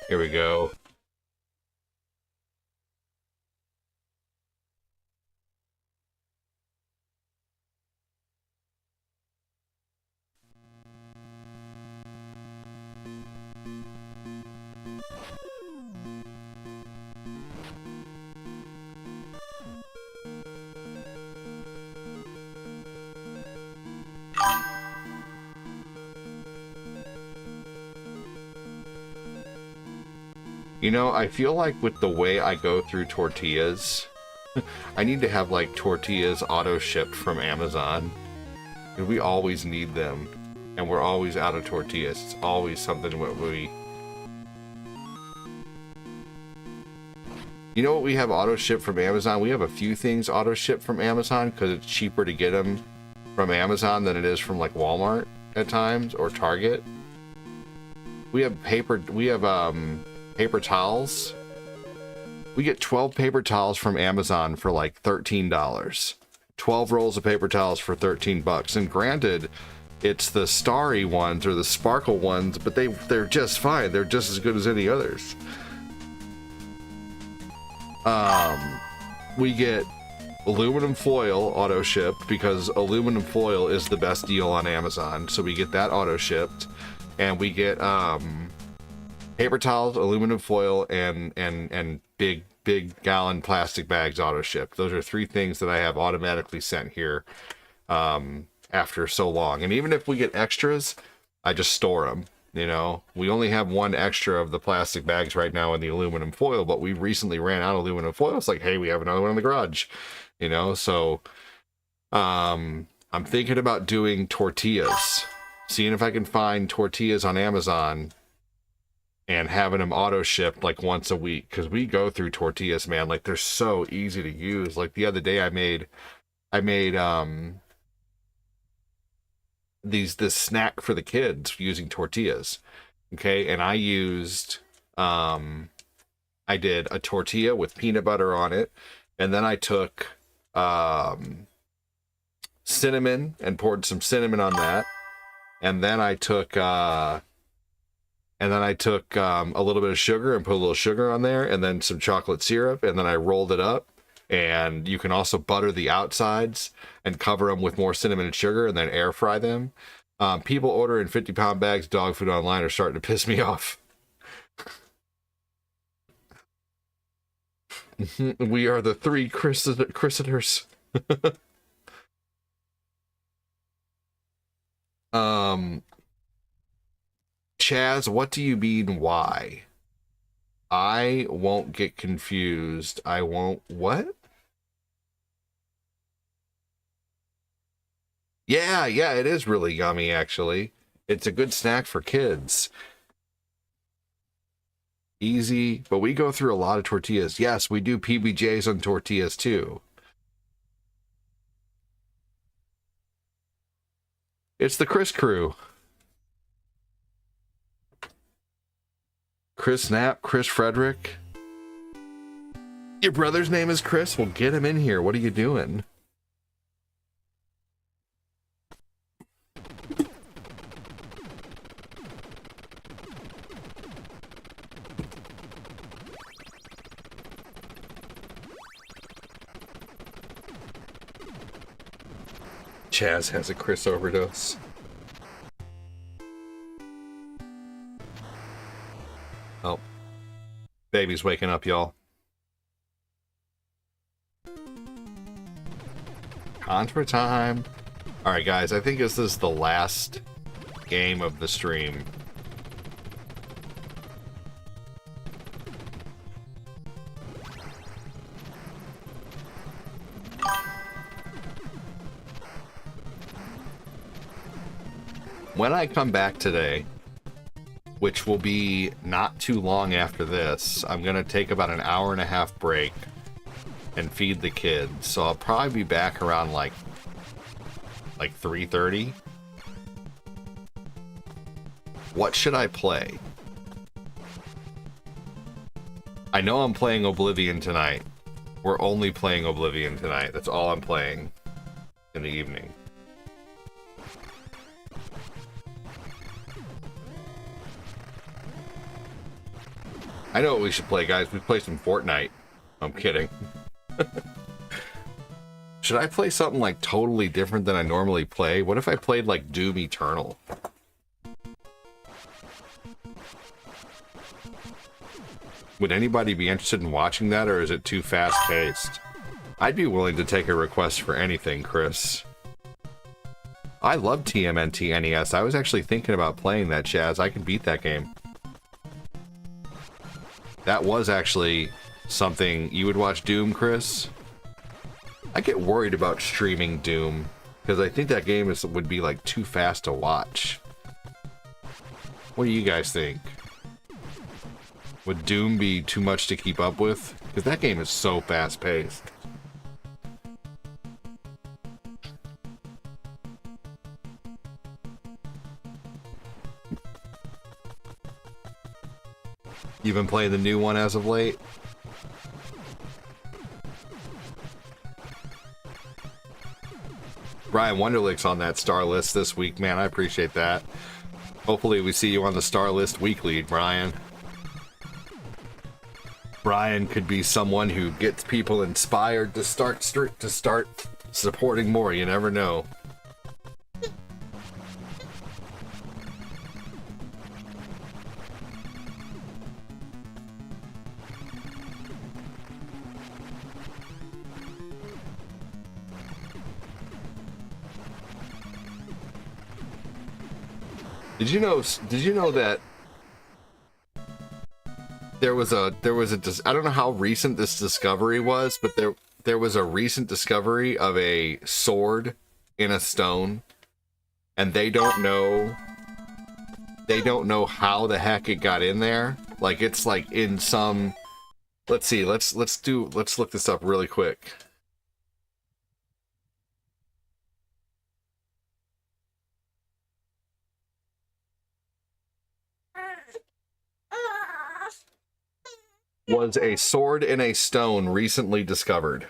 Here we go. You know, I feel like with the way I go through tortillas, I need to have like tortillas auto shipped from Amazon. We always need them, and we're always out of tortillas. It's always something what we... You know what we have auto shipped from Amazon? We have a few things auto shipped from Amazon because it's cheaper to get them from Amazon than it is from like Walmart at times or Target. We have paper towels. We get 12 paper towels from Amazon for like $13. 12 rolls of paper towels for 13 bucks. And granted, it's the starry ones or the sparkle ones, but they're just fine. They're just as good as any others. We get aluminum foil auto shipped because aluminum foil is the best deal on Amazon. So we get that auto shipped, and we get paper towels, aluminum foil, and big gallon plastic bags auto shipped. Those are three things that I have automatically sent here after so long. And even if we get extras, I just store them. You know, we only have one extra of the plastic bags right now in the aluminum foil, but we recently ran out of aluminum foil. It's like, hey, we have another one in the garage, you know? So I'm thinking about doing tortillas, seeing if I can find tortillas on Amazon and having them auto shipped like once a week, because we go through tortillas, man. Like, they're so easy to use. Like the other day I made this snack for the kids using tortillas. Okay, and I used I did a tortilla with peanut butter on it, and then I took cinnamon and poured some cinnamon on that. And then I took a little bit of sugar and put a little sugar on there, and then some chocolate syrup, and then I rolled it up. And you can also butter the outsides and cover them with more cinnamon and sugar and then air fry them. People ordering 50-pound bags of dog food online are starting to piss me off. We are the three Chrysiters. Chaz, what do you mean why? I won't get confused. I won't... What? Yeah, it is really yummy, actually. It's a good snack for kids. Easy, but we go through a lot of tortillas. Yes, we do PBJs on tortillas, too. It's the Chris crew. Chris Snap, Chris Frederick. Your brother's name is Chris? Well, get him in here. What are you doing? Chaz has a Chris overdose. Oh. Baby's waking up, y'all. Contra time. Alright, guys, I think this is the last game of the stream. When I come back today, which will be not too long after this, I'm going to take about an hour and a half break and feed the kids. So I'll probably be back around like 3:30. What should I play? I know I'm playing Oblivion tonight. We're only playing Oblivion tonight. That's all I'm playing in the evening. I know what we should play, guys. We play some Fortnite. I'm kidding. Should I play something like totally different than I normally play? What if I played like Doom Eternal? Would anybody be interested in watching that, or is it too fast-paced? I'd be willing to take a request for anything, Chris. I love TMNT NES. I was actually thinking about playing that, Chaz. I can beat that game. That was actually something... You would watch Doom, Chris? I get worried about streaming Doom, because I think that game would be like too fast to watch. What do you guys think? Would Doom be too much to keep up with? Because that game is so fast-paced. You've been playing the new one as of late? Brian Wonderlick's on that star list this week, man. I appreciate that. Hopefully we see you on the star list weekly, Brian. Brian could be someone who gets people inspired to start supporting more. You never know. Did you know that there was a I don't know how recent this discovery was, but there was a recent discovery of a sword in a stone, and they don't know how the heck it got in there. Like, it's like in some... Let's see, let's look this up really quick. Was a sword in a stone recently discovered.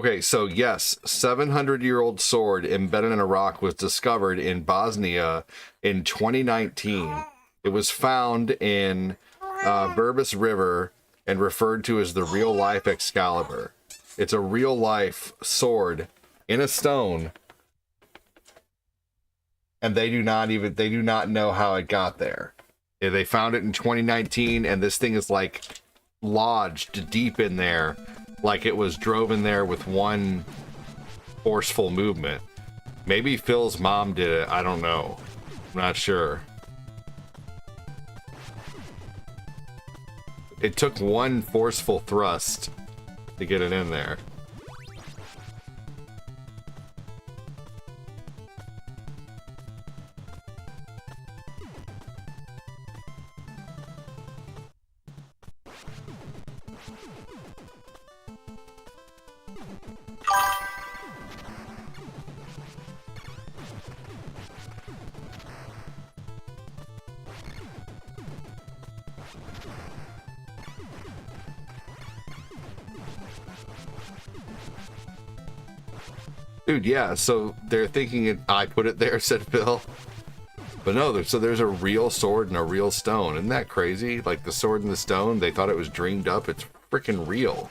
Okay, so yes, 700-year-old sword embedded in a rock was discovered in Bosnia in 2019. It was found in Burbus River and referred to as the real-life Excalibur. It's a real-life sword in a stone, and they do not know how it got there. They found it in 2019, and this thing is like lodged deep in there, like it was drove in there with one forceful movement. Maybe Phil's mom did it. I don't know. I'm not sure. It took one forceful thrust to get it in there. Dude, yeah, so they're thinking I put it there, said Phil. But no, so there's a real sword and a real stone. Isn't that crazy? Like the sword and the stone, they thought it was dreamed up. It's freaking real.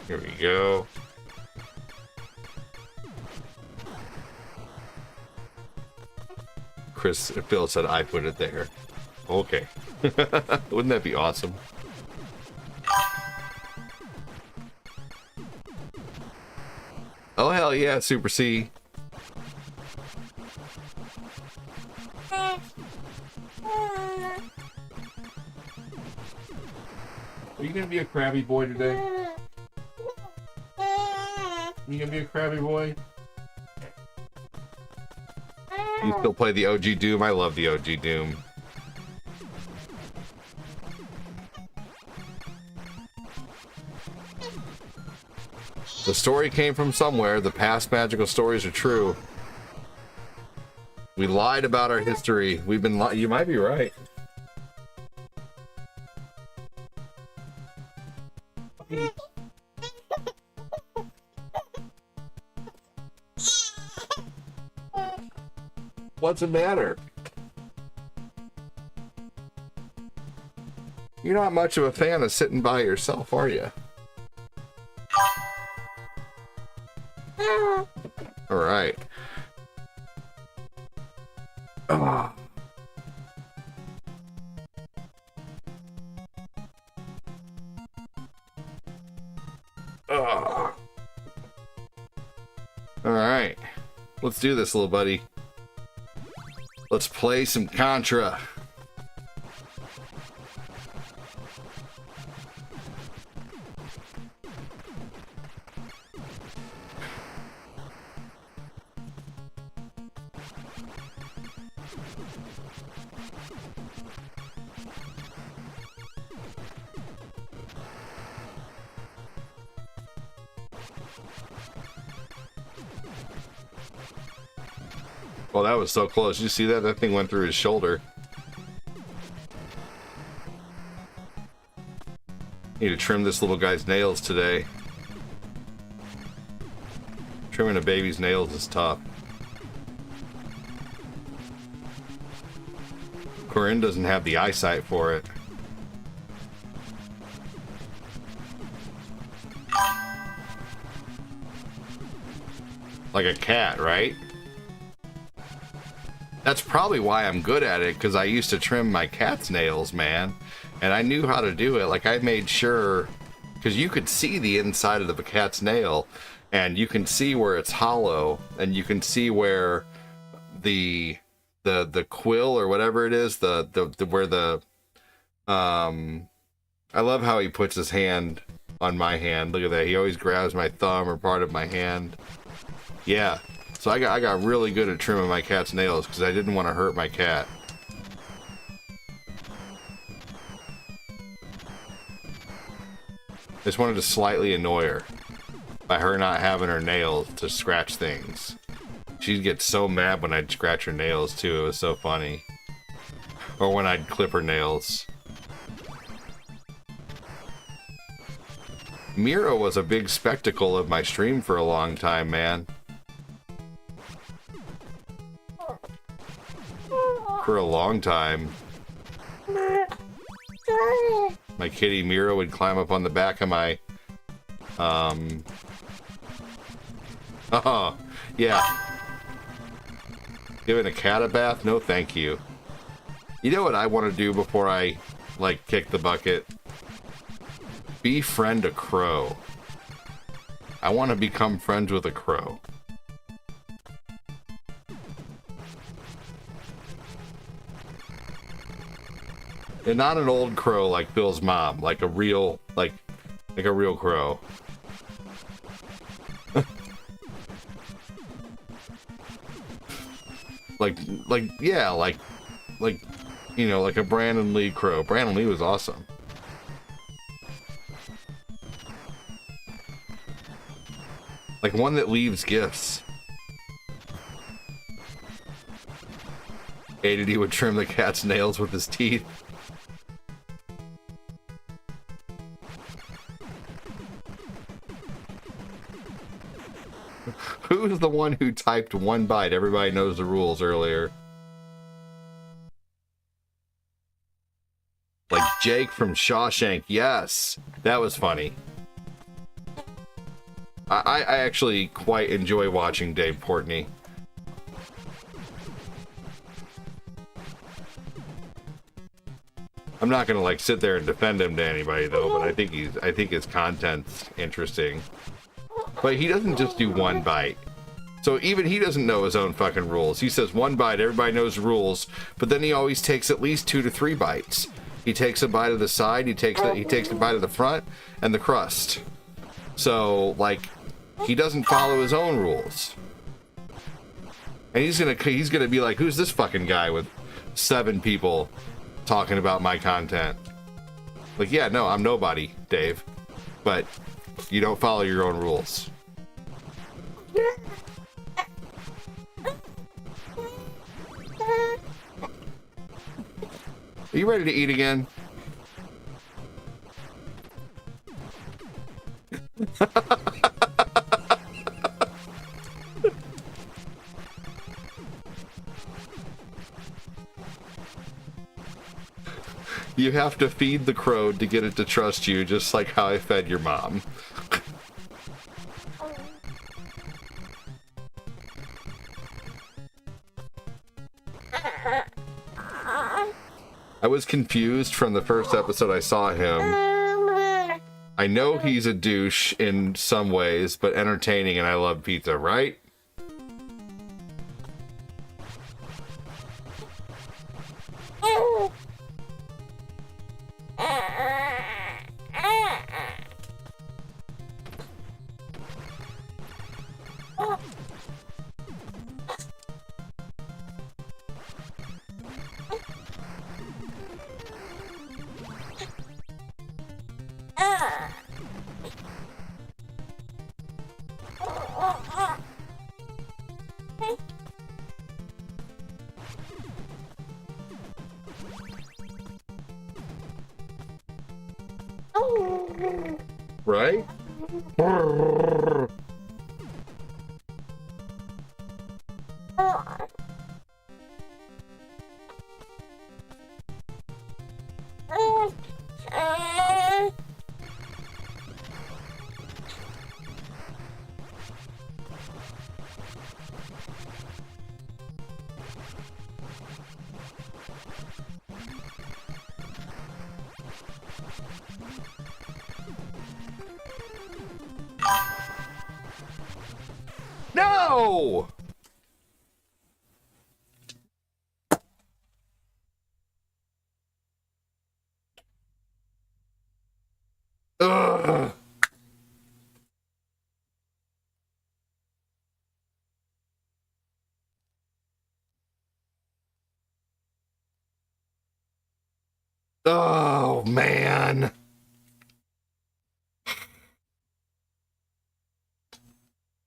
Here we go. Phil said I put it there. Okay. Wouldn't that be awesome? Oh, hell yeah, Super C. Are you gonna be a crabby boy today? You gonna be a crabby boy? You still play the OG Doom? I love the OG Doom. The story came from somewhere. The past magical stories are true. We lied about our history. We've been you might be right. What's the matter? You're not much of a fan of sitting by yourself, are you? All right. Oh. Oh. All right. Let's do this, little buddy. Let's play some Contra. Well, that was so close. Did you see that? That thing went through his shoulder. Need to trim this little guy's nails today. Trimming a baby's nails is tough. Corinne doesn't have the eyesight for it. Like a cat, right? That's probably why I'm good at it, because I used to trim my cat's nails, man. And I knew how to do it. Like, I made sure, because you could see the inside of the cat's nail, and you can see where it's hollow, and you can see where the quill or whatever it is, where the I love how he puts his hand on my hand. Look at that. He always grabs my thumb or part of my hand. Yeah. So I got really good at trimming my cat's nails because I didn't want to hurt my cat. Just wanted to slightly annoy her by her not having her nails to scratch things. She'd get so mad when I'd scratch her nails too. It was so funny. Or when I'd clip her nails. Mira was a big spectacle of my stream for a long time, man. For a long time. My kitty Mira would climb up on the back of my... Oh, yeah. Giving a cat a bath? No, thank you. You know what I want to do before I, like, kick the bucket? Befriend a crow. I want to become friends with a crow. And not an old crow like Bill's mom, like a real, like a real crow. Yeah, like, you know, like a Brandon Lee crow. Brandon Lee was awesome. Like one that leaves gifts. Hated he would trim the cat's nails with his teeth. Who's the one who typed one bite? Everybody knows the rules earlier. Like Jake from Shawshank. Yes, that was funny. I actually quite enjoy watching Dave Portnoy. I'm not gonna like sit there and defend him to anybody though, but I think his content's interesting. But he doesn't just do one bite. So even he doesn't know his own fucking rules. He says one bite, everybody knows the rules, but then he always takes at least 2 to 3 bites. He takes a bite of the side, he takes a bite of the front and the crust. So like he doesn't follow his own rules. And he's gonna be like, who's this fucking guy with 7 people talking about my content? Like, yeah, no, I'm nobody, Dave. But you don't follow your own rules. Are you ready to eat again? You have to feed the crow to get it to trust you, just like how I fed your mom. I was confused from the first episode I saw him. I know he's a douche in some ways, but entertaining, and I love pizza, right? Right? No! Ugh. Oh, man.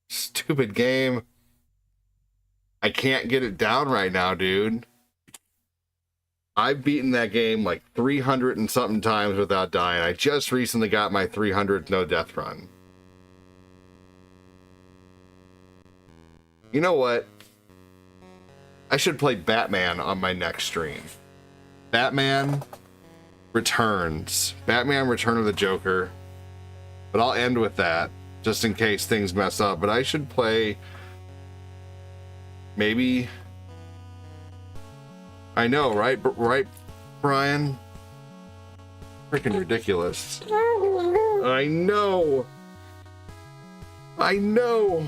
Stupid game. I can't get it down right now, dude. I've beaten that game like 300 and something times without dying. I just recently got my 300th no death run. You know what? I should play Batman on my next stream. Batman Returns. Batman Return of the Joker. But I'll end with that, just in case things mess up. But I should play... maybe... I know, right? Right, Brian? Freaking ridiculous. I know! I know!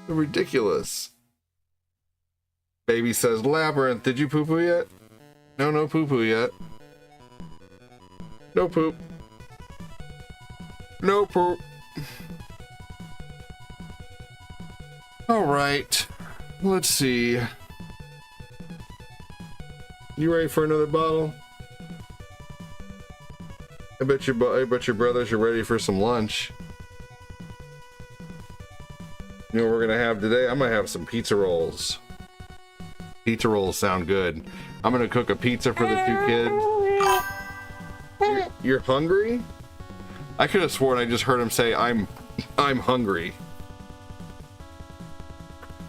Ridiculous. Baby says, Labyrinth, did you poo-poo yet? No, no poo-poo yet. No poop. No poop. Alright. Let's see. You ready for another bottle? I bet your brothers are ready for some lunch. You know what we're gonna have today? I'm gonna have some pizza rolls. Pizza rolls sound good. I'm gonna cook a pizza for the two kids. You're hungry? I could have sworn I just heard him say I'm hungry.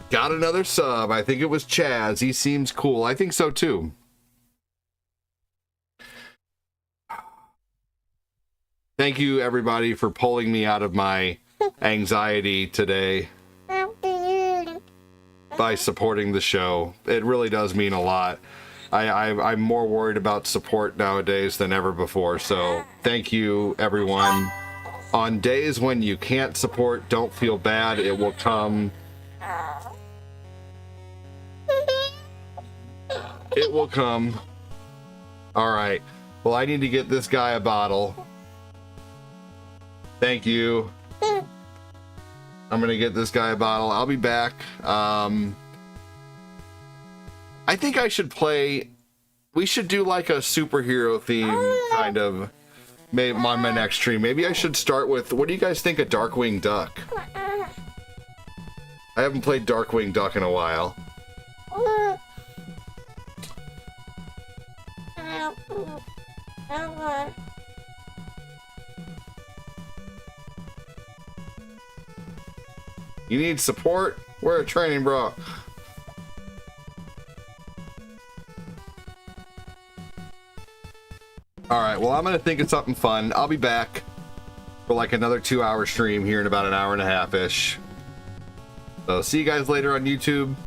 Got another sub. I think it was Chaz. He seems cool. I think so too. Thank you everybody for pulling me out of my anxiety today by supporting the show. It really does mean a lot. I'm more worried about support nowadays than ever before, so thank you everyone. On days when you can't support, don't feel bad. It will come. It will come. Alright. Well, I need to get this guy a bottle. Thank you. I'm gonna get this guy a bottle. I'll be back. I think I should play... we should do like a superhero theme kind of maybe on my next stream. Maybe I should start with... what do you guys think of Darkwing Duck? I haven't played Darkwing Duck in a while. You need support? Wear a training bra. Alright, well, I'm gonna think of something fun. I'll be back for like another 2-hour stream here in about an hour and a half-ish. So see you guys later on YouTube.